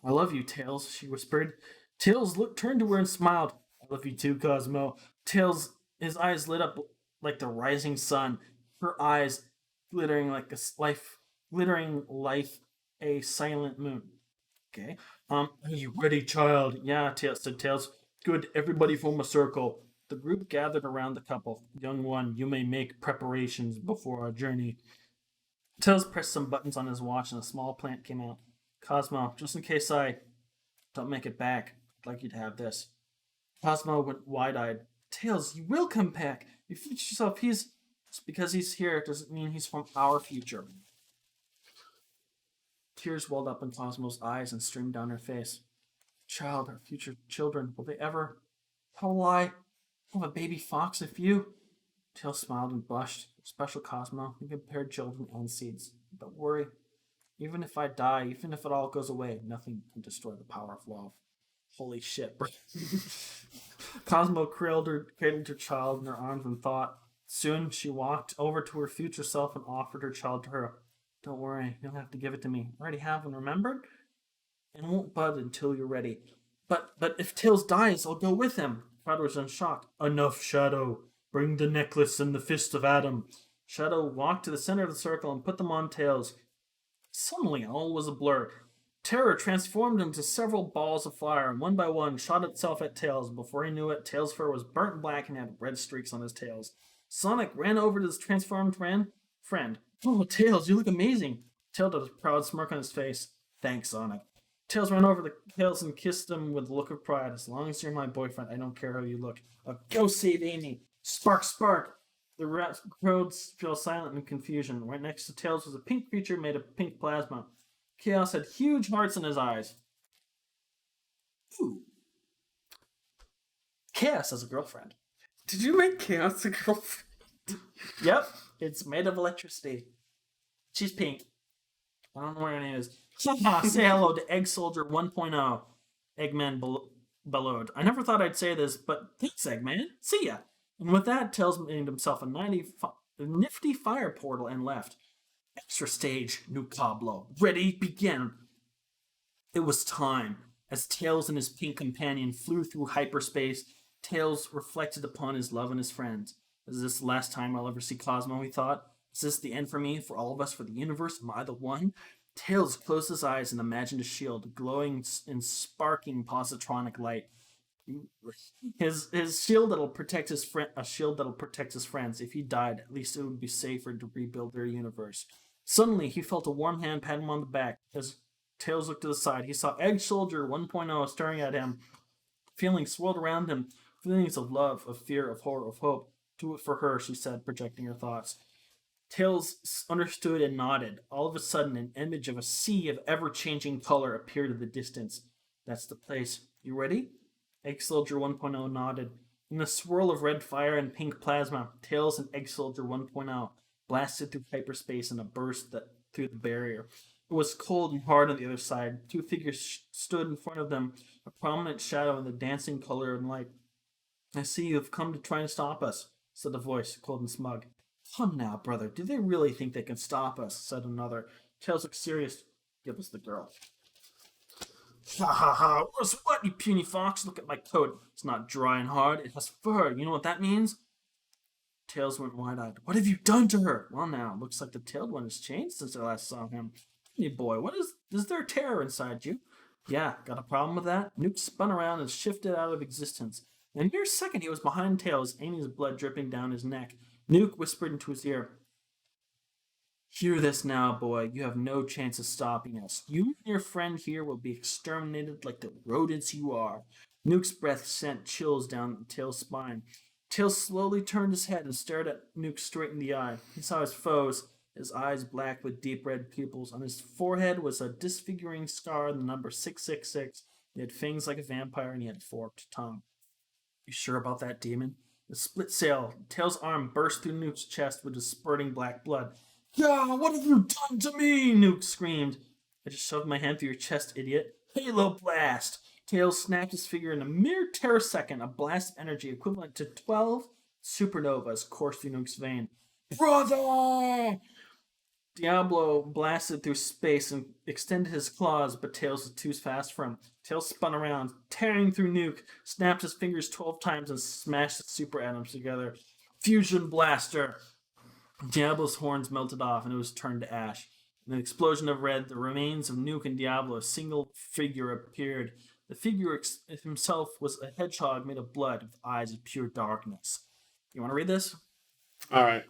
love you, Tails, she whispered. Tails turned to her and smiled. I love you too, Cosmo. Tails, his eyes lit up like the rising sun. Her eyes glittering like a silent moon. Okay. Are you ready, child? Yeah, said Tails. Good, everybody form a circle. The group gathered around the couple. Young one, you may make preparations before our journey. Tails pressed some buttons on his watch and a small plant came out. Cosmo, just in case I don't make it back, I'd like you to have this. Cosmo went wide-eyed. Tails, you will come back. You fooled yourself. Just because he's here doesn't mean he's from our future. Tears welled up in Cosmo's eyes and streamed down her face. Child, our future children, will they ever? How will I have a baby fox if you? Tails smiled and blushed. Special Cosmo, you compared children and seeds. Don't worry. Even if I die, even if it all goes away, nothing can destroy the power of love. Holy shit, bro. Cosmo cradled her child in her arms and thought. Soon she walked over to her future self and offered her child to her. Don't worry, you don't have to give it to me. I already have one, remembered? And won't bud until you're ready. But if Tails dies, I'll go with him. Shadow was unshocked. Enough, Shadow. Bring the necklace and the fist of Adam. Shadow walked to the center of the circle and put them on Tails. Suddenly, all was a blur. Terror transformed into several balls of fire, and one by one shot itself at Tails. Before he knew it, Tails' fur was burnt black and had red streaks on his tails. Sonic ran over to his transformed friend. Oh, Tails, you look amazing. Tails had a proud smirk on his face. Thanks, Sonic. Tails ran over to Tails and kissed him with a look of pride. As long as you're my boyfriend, I don't care how you look. Go save Amy. Spark, spark. The crowds fell silent in confusion. Right next to Tails was a pink creature made of pink plasma. Chaos had huge hearts in his eyes. Ooh. Chaos has a girlfriend. Did you make Chaos a girlfriend? Yep, it's made of electricity. She's pink. I don't know what her name is. Say hello to Egg Soldier 1.0. Eggman bellowed. I never thought I'd say this, but thanks, Eggman. See ya. And with that, Tails made himself a nifty fire portal and left. Extra stage, New Cablo. Ready, begin. It was time. As Tails and his pink companion flew through hyperspace, Tails reflected upon his love and his friends. Is this the last time I'll ever see Cosmo, he thought? Is this the end for me, for all of us, for the universe? Am I the one? Tails closed his eyes and imagined a shield, glowing in sparking positronic light. His shield that'll protect his friend, a shield that'll protect his friends. If he died, at least it would be safer to rebuild their universe. Suddenly, he felt a warm hand pat him on the back. As Tails looked to the side, he saw Egg Soldier 1.0 staring at him. Feelings swirled around him. Feelings of love, of fear, of horror, of hope. Do it for her, she said, projecting her thoughts. Tails understood and nodded. All of a sudden, an image of a sea of ever-changing color appeared in the distance. That's the place. You ready? Egg Soldier 1.0 nodded. In the swirl of red fire and pink plasma, Tails and Egg Soldier 1.0 blasted through hyperspace in a burst through the barrier. It was cold and hard on the other side. Two figures stood in front of them, a prominent shadow in the dancing color and light. I see you have come to try and stop us, said a voice, cold and smug. Come now, brother. Do they really think they can stop us? Said another. Tails looked serious. Give us the girl. Ha ha ha. What's what, you puny fox? Look at my coat. It's not dry and hard. It has fur. You know what that means? Tails went wide-eyed. What have you done to her? Well now, looks like the tailed one has changed since I last saw him. Hey boy, is there terror inside you? Yeah, got a problem with that? Nuke spun around and shifted out of existence. In a mere second he was behind Tails, Amy's blood dripping down his neck. Nuke whispered into his ear. Hear this now, boy. You have no chance of stopping us. You and your friend here will be exterminated like the rodents you are. Nuke's breath sent chills down Tails' spine. Tails slowly turned his head and stared at Nuke straight in the eye. He saw his foes, his eyes black with deep red pupils. On his forehead was a disfiguring scar, the number 666. He had fangs like a vampire, and he had a forked tongue. You sure about that, demon? The split sail. Tails' arm burst through Nuke's chest with a spurting black blood. Yeah, what have you done to me? Nuke screamed. I just shoved my hand through your chest, idiot. Halo blast! Tails snapped his figure in a mere terrasecond. A blast of energy equivalent to 12 supernovas coursed through Nuke's vein. Brother! Diablo blasted through space and extended his claws, but Tails was too fast for him. Tails spun around, tearing through Nuke, snapped his fingers 12 times, and smashed the super atoms together. Fusion blaster! Diablo's horns melted off, and it was turned to ash. In an explosion of red, the remains of Nuke and Diablo, a single figure appeared. The figure himself was a hedgehog made of blood with eyes of pure darkness. You want to read this? All right.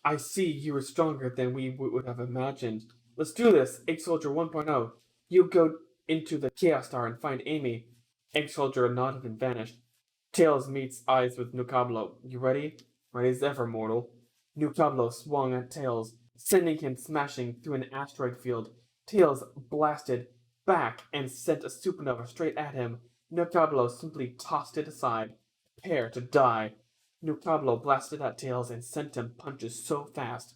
I see you are stronger than we would have imagined. Let's do this, Egg Soldier 1.0. You go into the Chaos Star and find Amy. Egg Soldier nodded and vanished. Tails meets eyes with Nucablo. You ready? Ready as ever, mortal. Nucablo swung at Tails, sending him smashing through an asteroid field. Tails blasted back and sent a supernova straight at him. Nucablo simply tossed it aside, prepare to die. Nucablo blasted at Tails and sent him punches so fast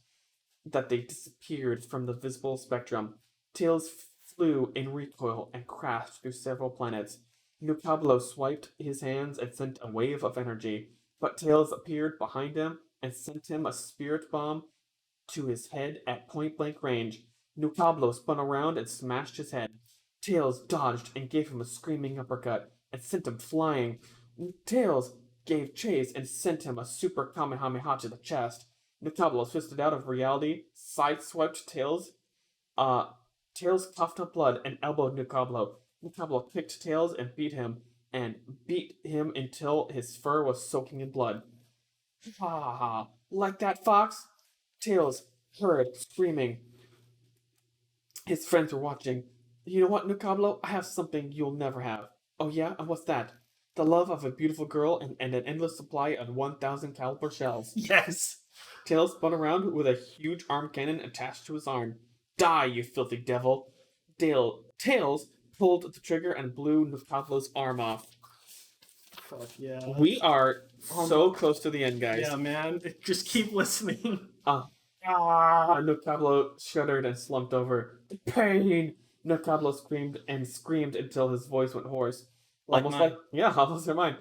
that they disappeared from the visible spectrum. Tails flew in recoil and crashed through several planets. Nucablo swiped his hands and sent a wave of energy, but Tails appeared behind him and sent him a spirit bomb to his head at point-blank range. Nucablo spun around and smashed his head. Tails dodged and gave him a screaming uppercut and sent him flying. Tails gave chase and sent him a super Kamehameha to the chest. Nucablo twisted out of reality, sideswiped Tails. Tails coughed up blood and elbowed Nucablo. Nucablo kicked Tails and beat him until his fur was soaking in blood. Ha ha! Like that, Fox? Tails heard screaming. His friends were watching. You know what, Nucablo? I have something you'll never have. Oh yeah? And what's that? The love of a beautiful girl and an endless supply of 1,000 caliber shells. Yes! Tails spun around with a huge arm cannon attached to his arm. Die, you filthy devil! Tails pulled the trigger and blew Nucablo's arm off. Fuck yeah. We are so close to the end, guys. Yeah, man. Just keep listening. Nucablo shuddered and slumped over. The pain! Nucablo screamed until his voice went hoarse. Almost like mine.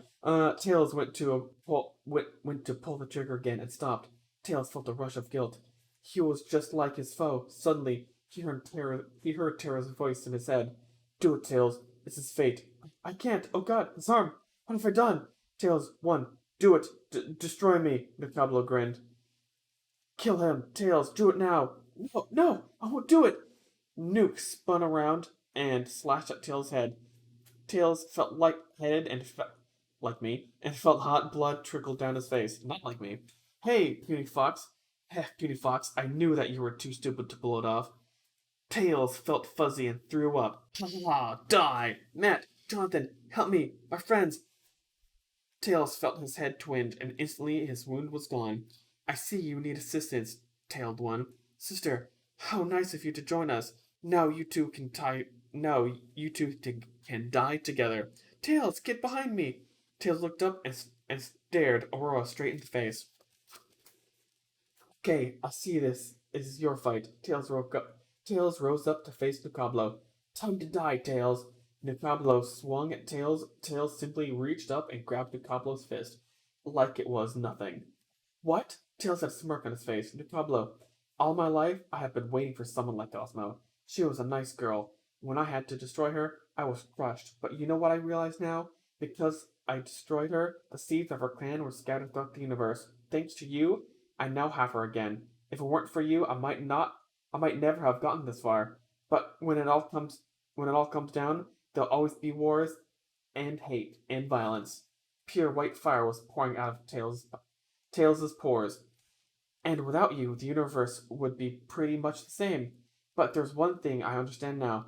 Tails went to pull the trigger again and stopped. Tails felt a rush of guilt. He was just like his foe. Suddenly, he heard Terra's voice in his head. Do it, Tails. It's his fate. I can't. Oh God, his arm. What have I done? Tails, one. Do it. Destroy me. Nucablo grinned. Kill him. Tails, do it now. No, I won't do it. Nuke spun around and slashed at Tails' head. Tails felt lightheaded and felt hot blood trickle down his face. Not like me. Hey, Puny Fox. Puny Fox, I knew that you were too stupid to pull it off. Tails felt fuzzy and threw up. Die! Matt, Jonathan, help me, my friends. Tails felt his head twinge, and instantly his wound was gone. I see you need assistance, Tailed One. Sister, how nice of you to join us. Now you two can die together. Tails, get behind me! Tails looked up and stared Aurora straight in the face. Okay, I see this. This is your fight. Tails rose up to face Nucablo. Time to die, Tails. Nucablo swung at Tails. Tails simply reached up and grabbed Nucablo's fist, like it was nothing. What? Tails had a smirk on his face. Nucablo, all my life I have been waiting for someone like Osmo. She was a nice girl. When I had to destroy her, I was crushed. But you know what I realize now? Because I destroyed her, the seeds of her clan were scattered throughout the universe. Thanks to you, I now have her again. If it weren't for you, I might never have gotten this far. But when it all comes down, there'll always be wars and hate and violence. Pure white fire was pouring out of Tails' pores. And without you, the universe would be pretty much the same. But there's one thing I understand now.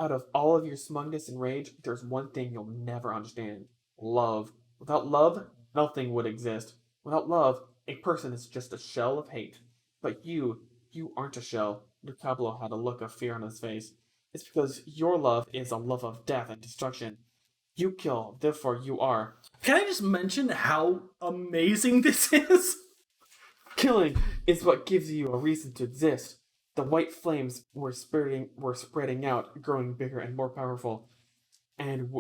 Out of all of your smugness and rage, there's one thing you'll never understand. Love. Without love, nothing would exist. Without love, a person is just a shell of hate. But you aren't a shell. Lucablo had a look of fear on his face. It's because your love is a love of death and destruction. You kill, therefore you are. Can I just mention how amazing this is? Killing is what gives you a reason to exist. The white flames were spreading out, growing bigger and more powerful. And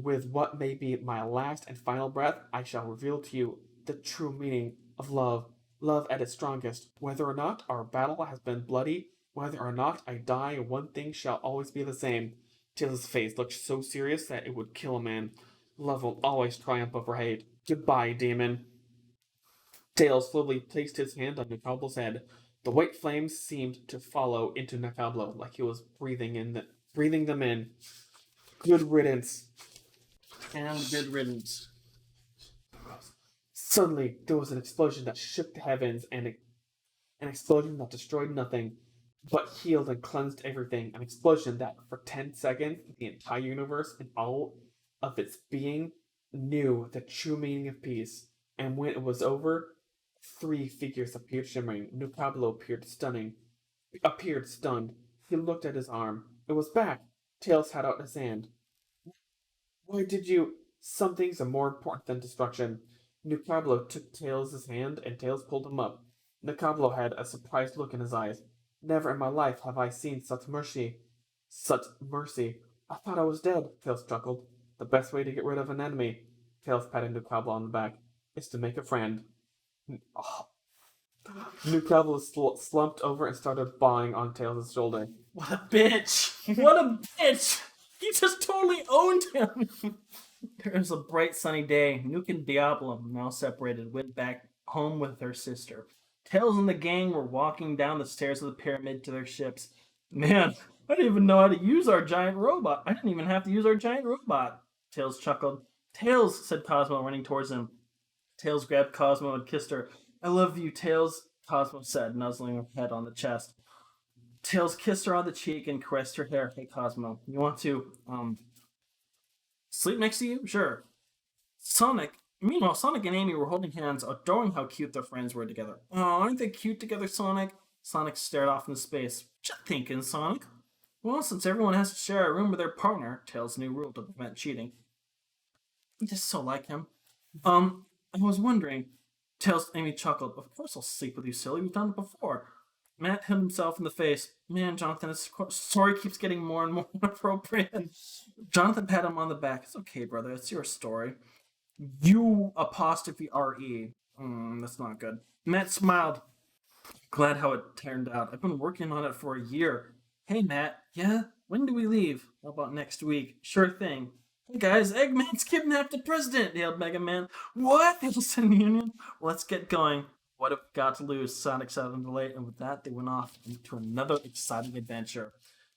with what may be my last and final breath, I shall reveal to you the true meaning of love. Love at its strongest. Whether or not our battle has been bloody, whether or not I die, one thing shall always be the same. Tails' face looked so serious that it would kill a man. Love will always triumph over hate. Goodbye, demon. Tails slowly placed his hand on Nakablo's head. The white flames seemed to follow into Nakablo, like he was breathing them in. Good riddance. And good riddance. Suddenly, there was an explosion that shook the heavens, and an explosion that destroyed nothing, but healed and cleansed everything. An explosion that, for 10 seconds, the entire universe and all of its being knew the true meaning of peace. And when it was over, 3 figures appeared shimmering. Nucablo appeared stunned. He looked at his arm. It was back. Tails had out his hand. Why did you? Some things are more important than destruction. Nucablo took Tails' hand and Tails pulled him up. Nucablo had a surprised look in his eyes. Never in my life have I seen such mercy. Such mercy. I thought I was dead, Tails chuckled. The best way to get rid of an enemy, Tails patted Nucablo on the back, is to make a friend. Oh. Nucablo slumped over and started bawling on Tails' shoulder. What a bitch! What a bitch! He just totally owned him! There was a bright sunny day. Nuke and Diablo, now separated, went back home with her sister. Tails and the gang were walking down the stairs of the pyramid to their ships. Man, I didn't even know how to use our giant robot. I didn't even have to use our giant robot. Tails chuckled. Tails, said Cosmo, running towards him. Tails grabbed Cosmo and kissed her. I love you, Tails, Cosmo said, nuzzling her head on the chest. Tails kissed her on the cheek and caressed her hair. Hey, Cosmo, you want to, sleep next to you? Sure. Meanwhile, Sonic and Amy were holding hands, adoring how cute their friends were together. Oh, aren't they cute together, Sonic? Sonic stared off into space. What you thinking, Sonic? Well, since everyone has to share a room with their partner, Tails' new rule to prevent cheating. I just so like him. I was wondering. Tails, Amy chuckled. Of course I'll sleep with you, silly. We've done it before. Matt hit himself in the face. Man, Jonathan, this story keeps getting more and more inappropriate. Jonathan patted him on the back. It's okay, brother. It's your story. You apostrophe R-E. That's not good. Matt smiled. Glad how it turned out. I've been working on it for a year. Hey, Matt. Yeah? When do we leave? How about next week? Sure thing. Hey, guys. Eggman's kidnapped the president, yelled Mega Man. What? It'll send the Union? Let's get going. What have we got to lose? Sonic said on the late, and with that, they went off into another exciting adventure.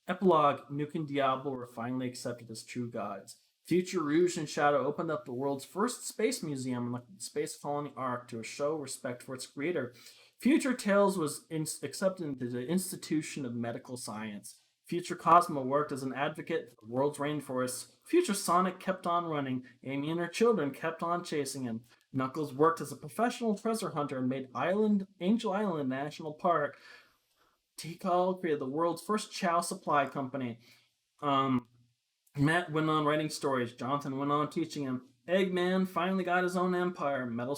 Epilogue, Nuke and Diablo were finally accepted as true gods. Future Rouge and Shadow opened up the world's first space museum in the space colony Ark to show respect for its creator. Future Tales was accepted into the Institution of Medical Science. Future Cosmo worked as an advocate for the world's rainforests. Future Sonic kept on running. Amy and her children kept on chasing him. Knuckles worked as a professional treasure hunter and made Angel Island National Park. Tikal created the world's first chow supply company. Matt went on writing stories. Jonathan went on teaching him. Eggman finally got his own empire. Metal